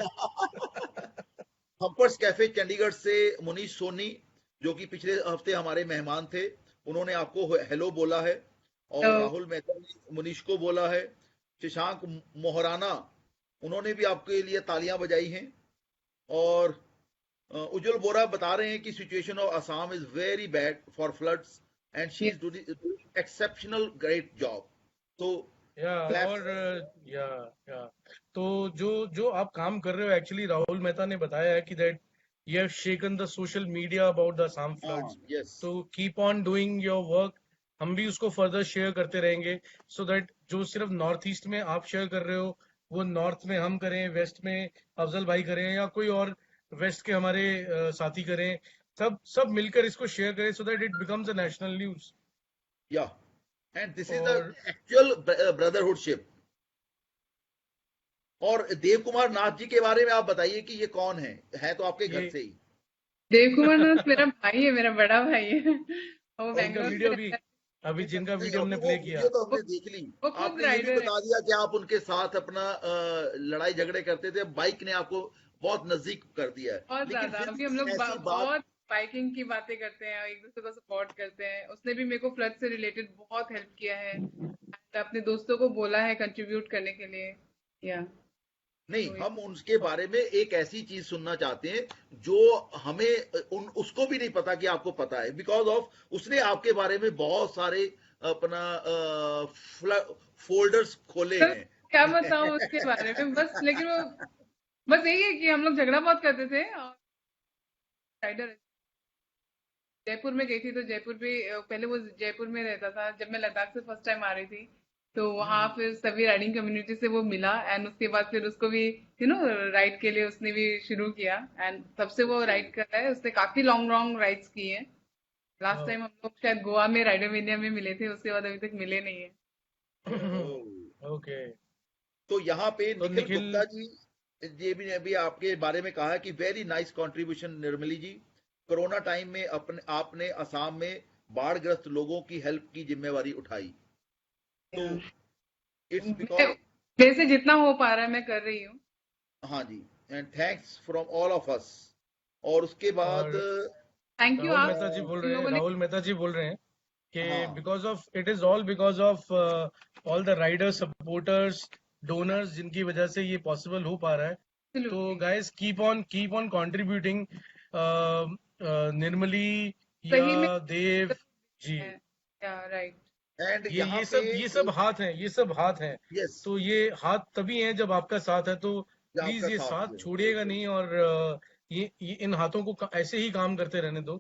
हम्पर्स कैफे चंडीगढ़ से मुनीश सोनी, जो कि पिछले हफ्ते हमारे मेहमान थे, उन्होंने आपको हेलो बोला है। तो और राहुल मेहता ने मुनीश को बोला है। शशांक मोहराना, उन्होंने भी आपके लिए तालियां बजाई हैं। और उज्जवल बोरा बता रहे हैं कि situation of Assam is very bad for floods and she ये is doing exceptional great job. तो या क्लैप्स। और या या तो जो जो आप काम कर रहे हो, एक्चुअली राहुल मेहता ने बताया है कि that you have shaken the social media about the Assam हाँ, फ्लड्स, यस। तो keep on doing your work. हम भी उसको फर्दर शेयर करते रहेंगे, सो दैट जो सिर्फ नॉर्थ ईस्ट में आप शेयर कर रहे हो, वो नॉर्थ में हम करें, वेस्ट में अफजल भाई करें, या कोई और वेस्ट के हमारे साथी करें, सब सब मिलकर इसको शेयर करें, so that it becomes a national news. या एंड दिस इज द और एक्चुअल ब्रदरहुडशिप। और देव कुमार नाथ जी के बारे में आप बताइए कि ये कौन है तो आपके घर ये से ही। देव कुमार नाथ मेरा भाई है, मेरा बड़ा भाई है। वो और जिनका बैंगलोर में वीडियो भी, रहता है। अभी जिनका नहीं, वीडियो हमने अभी वो प्ले किया। वीडियो तो वो हमने देख ली। वो खुद आपने ये भी राइडर है। बता दिया कि आप उनके साथ अपना लड़ाई झगड़े करते थे, बाइक ने आपको बहुत नजदीक कर दिया है। बहुत लेकिन ज्यादा, फिर अभी भी हम लोग ऐसी बात। बहुत बाइकिंग की बातें करते हैं, एक दूसरे को सपोर्ट करते हैं। उसने भी मेरे को फ्लड से रिलेटेड बहुत हेल्प किया है, and अपने दोस्तों को बोला है कंट्रीब्यूट करने के लिए। या नहीं, तो हम उसके बारे में एक ऐसी चीज सुनना चाहते हैं जो हमें उसको भी नहीं पता कि आपको पता है, बिकॉज ऑफ उसने आपके बारे में बहुत सारे अपना फोल्डर्स खोले सर, हैं। क्या बताऊं उसके बारे में, बस लेकिन वो बस यही है कि हम लोग झगड़ा बहुत करते थे। और राइडर जयपुर में गई थी, तो जयपुर भी पहले वो जयपुर में रहता था जब मैं लद्दाख से फर्स्ट टाइम आ रही थी। तो वहां हम्म, फिर सभी राइडिंग कम्युनिटी से वो मिला, एंड उसके बाद फिर उसको भी राइड के लिए उसने भी शुरू किया, एंड तब से वो ओके। राइड कर रहा है। उसने काफी लॉन्ग लॉन्ग राइड्स की हैं। लास्ट टाइम हम लोग शायद गोवा में राइडर इंडिया में मिले थे, उसके बाद अभी तक मिले नहीं है। ओके। तो यहाँ पे तो निखिल निखिल, गुप्ता जी, ये भी अभी आपके बारे में कहा है कि वेरी नाइस कंट्रीब्यूशन निर्मली जी। कोरोना टाइम में अपने आपने असम में बाढ़ग्रस्त लोगों की हेल्प की जिम्मेवारी उठाई। तो इट्स बिकॉज, मेरे से जितना हो पा रहा है मैं कर रही हूँ। हाँ जी, and thanks from all of us. और उसके बाद और थैंक यू राहुल आप मेहता जी बोल इन रहे हैं, लोगों ने। राहुल मेहता जी बोल रहे हैं कि हाँ, because of, it is all because of all the Riders, supporters, donors, जिनकी वजह से ये पॉसिबल हो पा रहा है। तो Absolutely, guys, keep on contributing. Nirmali सही में या देव जी, है। या राइट। एंड ये यहाँ ये पे सब ये सब हाथ हैं, ये सब हाथ हैं। यस, तो ये हाथ तभी हैं जब आपका साथ है, तो ये आपका प्लीज ये साथ साथ है, छोड़िएगा नहीं, और ये इन हाथों को ऐसे ही काम करते रहने दो।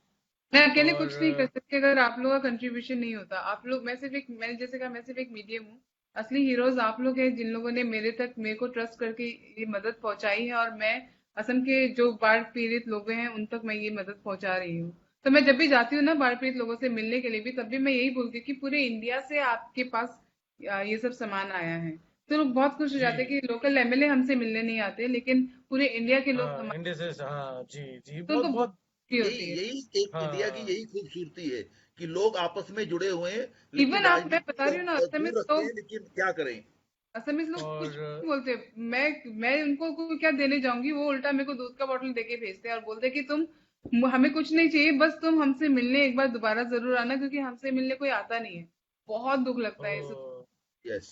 मैं अकेले कुछ नहीं कर और सकती अगर आप लोगों का कंट्रीब्यूशन नहीं होता। आप लोग, मैंने जैसे कहा, मैं सिर्फ एक मीडियम हूँ। असली हीरोज आप लोग हैं, जिन लोगों ने मेरे को ट्रस्ट करके ये मदद पहुंचाई है, और मैं असम के जो बाढ़ पीड़ित लोग हैं उन तक मैं ये मदद पहुंचा रही हूँ। तो मैं जब भी जाती हूँ ना बाढ़ पीड़ित लोगों से मिलने के लिए भी, तब भी मैं यही बोलती हूँ कि पूरे इंडिया से आपके पास ये सब सामान आया है। तो लोग बहुत खुश हो जाते हैं जी, कि लोकल एमएलए हमसे मिलने नहीं आते, लेकिन पूरे इंडिया के लोग हाँ, हमारे, इंडिया से, हाँ जी जी, तो बहुत उनको बहुत बहुत, खुशी यही होती है। यही एक इंडिया की हाँ यही खूबसूरती है कि लोग आपस में जुड़े हुए हैं, लेकिन इवन आप, मैं राजनीति बता रही हूँ ना, असमिस दूर रखते लोग, हैं, लेकिन क्या करें। कुछ और नहीं बोलते। मैं उनको क्या देने जाऊंगी, वो उल्टा मेरे को दूध का बोतल देके भेजते हैं और बोलते हैं कि हमें कुछ नहीं चाहिए, बस तुम हमसे मिलने एक बार दोबारा जरूर आना, क्योंकि हमसे मिलने कोई आता नहीं है। बहुत दुख लगता है इसे। ओ, यस।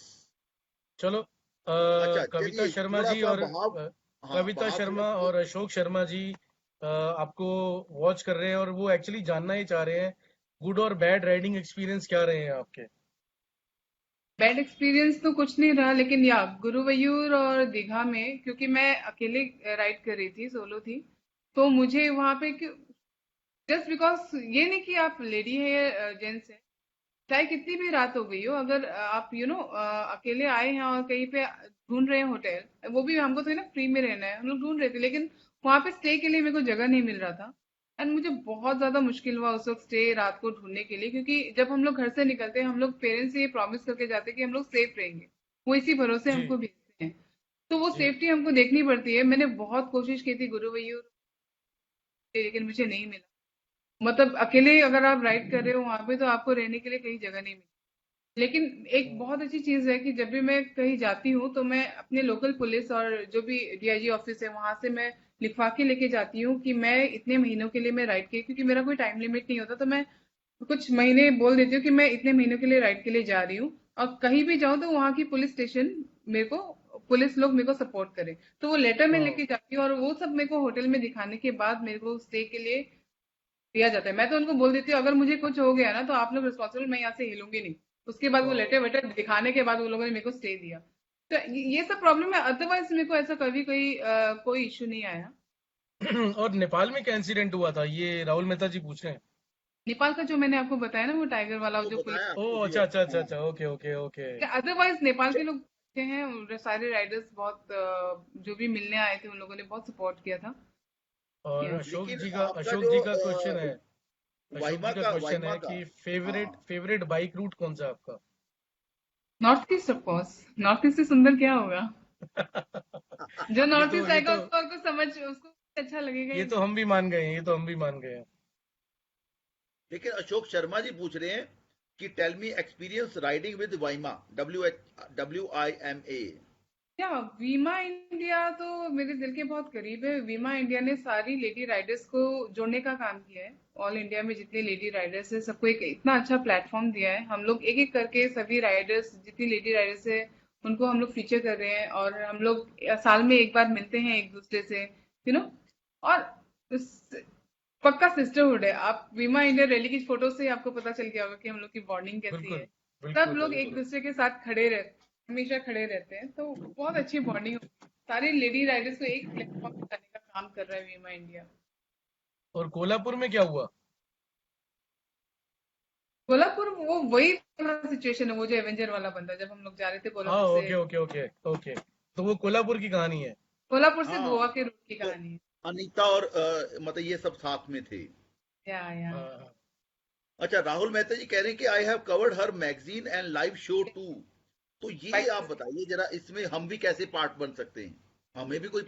चलो, अच्छा, कविता चलिए शर्मा थोड़ा जी सा और बहाव। हाँ, कविता बहाव थोड़ा शर्मा सा। और अशोक शर्मा जी आपको वॉच कर रहे हैं, और वो एक्चुअली जानना ही चाह रहे हैं गुड और बैड राइडिंग एक्सपीरियंस क्या रहे हैं आपके। बैड एक्सपीरियंस तो कुछ नहीं रहा, लेकिन या गुरुवायूर और दीघा में, क्योंकि मैं अकेले राइड कर रही थी, सोलो थी, तो मुझे वहां पे जस्ट बिकॉज, ये नहीं कि आप लेडी है या जेंट्स है, चाहे कितनी भी रात हो गई हो, अगर आप अकेले आए हैं और कहीं पे ढूंढ रहे हैं होटल, वो भी हमको तो है ना, फ्री में रहना है, हम लोग ढूंढ रहे थे, लेकिन वहां पे स्टे के लिए मेरे को जगह नहीं मिल रहा था। एंड मुझे बहुत ज्यादा मुश्किल हुआ उस वक्त स्टे रात को ढूंढने के लिए, क्योंकि जब हम लोग घर से निकलते हैं, हम लोग पेरेंट्स से ये प्रॉमिस करके जाते हैं कि हम लोग सेफ रहेंगे, वो इसी भरोसे जी हमको भेजते हैं। तो वो जी। सेफ्टी हमको देखनी पड़ती है। मैंने बहुत कोशिश की थी गुरुवायूर, लेकिन मुझे नहीं मिला। मतलब अकेले अगर आप राइड कर रहे हो वहां पे, तो आपको रहने के लिए कहीं जगह नहीं मिली। लेकिन एक हम्म, बहुत अच्छी चीज है कि जब भी मैं कहीं जाती हूँ, तो मैं अपने लोकल पुलिस और जो भी डीआईजी ऑफिस है वहां से मैं लिखवा के लेके जाती हूँ कि मैं इतने महीनों के लिए मैं राइड की, क्योंकि मेरा कोई टाइम लिमिट नहीं होता, तो मैं कुछ महीने बोल देती हूँ कि मैं इतने महीनों के लिए राइड के लिए जा रही हूँ। और कहीं भी जाऊँ तो वहाँ की पुलिस स्टेशन मेरे को, पुलिस लोग मेरे को सपोर्ट करे, तो वो लेटर में हाँ, लेके जाती हूँ, और वो सब मेरे को होटल में दिखाने के बाद मेरे को स्टे के लिए दिया जाता है। मैं तो उनको बोल देती हूँ, अगर मुझे कुछ हो गया ना तो आप लोग रिस्पॉन्सिबल, मैं यहाँ से हिलूंगी नहीं। उसके बाद वो लेटर हाँ। वेटर दिखाने के बाद वो लोगों ने मेरे को स्टे दिया। तो ये सब प्रॉब्लम है, अदरवाइज मेरे को ऐसा कभी कोई इशू नहीं आया। और नेपाल में क्या इंसिडेंट हुआ था, ये राहुल मेहता जी पूछ रहे हैं। नेपाल का जो मैंने आपको बताया ना, वो टाइगर वाला वो जो पुलिस, बताया ओ आपको उसी अच्छा वक्त, अच्छा अच्छा हाँ। अच्छा, okay okay okay. Otherwise Nepal के च- लोग अच्छे हैं, सारे राइडर्स बहुत जो भी मिलने आए थे उन लोगों ने बहुत सपोर्ट किया था। और या लेकिन आपका अशोक जो जी का क्वेश्चन है, अशोक जी का क्वेश्चन वाइमा है का, कि हाँ। फेवरेट बाइक रूट कौन सा है आपका। North east, of course. North east से सुंदर क्या होगा। जो नॉर्थ ईस्ट ये आएगा तो उसको अच्छा लगेगा ये ही। तो हम भी मान गए हैं, ये तो हम भी मान गए हैं। लेकिन अशोक शर्मा जी पूछ रहे हैं कि tell me experience riding with वाइमा, WIMA। या वीमा इंडिया तो मेरे दिल के बहुत करीब है। वीमा इंडिया ने सारी लेडी राइडर्स को जोड़ने का काम किया है। ऑल इंडिया में जितनी लेडी राइडर्स है, सबको एक इतना अच्छा प्लेटफॉर्म दिया है। हम लोग एक एक करके सभी राइडर्स, जितनी लेडी राइडर्स है, उनको हम लोग फीचर कर रहे हैं, और हम लोग साल में एक बार मिलते हैं एक दूसरे से, और पक्का सिस्टरहुड है। आप वीमा इंडिया रैली की फोटो से आपको पता चल गया होगा कि हम लोग की बॉन्डिंग कैसी है। बिल्कुल सब बिल्कुल लोग एक बिल्कुल। दूसरे के साथ खड़े रहते, हमेशा खड़े रहते हैं, तो बहुत अच्छी बॉन्डिंग। सारी लेडी राइडर्स को एक प्लेटफॉर्म पे लाने का काम कर रहा है वीमा इंडिया। और कोल्हापुर में क्या हुआ। कोल्हापुर, वो वही वाला सिचुएशन है, वो जो एवेंजर वाला बंदा, जब हम लोग जा रहे थे हाँ, कोल्हापुर से, ओके ओके ओके ओके, तो वो कोल्हापुर की कहानी है। कोल्हापुर से हाँ, गोवा के रूट की तो कहानी है। अनीता और मतलब ये सब साथ में थे। या हाँ, अच्छा, राहुल मेहता जी कह रहे हैं कि I have covered her magazine and live show too. तो ये आप बाइक, बताइए जरा, इसमें हम भी कैसे पार्ट बन सकते हैं। हमें भी कोई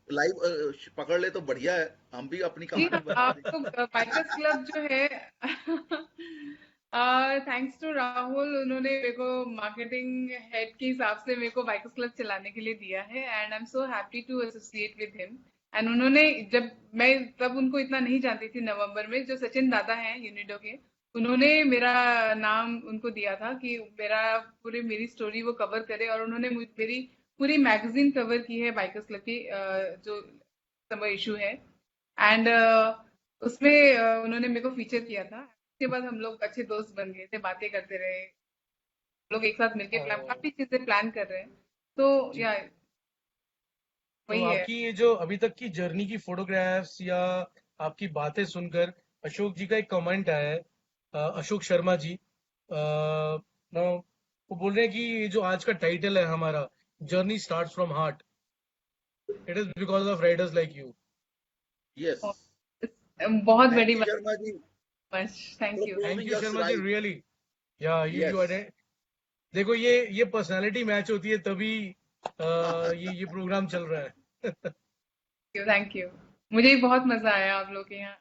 लाइव पकड़ ले तो बढ़िया है, हम भी अपनी जी कहानी हाँ, बना आप दें। लोग बाइकर्स क्लब जो है, थैंक्स टू राहुल, उन्होंने मेरे को मार्केटिंग हेड के हिसाब से मेरे को बाइकर्स क्लब चलाने के लिए दिया है, and I am so happy to associate with him. And उन्होंने, जब मैं तब उनको इतना नहीं जानती थी, नवंबर में जो सचिन दादा हैं यूनिडो के, उन्होंने मेरा नाम उनको दिया था कि मेरी स्टोरी वो कवर करे, और उन्होंने मेरी पूरी मैगजीन कवर की है बाइकर्स क्लब की, जो समर इशू है। एंड उसमें उन्होंने मेरे को फीचर किया था। उसके बाद हम लोग अच्छे दोस्त बन गए थे, बातें करते रहे, हम लोग एक साथ मिलके प्लान, हाँ, काफी चीजें प्लान कर रहे हैं। तो जी। या तो वही है। आपकी ये जो अभी तक की जर्नी की फोटोग्राफ्स या आपकी बातें सुनकर अशोक जी का एक कमेंट आया है, अशोक शर्मा जी। वो बोल रहे हैं कि ये जो आज का टाइटल है हमारा, journey starts from heart, it is because of riders like you. Yes, बहुत थैंक बड़ी यू बात। Sharma ji much thank for you. Thank proving you us Sharma ji, right. Really. Yeah you yes, देखो, ये पर्सनालिटी मैच होती है तभी ये प्रोग्राम चल रहा है। Thank you. मुझे भी बहुत मजा आया आप लोग के यहाँ।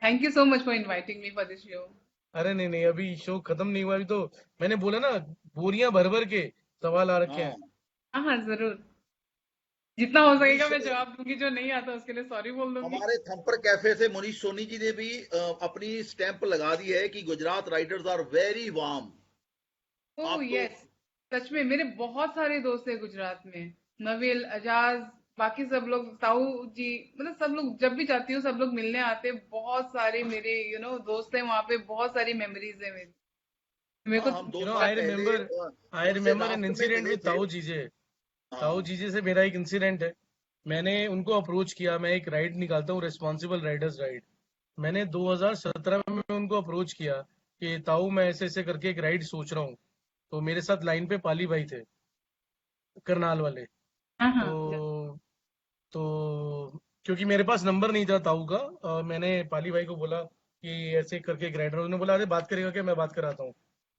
Thank you so much for inviting me for this show. अरे नहीं नहीं, अभी शो खत्म नहीं हुआ, अभी तो मैंने बोला ना, बोरियां भर भर के सवाल आ रखे हैं। हाँ। हाँ हाँ जरूर, जितना हो मनीष सकेगा मैं जवाब दूंगी, जो नहीं आता उसके लिए सॉरी बोल दूंगी। हमारे थम्पर कैफे से मनीष सोनी जी ने भी अपनी स्टैंप लगा दी है कि Gujarat riders are very warm. Oh आप तो यस, सच में मेरे बहुत सारे दोस्त हैं गुजरात में। नवील, अजाज, बाकी सब लोग, ताऊ जी, मतलब सब लोग जब भी जाती हूँ सब लोग मिलने आते हैं। बहुत सारे मेरे दोस्त हैं वहाँ पे, बहुत सारी मेमोरीज है मेरी। मेरे हाँ, को हम दो यू नो, साल आई पहले रिमेम्बर आई उनसे रिमेम्बर एन राफ्ट में इंसिडेंट मिले विद थे। ताऊ जीजे। ताऊ हाँ, जीजे से मेरा एक इंसिडेंट है। मैंने उनको अप्रोच किया, मैं एक राइड निकालता हूँ, रिस्पॉन्सिबल राइडर्स राइड। मैंने 2017 में उनको अप्रोच किया कि ताऊ मैं ऐसे ऐसे करके एक राइड सोच रहा हूँ। तो मेरे साथ लाइन पे पाली भाई थे, करनाल वाले। हाँ हाँ। तो तो क्योंकि मेरे पास नंबर नहीं था ताऊ का, मैंने पाली भाई को बोला कि ऐसे करके एक राइडर, उन्होंने बोला अरे बात करेगा क्या, मैं बात कराता हूँ।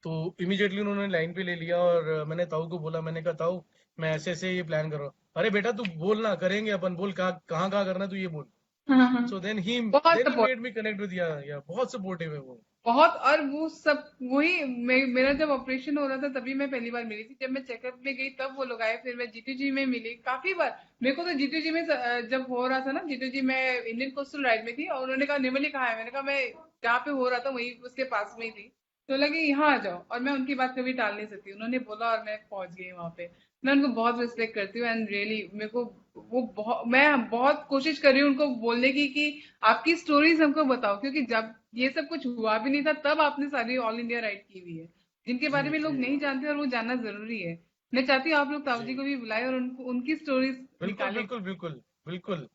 तो इमीडिएटली उन्होंने लाइन पे ले लिया, और मैंने ताऊ को बोला, मैंने कहा ताऊ मैं ऐसे ऐसे ये प्लान कर रहा हूँ। अरे बेटा तू बोल ना, करेंगे अपन, बोल कहाँ कहाँ कहाँ करना है, तू ये बोल। हाँ हाँ। सो देन ही बहुत then he support, made me connect with, या बहुत सपोर्टिव है वो। बहुत। और वो सब वही मेरा जब ऑपरेशन हो रहा था तभी मैं पहली बार मिली थी। जब मैं चेकअप में गई तब वो लोग आए। फिर मैं जीतू जी में मिली काफी बार। मेरे को तो जीतू जी में जब हो रहा था ना, जीतू जी, मैं इंडियन कोस्टल राइड में थी और उन्होंने कहा निर्मली कहाँ है। मैंने कहा मैं जहाँ पे हो रहा था वहीं उसके पास में ही थी। तो लगे यहाँ आ जाओ, और मैं उनकी बात कभी टाल नहीं सकती। उन्होंने बोला और मैं पहुंच गई वहां पे। मैं उनको बहुत रिस्पेक्ट करती हूँ, एंड रियली मेरे को वो बहुत, मैं बहुत कोशिश कर रही हूँ उनको बोलने की कि आपकी स्टोरीज हमको बताओ, क्योंकि जब ये सब कुछ हुआ भी नहीं था तब आपने सारी ऑल इंडिया राइड की हुई है, जिनके बारे जी में लोग जी नहीं जानते, और वो जानना जरूरी है। मैं चाहती हूँ आप लोग ताऊ जी, जी को भी बुलाए और उनको उनकी स्टोरीज बिल्कुल निकालें। बिल्कुल बिल्कुल बिल्कुल।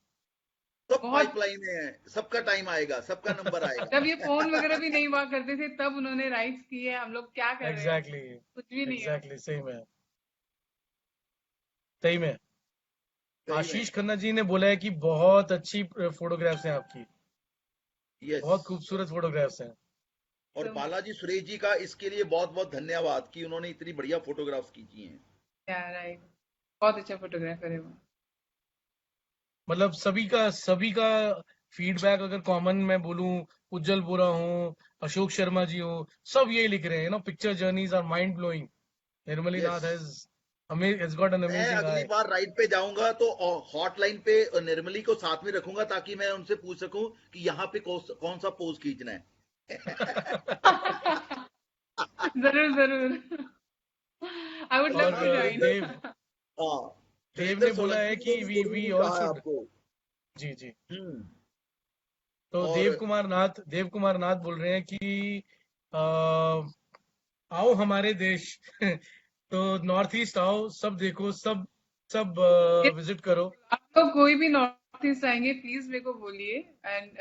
सब बहुत। पाइपलाइन में है, सबका टाइम आएगा, सबका नंबर आएगा। जब ये फोन वगैरह भी नहीं हुआ करते थे तब उन्होंने राइड्स की है। हम लोग क्या कर रहे हैं, एग्जैक्टली कुछ भी नहीं है। एग्जैक्टली, सही में सही में। सही आशीष में। खन्ना जी ने बोला है कि बहुत अच्छी फोटोग्राफ्स हैं आपकी, यस। बहुत खूबसूरत फोटोग्राफ्स हैं। और तो बालाजी सुरेश जी का इसके लिए बहुत बहुत धन्यवाद कि उन्होंने इतनी बढ़िया फोटोग्राफ्स खींची हैं। क्या राइट, बहुत अच्छा फोटोग्राफर है वो। मतलब सभी का फीडबैक अगर कॉमन मैं बोलूं, उज्जवल बोरा हो, अशोक शर्मा जी हो, सब यही लिख रहे हैं, picture journeys are mind blowing. Nirmali yes. Nath has got an मैं अमेजिंग अगली आई। बार राइड पे जाऊंगा तो हॉटलाइन पे निर्मली को साथ में रखूंगा ताकि मैं उनसे पूछ सकूं कि यहाँ पे कौन सा पोज खींचना है। जरूर जरूर। आई वुड लव और टू ज्वाइन। हाँ, देव चरित्र ने बोला सोलंकी है जी ने कि भी वी जरूरी ऑल कहा है शुड। आपको। जी जी। हम्म। तो और देव कुमार नाथ बोल रहे हैं कि आओ हमारे देश। तो नॉर्थ ईस्ट आओ, सब देखो, सब सब विजिट करो। आप लोग कोई भी नॉर्थ ईस्ट आएंगे प्लीज मेरे को बोलिए। एंड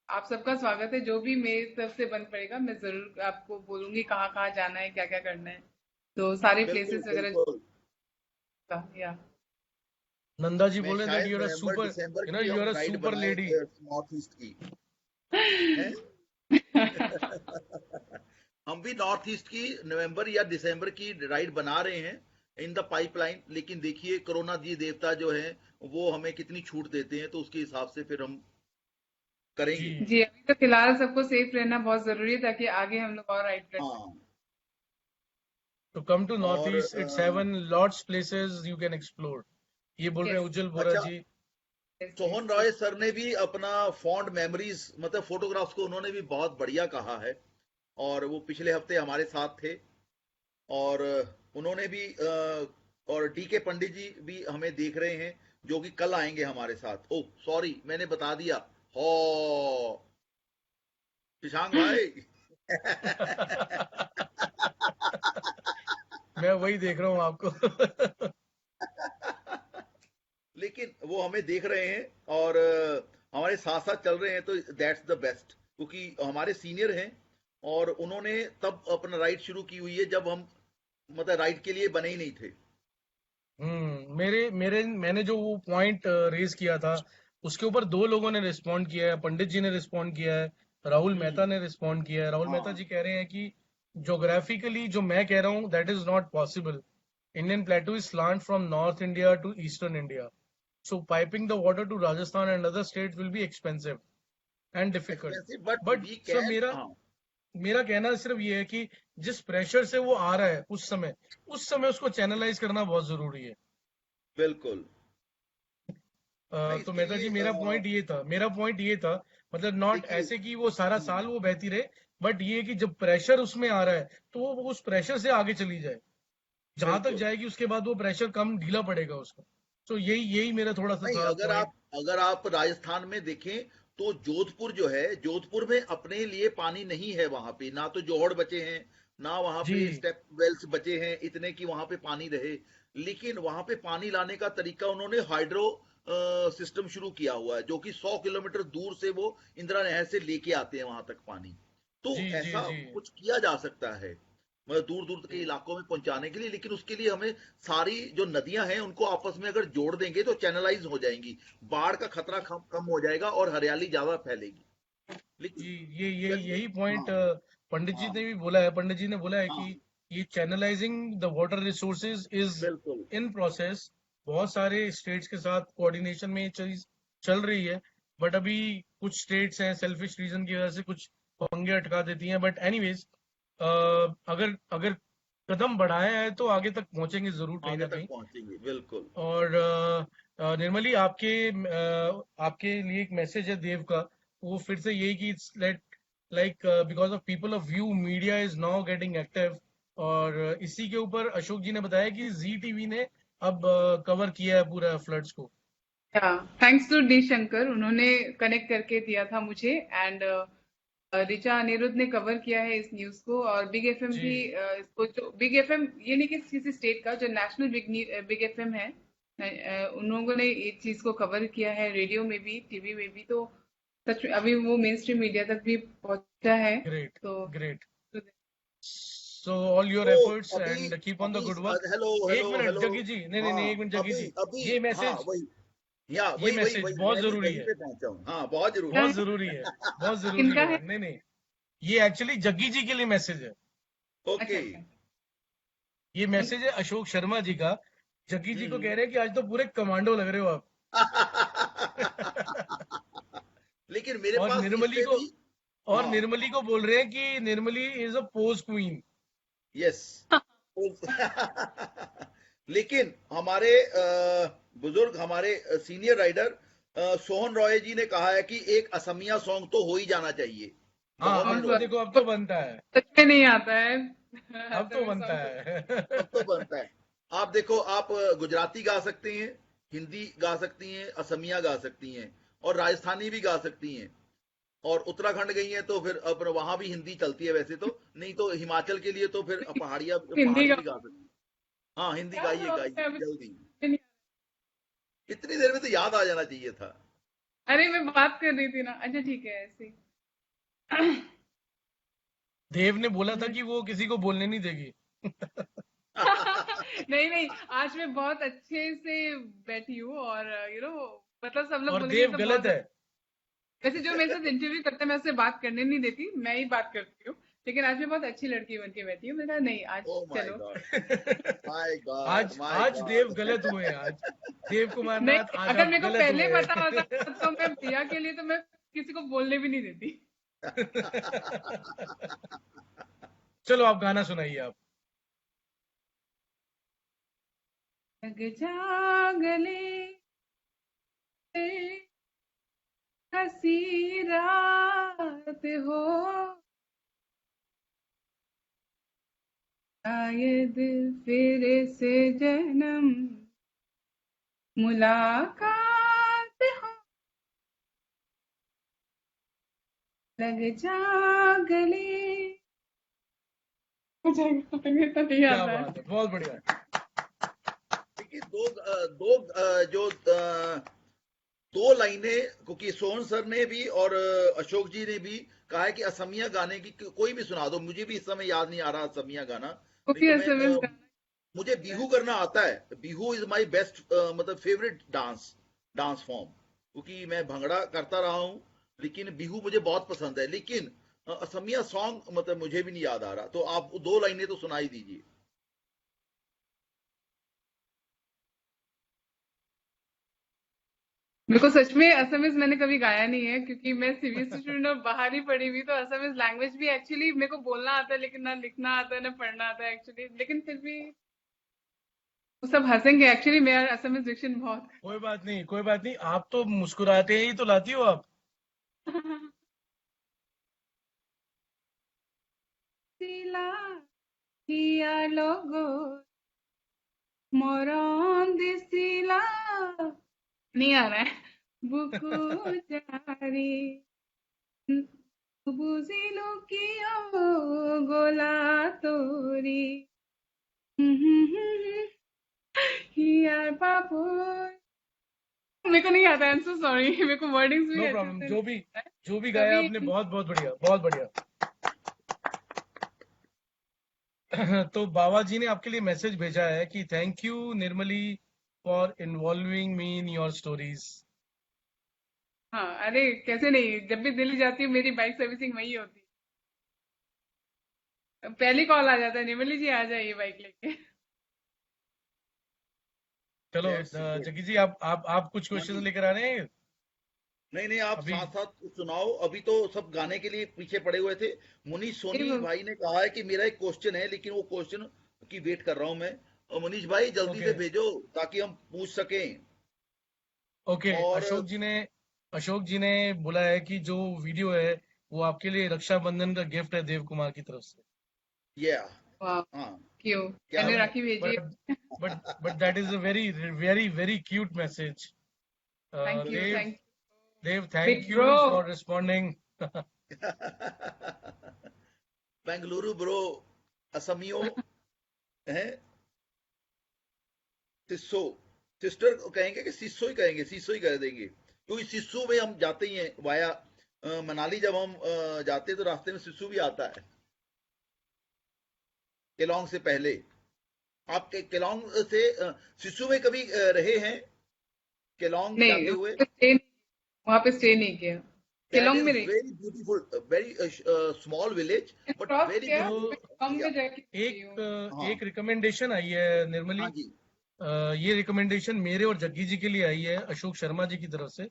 आप सबका स्वागत है। जो भी मेरी तरफ से बन पड़ेगा मैं जरूर आपको बोलूंगी कहाँ कहाँ जाना है, क्या क्या करना है। तो सारे बिल्कुल प्लेसेस वगैरह बिल्कुल। का या। नंदा जी मैं बोल रहे दैट शायद you are a November super, December you know की यू आर हम अ राइड सुपर बनाए लेडी। नॉर्थ ईस्ट की है। हम भी नॉर्थ ईस्ट की नवंबर या दिसंबर की राइड बना रहे हैं इन द पाइपलाइन। लेकिन देखिए कोरोना जी देवता जो है वो हमें कितनी छूट देते हैं तो उसके हिसाब से फिर हम जी। करेंगे। जी, अभी तो फिलहाल सबको सेफ रहना बहुत जरूरी है ताकि आगे हम लोग और राइड कर सकें। हाँ। तो कम टू नॉर्थ और east, it's 7 lots places you can explore. ये बोल रहे यस हैं उज्जवल बोरा अच्छा, जी। Yes yes. Sohan Roy sir ने भी अपना फॉन्ड मेमोरीज मतलब फोटोग्राफ्स को उन्होंने भी बहुत बढ़िया कहा है। और वो पिछले हफ्ते हमारे साथ थे। और उन्होंने भी और डीके पंडित जी भी हमें देख रहे हैं जो कि कल आएंगे हमारे साथ। ओह सॉरी मैंने बता दिया। हो शशांक भाई। मैं वही देख रहा हूँ आपको। लेकिन वो हमें देख रहे हैं। और हमारे साथ साथ चल रहे हैं तो दैट्स द बेस्ट, क्योंकि हमारे सीनियर हैं और उन्होंने तब अपना राइड शुरू की हुई है जब हम मतलब राइड के लिए बने ही नहीं थे। मेरे मेरे मैंने जो वो पॉइंट रेज किया था उसके ऊपर दो लोगों ने रिस्पॉन्ड किया है। पंडित जी ने रिस्पॉन्ड किया है, राहुल मेहता हम्म। ने रिस्पॉन्ड किया है। राहुल मेहता हाँ जी कह रहे हैं कि ज्योग्राफिकली जो मैं कह रहा हूँ that is not possible. Indian plateau is slant from north India to eastern India, so piping the water to Rajasthan and other states will be expensive and difficult. Expensive but But we sir can. मेरा हाँ मेरा कहना सिर्फ ये है कि जिस pressure से वो आ रहा है उस समय उसको चैनलाइज करना बहुत जरूरी है। बिल्कुल। मैं तो इसके मेहता लिए जी मेरा पॉइंट ये था मतलब नॉट देखिए। ऐसे कि वो सारा साल वो बहती रहे, बट ये कि जब प्रेशर उसमें आ रहा है तो वो उस प्रेशर से आगे चली जाए, जहां तक बिल्कुल। जाएगी उसके बाद वो प्रेशर कम ढीला पड़ेगा उसको। तो यही यही मेरा थोड़ा सा नहीं, था पॉइंट। अगर आप राजस्थान में देखें तो जोधपुर जो है, जोधपुर में अपने लिए पानी नहीं है वहां पे, ना तो जोहड़ बचे हैं, ना वहां जी पे स्टेप वेल्स बचे हैं इतने कि वहां पे पानी रहे। लेकिन वहां पे पानी लाने का तरीका उन्होंने हाइड्रो सिस्टम शुरू किया हुआ है, जो कि 100 किलोमीटर दूर से वो इंदिरा नहर से लेके आते हैं वहां तक पानी। तो जी जी ऐसा जी कुछ किया जा सकता है मतलब दूर दूर के इलाकों में पहुंचाने के लिए, लेकिन उसके लिए हमें सारी जो नदियां हैं उनको आपस में अगर जोड़ देंगे तो चैनलाइज हो जाएंगी, बाढ़ का खतरा कम हो जाएगा और हरियाली ज्यादा फैलेगी। लेकिन जी ये चलिए। यही पॉइंट हाँ पंडित जी हाँ ने भी बोला है। पंडित जी ने बोला है कि हाँ ये channelising the water resources is बिल्कुल। In process. बहुत सारे स्टेट्स के साथ कोऑर्डिनेशन में ये चीज चल रही है, बट अभी कुछ स्टेट्स हैं सेल्फिश रीजन की वजह से कुछ पंगे अटका देती हैं। बट एनीवेज अगर अगर कदम बढ़ाया है तो आगे तक पहुंचेंगे जरूर कहीं आगे ना तक कहीं। पहुंचेंगे बिल्कुल। और निर्मली आपके लिए एक मैसेज है देव का। वो फिर से यही कि it's like because of people of view media is now getting active. और इसी के ऊपर अशोक जी ने बताया कि जी टीवी ने अब कवर किया है पूरा फ्लड्स को। थैंक्स टू डी शंकर, उन्होंने कनेक्ट करके दिया था मुझे। एंड ऋचा अनिरुद्ध ने कवर किया है इस न्यूज को। और बिग एफएम जी भी इसको, जो बिग एफएम ये नहीं कि किसी स्टेट का, जो नेशनल बिग एफएम है, उन लोगों ने इस चीज को कवर किया है, रेडियो में भी टीवी में भी। तो सच में अभी वो मेन स्ट्रीम मीडिया तक भी पहुंचा है। ग्रेट तो ग्रेट। तो सो ऑल योर तो एफर्ट्स अभी एंड कीप ऑन द अभी गुड वर्क। हेलो एक हेलो मिनट हेलो। जग्गी जी, नहीं नहीं नहीं, हाँ एक मिनट जग्गी अभी जी। अभी ये हाँ मैसेज वही, या ये वही वही मैसेज वही बहुत मैं भी जरूरी वहीं है। पे पहुंचा हूँ। हाँ बहुत जरूरी क्या बहुत है, जरूरी है, बहुत जरूरी किनका है। है? नहीं नहीं, ये एक्चुअली जग्गी जी के लिए मैसेज है। अच्छा ओके। अच्छा। ये मैसेज है अशोक शर्मा जी का। जग्गी जी को कह हम्म। रहे हैं कि आज तो पूरे कमांडो लग रहे हो आप। लेकिन मेरे और पास निर्मली इससे को भी। और हाँ निर्मली को बोल रहे हैं कि Nirmali is a pose queen. Yes. लेकिन हमारे बुजुर्ग, हमारे सीनियर राइडर सोहन रॉय जी ने कहा है कि एक असमिया सॉन्ग तो हो ही जाना चाहिए, बहुत हाँ, अब दिन तो हो देखो, गए। अब तो बनता है। सच में नहीं आता है। अब तो असमी बनता सॉन्ग तो अब तो है। बनता है। आप देखो, आप गुजराती गा सकती हैं, हिंदी गा सकती हैं, असमिया गा सकती हैं और राजस्थानी भी गा सकती हैं। और उत्तराखंड गई हैं तो फिर अब वहां भी हिंदी चलती है वैसे तो, नहीं तो हिमाचल के लिए तो फिर हिंदी पहाड़ी का भी गा सकती हैं। हाँ हिंदी क्या गाइए प्रॉब्लम है गाइए अभी? जल्दी। नहीं, इतनी देर में तो याद आ जाना चाहिए था। अरे मैं बात कर रही थी ना। अच्छा ठीक है, ऐसे ही। देव ने बोला था मैं कि वो किसी को बोलने नहीं देगी। नहीं नहीं, आज मैं बहुत अच्छे से बैठी हूँ। और मतलब सब लोग और बोलेंगे देव तो गलत बहुत। है। वैसे जो मेरे साथ इंटरव्यू करते हैं मैं उससे बात करने नहीं देती, मैं ही बात करती हूँ। लेकिन आज मैं बहुत अच्छी लड़की बन के बैठी हूँ। मैंने कहा नहीं, आज ओ माय चलो। गॉड, माय गॉड, आज माय आज देव गॉड। गलत हुए हैं। आज देव कुमार नहीं, नाथ, आज अगर आप मेरे को गलत पहले हुए पता होता हैं। तो मैं भैया के लिए तो मैं किसी को बोलने भी नहीं देती। चलो आप गाना सुनाइए आप। लग जा गले हंसी रात हो, शायद फिर से जन्म मुलाकात हो। लग जा गले। मुझे इतना नहीं क्या आता है। बात है, बहुत बढ़िया। देखिए दो दो लाइनें, क्योंकि सोहन सर ने भी और अशोक जी ने भी कहा है कि असमिया गाने की कोई भी सुना दो, मुझे भी इस समय याद नहीं आ रहा असमिया गाना, वो नहीं भी तो मैं एसएमएस गाना मुझे है। बिहू करना आता है। बिहू इज माय बेस्ट मतलब फेवरेट डांस फॉर्म, क्योंकि मैं भंगड़ा करता रहा हूँ, लेकिन बिहू मुझे बहुत पसंद है। लेकिन असमिया सॉन्ग मतलब मुझे भी नहीं याद आ रहा, तो आप दो लाइनें तो सुनाई दीजिए। मेरे को सच में असमिस मैंने कभी गाया नहीं है, क्योंकि मैं सीबीएसई स्टूडेंट और बाहर ही पढ़ी हुई, तो असमिस लैंग्वेज भी एक्चुअली मेरे को बोलना आता है, लेकिन ना लिखना आता है ना पढ़ना आता है एक्चुअली, लेकिन फिर भी वो सब हंसेंगे। एक्चुअली मेरा असमिस डिक्शन बहुत कोई बात नहीं, कोई बात नहीं, आप तो मुस्कुराते ही तो लाती हो आप। सिला किया लोगो मरन दिसिला, नहीं आ रहा है। बुकु जारी बुझिलु कियो गोला तोरी यार बाबू। मेरे को नहीं आता, आई एम सो सॉरी। मेरे को वर्डिंग्स भी नो अच्छे प्रॉब्लम, से जो नहीं भी आता है। जो भी गाया कभी आपने, बहुत बहुत बढ़िया, बहुत बढ़िया। तो बाबा जी ने आपके लिए मैसेज भेजा है कि thank you Nirmali for involving me in your stories. हाँ, अरे कैसे नहीं, जब भी दिल्ली जाती हूँ मेरी बाइक सर्विसिंग वही होती है। पहली कॉल आ जाता है, निर्मली जी आ जाइए बाइक लेके। चलो दैट्स गुड। जग्गी जी, आप कुछ हाँ क्वेश्चन जी, लेकर आ रहे हैं नहीं नहीं, आप अभी? साथ साथ सुनाओ। अभी तो सब गाने के लिए पीछे पड़े हुए थे। मुनीष सोनी भाई ने कहा है कि मेरा एक क्वेश्चन है, लेकिन वो क्वेश्चन की वेट कर रहा हूं मैं। और मुनीष भाई जल्दी ओके, से भेजो ताकि हम पूछ सकें। ओके। और अशोक जी ने बोला है कि जो वीडियो है वो आपके लिए रक्षाबंधन का गिफ्ट है देव कुमार की तरफ से। ये, वाह, हाँ, क्यों क्या मैंने मैं राखी भेजी बट है। But that is a very very very cute message. Thank you, Dev, thank Dev, you big thank bro. You for responding. Bengaluru bro, असमियो है, सिस्सो, सिस्टर कहेंगे कि सिस्सो ही कहेंगे, सिस्सो ही कह देंगे, क्योंकि सिस्सू में हम जाते ही हैं वाया मनाली। जब हम जाते हैं तो रास्ते में सिस्सू भी आता है, केलोंग से पहले। आप केलोंग से सिस्सू में कभी रहे हैं, केलोंग नहीं, जाते हुए? वहां पे स्टे नहीं किया। दैट शिलोंग में इज रही, very beautiful, very small village, but cross very किया, तो मैं शिलोंग या, में जाके रही हूँ। हाँ एक रिकमेंडेशन आई है निर्मली। हाँ जी। ये रिकमेंडेशन मेरे और जग्गी जी के लिए आई है अशोक शर्मा जी की तरफ से।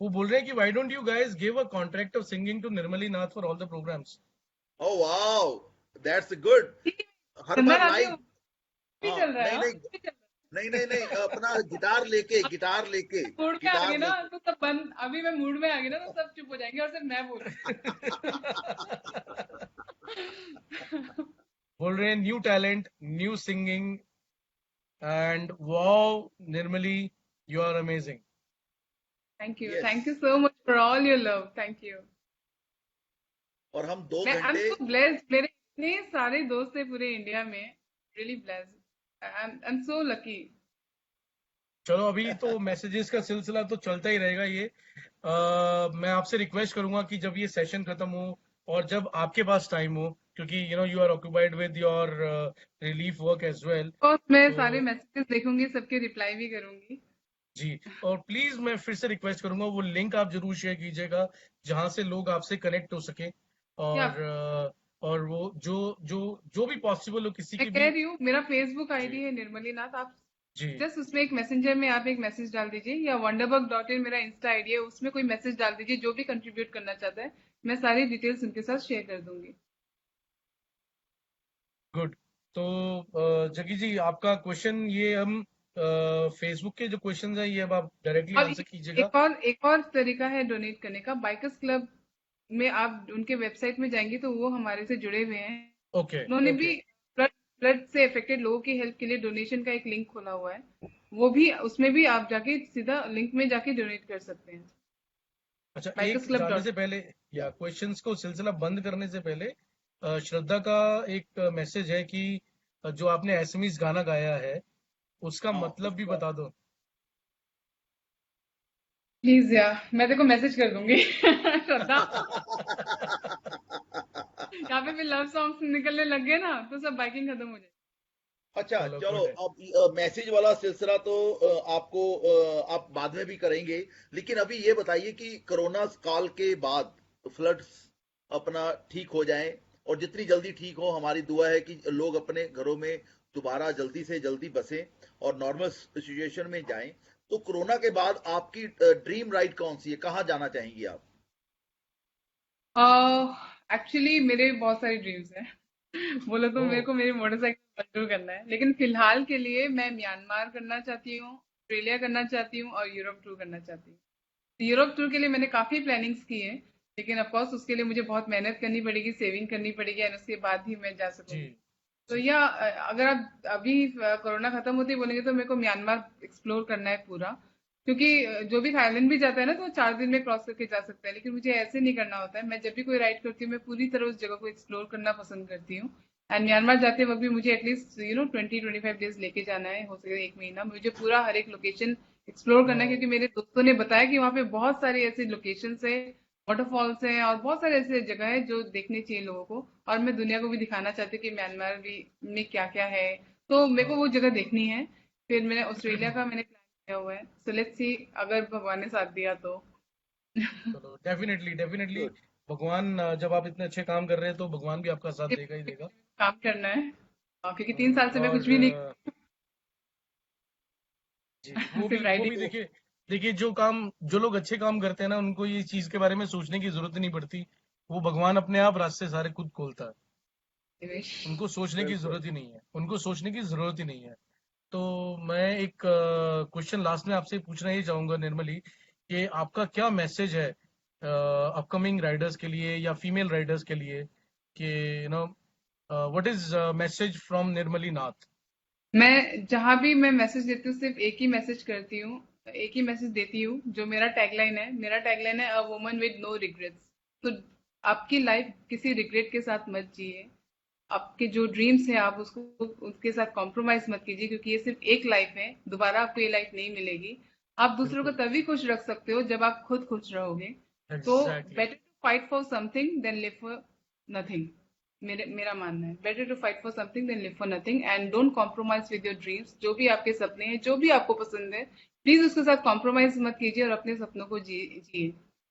वो बोल रहे हैं कि why don't you guys give a contract of singing to Nirmali Nath for all the programmes. Oh wow, that's good. ठीक हर है, बार चंदन आती लाइव। हूँ, भी हाँ, चल रहा है, नहीं हाँ, नहीं, भी चल रहा नहीं नहीं नहीं, अपना गिटार लेके, गिटार लेके, है। मूड में आ गई गिटार ना लेके। तो सब बंद, अभी मैं मूड में आ गई ना तो सब चुप हो जाएंगे और सिर्फ मैं बोलूंगी। बोल रहे हैं new talent, new singing, and wow Nirmali, you are amazing. Yes, thank you so much for all your love, thank you. और हम दो मैं आई एम घंटे सो ब्लेस्ड, मेरे इतने सारे दोस्त है पूरे इंडिया में, really blessed, I am so lucky. चलो अभी तो मैसेजेस का सिलसिला तो चलता ही रहेगा ये। मैं आपसे रिक्वेस्ट करूंगा कि जब ये सेशन खत्म हो और जब आपके पास टाइम हो, क्योंकि you are occupied with your relief work as well, और मैं तो सारे मैसेजेस देखूंगी, सबके रिप्लाई भी करूंगी। जी। और प्लीज मैं फिर से रिक्वेस्ट करूंगा वो लिंक आप जरूर शेयर कीजिएगा जहां से लोग आपसे कनेक्ट हो सके। या और वो जो जो जो भी पॉसिबल हो किसी मैं की कह भी। रही हूँ, मेरा फेसबुक जी, आईडी है निर्मली नाथ, आप जी। जस्ट उसमें एक मैसेंजर में आप एक मैसेज डाल दीजिए, या wonderburg.in मेरा इंस्टा आईडी है, उसमें कोई मैसेज डाल दीजिए, जो भी कंट्रीब्यूट करना चाहता है मैं सारी डिटेल्स उनके साथ शेयर कर दूंगी। गुड। तो जगी जी, आपका क्वेश्चन ये हम फेसबुक के जो क्वेश्चन है ये अब आप डायरेक्टली और आंसर कीजिएगा। एक और तरीका है डोनेट करने का, बाइकर्स क्लब में आप उनके वेबसाइट में जाएंगे तो वो हमारे से जुड़े हुए हैं। ओके, उन्होंने ओके। भी फ्लड फ्लड से अफेक्टेड लोगों की हेल्प के लिए डोनेशन का एक लिंक खोला हुआ है, वो भी, उसमें भी आप जाके सीधा लिंक में जाके डोनेट कर सकते हैं। अच्छा, एक बाइकर्स क्लब जाने डॉट से पहले या क्वेश्चंस को सिलसिला बंद करने से पहले श्रद्धा का एक मैसेज है कि जो आपने एसएमएस गाना गाया है उसका हाँ मतलब भी उसका, बता दो। प्लीज यार, मैं तेरे को मैसेज कर दूंगी श्रद्धा। यहाँ पे भी लव सॉन्ग्स निकलने लग गए ना तो सब बाइकिंग खत्म हो जाए। अच्छा चलो चलो, गुड है। अब मैसेज वाला सिलसिला तो आपको आप बाद में भी करेंगे, लेकिन अभी ये बताइए कि कोरोना काल के बाद फ्लड्स अपना ठीक हो जाएं, और जितनी जल्दी ठीक हो, हमारी दुआ है कि लोग अपने घरों में दोबारा जल्दी से जल्दी बसें और नॉर्मल सिचुएशन में जाएं। तो कोरोना के बाद आपकी ड्रीम राइड कौन सी है, कहाँ जाना चाहेंगी आप? एक्चुअली मेरे बहुत सारे ड्रीम्स हैं। बोलो तो ओ मेरे को मेरी मोटरसाइकिल टूर करना है, लेकिन फिलहाल के लिए मैं म्यांमार करना चाहती हूँ, ऑस्ट्रेलिया करना चाहती हूँ और यूरोप टूर करना चाहती हूँ। तो यूरोप टूर के लिए मैंने काफी प्लानिंग्स की है, लेकिन ऑफ कोर्स उसके लिए मुझे बहुत मेहनत करनी पड़ेगी, सेविंग करनी पड़ेगी, और उसके बाद ही मैं जा जी सकूंगी। तो जी। या अगर आप अभी कोरोना खत्म होते ही बोलेंगे तो मेरे को म्यांमार एक्सप्लोर करना है पूरा, क्योंकि जो भी थाईलैंड भी जाता है ना तो वो 4 दिन में क्रॉस करके जा सकता है, लेकिन मुझे ऐसे नहीं करना होता है। मैं जब भी कोई राइड करती हूँ मैं पूरी तरह उस जगह को एक्सप्लोर करना पसंद करती हूँ। एंड म्यांमार जाते वक्त भी मुझे एटलीस्ट 20-25 डेज लेके जाना है, हो सके 1 महीना। मुझे पूरा हर एक लोकेशन एक्सप्लोर करना है, वाओ। क्योंकि मेरे दोस्तों ने बताया कि वहाँ पे बहुत सारी ऐसी लोकेशंस है, वाटरफॉल्स हैं और बहुत सारे ऐसे जगह है जो देखनी चाहिए लोगों को। और मैं दुनिया को भी दिखाना चाहती हूँ कि म्यांमार भी में क्या क्या है। तो मेरे को हाँ। वो जगह देखनी है। फिर मैंने ऑस्ट्रेलिया का मैंने प्लान किया हुआ है, सो लेट्स सी, अगर भगवान ने साथ दिया तो। चलो डेफिनेटली डेफिनेटली। गुड। भगवान जब आप इतने अच्छे काम कर रहे हैं तो भगवान भी आपका साथ देगा ही देगा। काम करना है, क्योंकि 3 साल से मैं कुछ और भी नहीं जी सिर्फ वो भी राइडिंग। तो देखिए। देखिए जो काम जो लोग अच्छे काम करते हैं ना उनको ये चीज के बारे में सोचने की जरूरत ही नहीं पड़ती। वो भगवान अपने आप रास्ते सारे खुद खोलता है। निवेश। उनको सोचने की बिल्कुल। जरूरत ही नहीं है, उनको सोचने की जरूरत ही नहीं है। तो मैं एक क्वेश्चन लास्ट में आपसे पूछना ही चाहूंगा निर्मली, कि आपका क्या मैसेज है अपकमिंग राइडर्स के लिए या फीमेल राइडर्स के लिए, कि you know what is message from Nirmali Nath. मैं जहां भी मैं मैसेज देती हूँ सिर्फ एक ही मैसेज करती हूँ, एक ही मैसेज देती हूँ। जो मेरा टैगलाइन है, a woman with no regrets. तो आपकी लाइफ किसी रिग्रेट के साथ मत जिए। आपके जो ड्रीम्स है आप उसको उसके साथ कॉम्प्रोमाइज मत कीजिए, क्योंकि ये सिर्फ एक लाइफ है, दोबारा आपको ये लाइफ नहीं मिलेगी। आप दूसरों को बिल्कुल। तभी खुश रख सकते हो जब आप खुद खुश रहोगे। तो exactly. Better to fight for something than live for nothing. मेरा मानना है, better to fight for something than live for nothing, and don't compromise with your dreams. जो भी आपके सपने हैं, जो भी आपको पसंद है, प्लीज उसके साथ कॉम्प्रोमाइज मत कीजिए और अपने सपनों को जिए।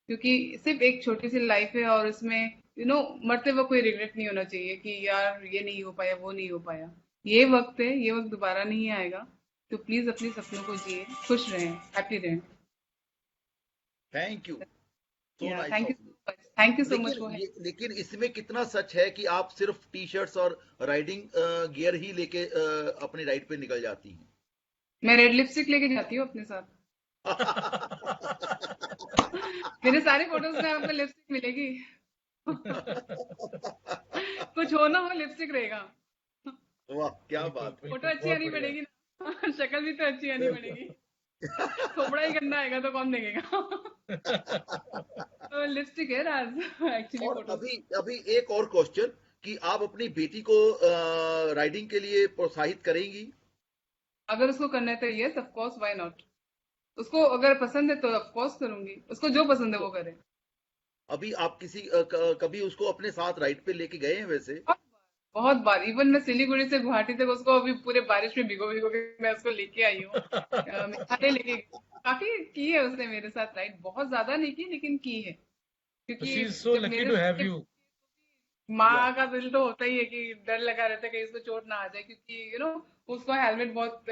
क्योंकि सिर्फ एक छोटी सी लाइफ है और उसमें मरते वक्त कोई रिग्रेट नहीं होना चाहिए कि यार ये नहीं हो पाया, वो नहीं हो पाया। ये वक्त है, ये वक्त दोबारा नहीं आएगा। तो प्लीज अपने सपनों को जिए, खुश रहें, हैप्पी रहें। थैंक यू, सो या nice thank you of so you. Much, thank you so much for. लेकिन इसमें कितना सच है कि आप सिर्फ टी शर्ट्स और राइडिंग गियर ही लेके अपनी राइड पे निकल जाती हैं? मैं रेड लिपस्टिक लेके जाती हूँ अपने साथ। मेरे सारे फोटोज में आपको लिपस्टिक मिलेगी। कुछ हो ना हो, लिपस्टिक रहेगा। वाह, क्या बिल्कुल बात है। फोटो बिल्कुल अच्छी बहुत आनी बढ़िया। पड़ेगी ना। शक्ल भी तो अच्छी आनी बिल्कुल। पड़ेगी। खोपड़ा ही गंदा आएगा तो कौन देखेगा। तो लिपस्टिक है राज, एक्चुअली और फोटोज। अभी अभी एक और क्वेश्चन, कि आप अपनी बेटी को राइडिंग के लिए प्रोत्साहित करेंगी? अगर उसको करना है तो yes, of course, why not. उसको अगर पसंद है तो ऑफ कोर्स करूंगी, उसको जो पसंद है तो वो करे। अभी आप कभी उसको अपने साथ राइड पे लेके गए हैं वैसे? बहुत बार, बहुत बार। इवन मैं सिलीगुड़ी से गुवाहाटी तक उसको अभी पूरे बारिश में भिगो भिगो के मैं उसको लेके आई हूँ। मेघालय लेके गई। काफी की है उसने मेरे साथ राइड, बहुत ज्यादा नहीं की लेकिन की है। शी क्योंकि इज सो जब लकी मेरे टू हैव साथ यू। या माँ का दिल तो होता ही है कि डर लगा रहता है कहीं उसको चोट ना आ जाए, क्योंकि उसको हेलमेट बहुत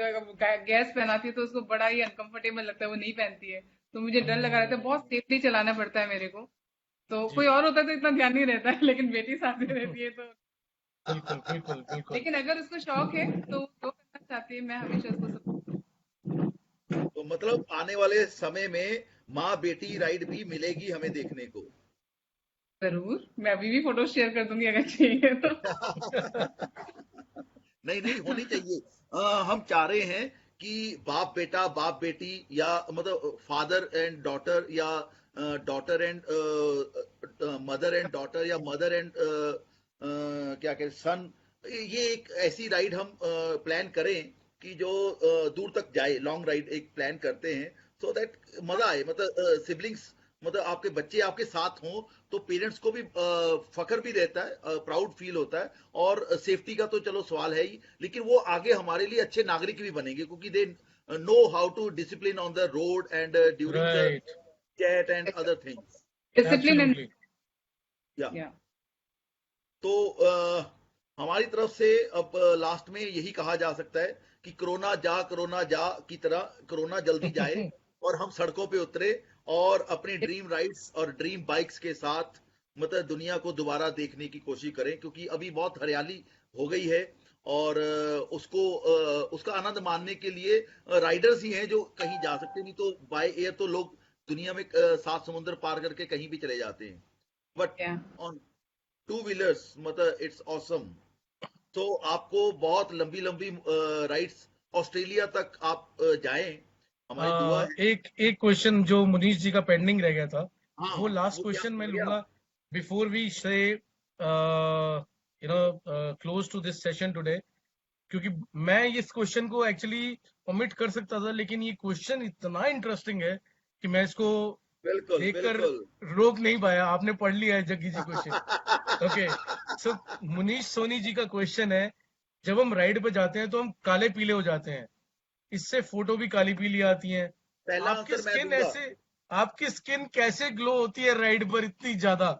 गैस पहनाती है तो उसको बड़ा ही अनकंफर्टेबल लगता है, वो नहीं पहनती है। तो मुझे डर लगा रहता है, बहुत सेफली चलाना पड़ता है मेरे को। तो जी कोई और होता है तो इतना ध्यान नहीं रहता है, लेकिन बेटी साथ में रहती है तो। बिल्कुल बिल्कुल बिल्कुल। लेकिन अगर उसको शौक है तो वो जो करना चाहती है, मैं हमेशा उसको सपोर्ट। तो मतलब आने वाले समय में माँ बेटी राइड भी मिलेगी हमें देखने को? जरूर, मैं अभी भी फोटो शेयर कर दूंगी अगर चाहिए तो। नहीं नहीं, होनी चाहिए। हम चाह रहे हैं कि बाप बेटा, बाप बेटी, या मतलब फादर एंड डॉटर, या daughter and mother and daughter, या मदर एंड क्या कहते सन, ये एक ऐसी राइड हम प्लान करें कि जो दूर तक जाए, लॉन्ग राइड एक प्लान करते हैं। सो दैट मजा आए, मतलब सिबलिंग्स, मतलब आपके बच्चे आपके साथ हों तो पेरेंट्स को भी फख्र भी रहता है, प्राउड फील होता है, और सेफ्टी का तो चलो सवाल है ही, लेकिन वो आगे हमारे लिए अच्छे नागरिक भी बनेंगे, क्योंकि they know how to discipline on the road and during the right, chat and other things. Discipline and absolutely. या या तो हमारी तरफ से अब लास्ट में यही कहा जा सकता है कि कोरोना जा की तरह कोरोना जल्दी जाए और हम सड़कों पे उतरे और अपने ड्रीम राइड्स और ड्रीम बाइक्स के साथ मतलब दुनिया को दोबारा देखने की कोशिश करें, क्योंकि अभी बहुत हरियाली हो गई है, और उसका आनंद मानने के लिए राइडर्स ही हैं जो कहीं जा सकते, नहीं तो बाय एयर तो लोग दुनिया में 7 समुंदर पार करके कहीं भी चले जाते हैं, बट या ऑन टू व्हीलर्स मतलब इट्स ऑसम। तो आपको बहुत लंबी लंबी राइड्स ऑस्ट्रेलिया तक आप जाएं, हमारी दुआ है। एक एक क्वेश्चन जो मुनीश जी का पेंडिंग रह गया था, हाँ, वो लास्ट वो क्या क्वेश्चन मैं हो गया? लूंगा before we say close to this session today, क्योंकि मैं इस क्वेश्चन को एक्चुअली ओमिट कर सकता था, लेकिन ये क्वेश्चन इतना इंटरेस्टिंग है कि मैं इसको बिल्कुल देखकर बिल्कुल। रोक नहीं पाया। आपने पढ़ लिया है जग्गी जी क्वेश्चन। ओके, सो मुनीश सोनी जी का क्वेश्चन है, जब हम राइड पे जाते हैं तो हम काले पीले हो जाते हैं, इससे फोटो भी काली पीली आती हैं, पहला आपकी आंसर मैं स्किन दूंगा। ऐसे आपकी स्किन कैसे ग्लो होती है राइड पर इतनी ज्यादा?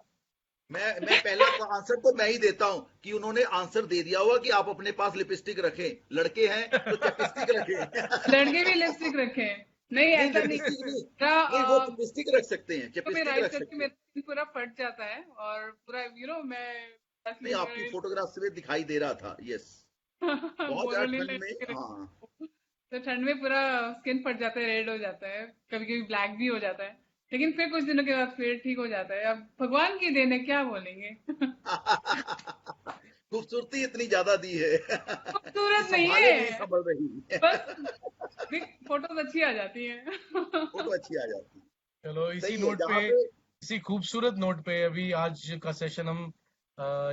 मैं पहला आंसर तो मैं ही देता हूं कि उन्होंने आंसर दे दिया होगा कि आप अपने पास लिपस्टिक रखें, लड़के हैं तो चपस्टिक रखें। लड़के भी लिपस्टिक रखे हैं। नहीं, नहीं, ऐसा नहीं। लिपस्टिक नहीं, नहीं वो मेरा चपस्टिक रख सकते हैं, पे चपस्टिक राइड रख करके सकते हैं। मेरा skin पूरा फट जाता है और पूरा मैं नहीं, आपकी असली फोटोग्राफ से दिखाई दे रहा था, यस। बहुत ज्यादा बोरोलिन ठंड में, लगा के हाँ। रखी। तो ठंड में पूरा स्किन फट जाता है, रेड हो जाता है, कभी कभी ब्लैक भी हो जाता है, लेकिन फिर कुछ दिनों के बाद फिर ठीक हो जाता है। अब भगवान की देन है, क्या बोलेंगे। खूबसूरती इतनी ज्यादा दी है कि खूबसूरत नहीं संभाले नहीं है, संभल रही। बस फोटोज अच्छी आ जाती फोटो है। अच्छी आ जाती है। चलो इसी सही है, नोट पे, जहाँ पे इसी खूबसूरत नोट पे अभी आज का सेशन हम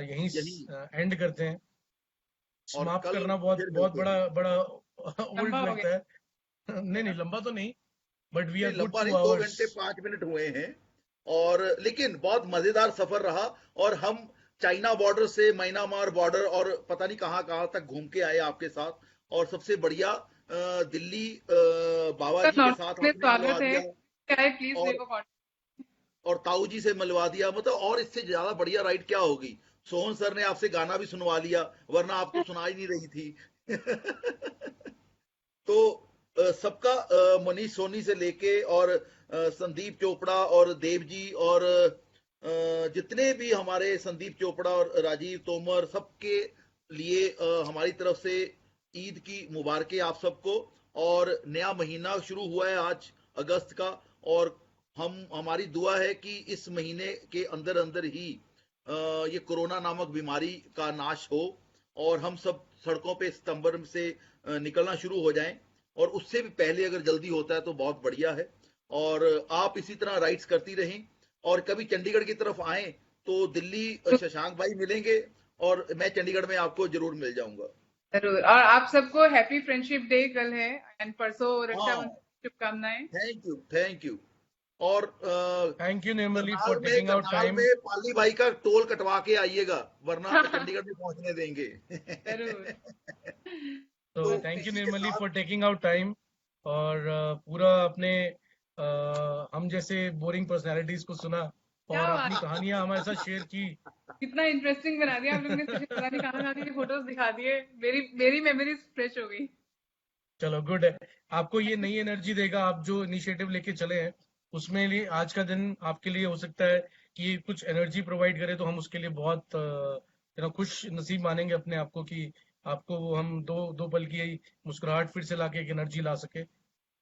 यहीं यही, एंड करते हैं। और समाप्त कल करना बहुत फिर बहुत मिलते बड़ा हैं। बड़ा लंबा ओल्ड हो लगता गया है। नहीं नहीं, लंबा तो नहीं, बट वी नहीं, आर गुड लंबा टू नहीं, 2 आवर्स। घंटे 5 मिनट हुए हैं, और लेकिन बहुत मजेदार सफर रहा, और हम चाइना बॉर्डर से म्यांमार बॉर्डर और पता नहीं कहाँ कहाँ तक घूम के आए आपके साथ, और सबसे बढ़िया दिल्ली बाबा जी के साथ में आपने मिलवा स्वागत है, दिया, चाहे प्लीज मेरे और को कांटेक्ट। ताऊ जी से मिलवा दिया, मतलब और इससे ज्यादा बढ़िया राइड क्या होगी। सोहन सर ने आपसे गाना भी सुनवा लिया, वरना आप तो सुना ही नहीं रही थी। तो सबका मनीष सोनी से लेके और संदीप चोपड़ा और देव जी और जितने भी हमारे संदीप चोपड़ा और राजीव तोमर, सबके लिए हमारी तरफ से ईद की मुबारकें आप सबको। और नया महीना शुरू हुआ है आज, अगस्त का, और हमारी दुआ है कि इस महीने के अंदर अंदर ही ये कोरोना नामक बीमारी का नाश हो, और हम सब सड़कों पे सितंबर से निकलना शुरू हो जाएं, और उससे भी पहले अगर जल्दी होता है तो बहुत बढ़िया है। और आप इसी तरह राइड्स करती रहें, और कभी चंडीगढ़ की तरफ आएं तो दिल्ली शशांक भाई मिलेंगे, और मैं चंडीगढ़ में आपको जरूर मिल जाऊंगा। जरूर। और आप सबको हैप्पी फ्रेंडशिप डे कल है, एंड परसों हाँ, रक्षाबंधन की शुभकामनाएं। Thank you thank you. और thank you Nirmali for Karnal में टेकिंग आउट करनाल टाइम। में पाली भाई का टोल कटवा के आइएगा, वरना चंडीगढ़ में पहुंचने देंगे। जरूर। तो तो थैंक यू इसी के निर्मली साथ फॉर टेकिंग आउट टाइम, और पूरा अपने हम जैसे बोरिंग पर्सनालिटीज को सुना क्या और बात, अपनी कहानियां हमारे साथ शेयर की। कितना इंटरेस्टिंग बना दिया आप लोगों ने सेशन, पता नहीं कहाँ कहाँ के फोटोज दिखा दिए, मेरी मेरी मेमोरीज फ्रेश हो गई। चलो गुड है, आपको ये नई एनर्जी देगा। आप जो इनिशिएटिव लेके चले हैं उसमें लिए आज का दिन आपके लिए हो सकता है कि कुछ एनर्जी प्रोवाइड करे, तो हम उसके लिए बहुत खुश नसीब मानेंगे अपने आप को कि आपको वो हम दो दो पल की मुस्कुराहट फिर से लाके एक एनर्जी ला सके।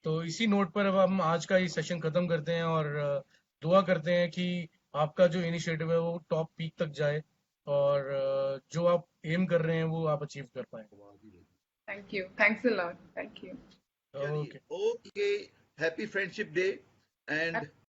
तो इसी नोट पर अब हम आज का ये सेशन खत्म करते हैं, और दुआ करते हैं कि आपका जो इनिशिएटिव है वो टॉप पीक तक जाए, और जो आप एम कर रहे हैं वो आप अचीव कर पाए। Thank you, thanks a lot, thank you. चलिए, okay. Okay, happy friendship day, and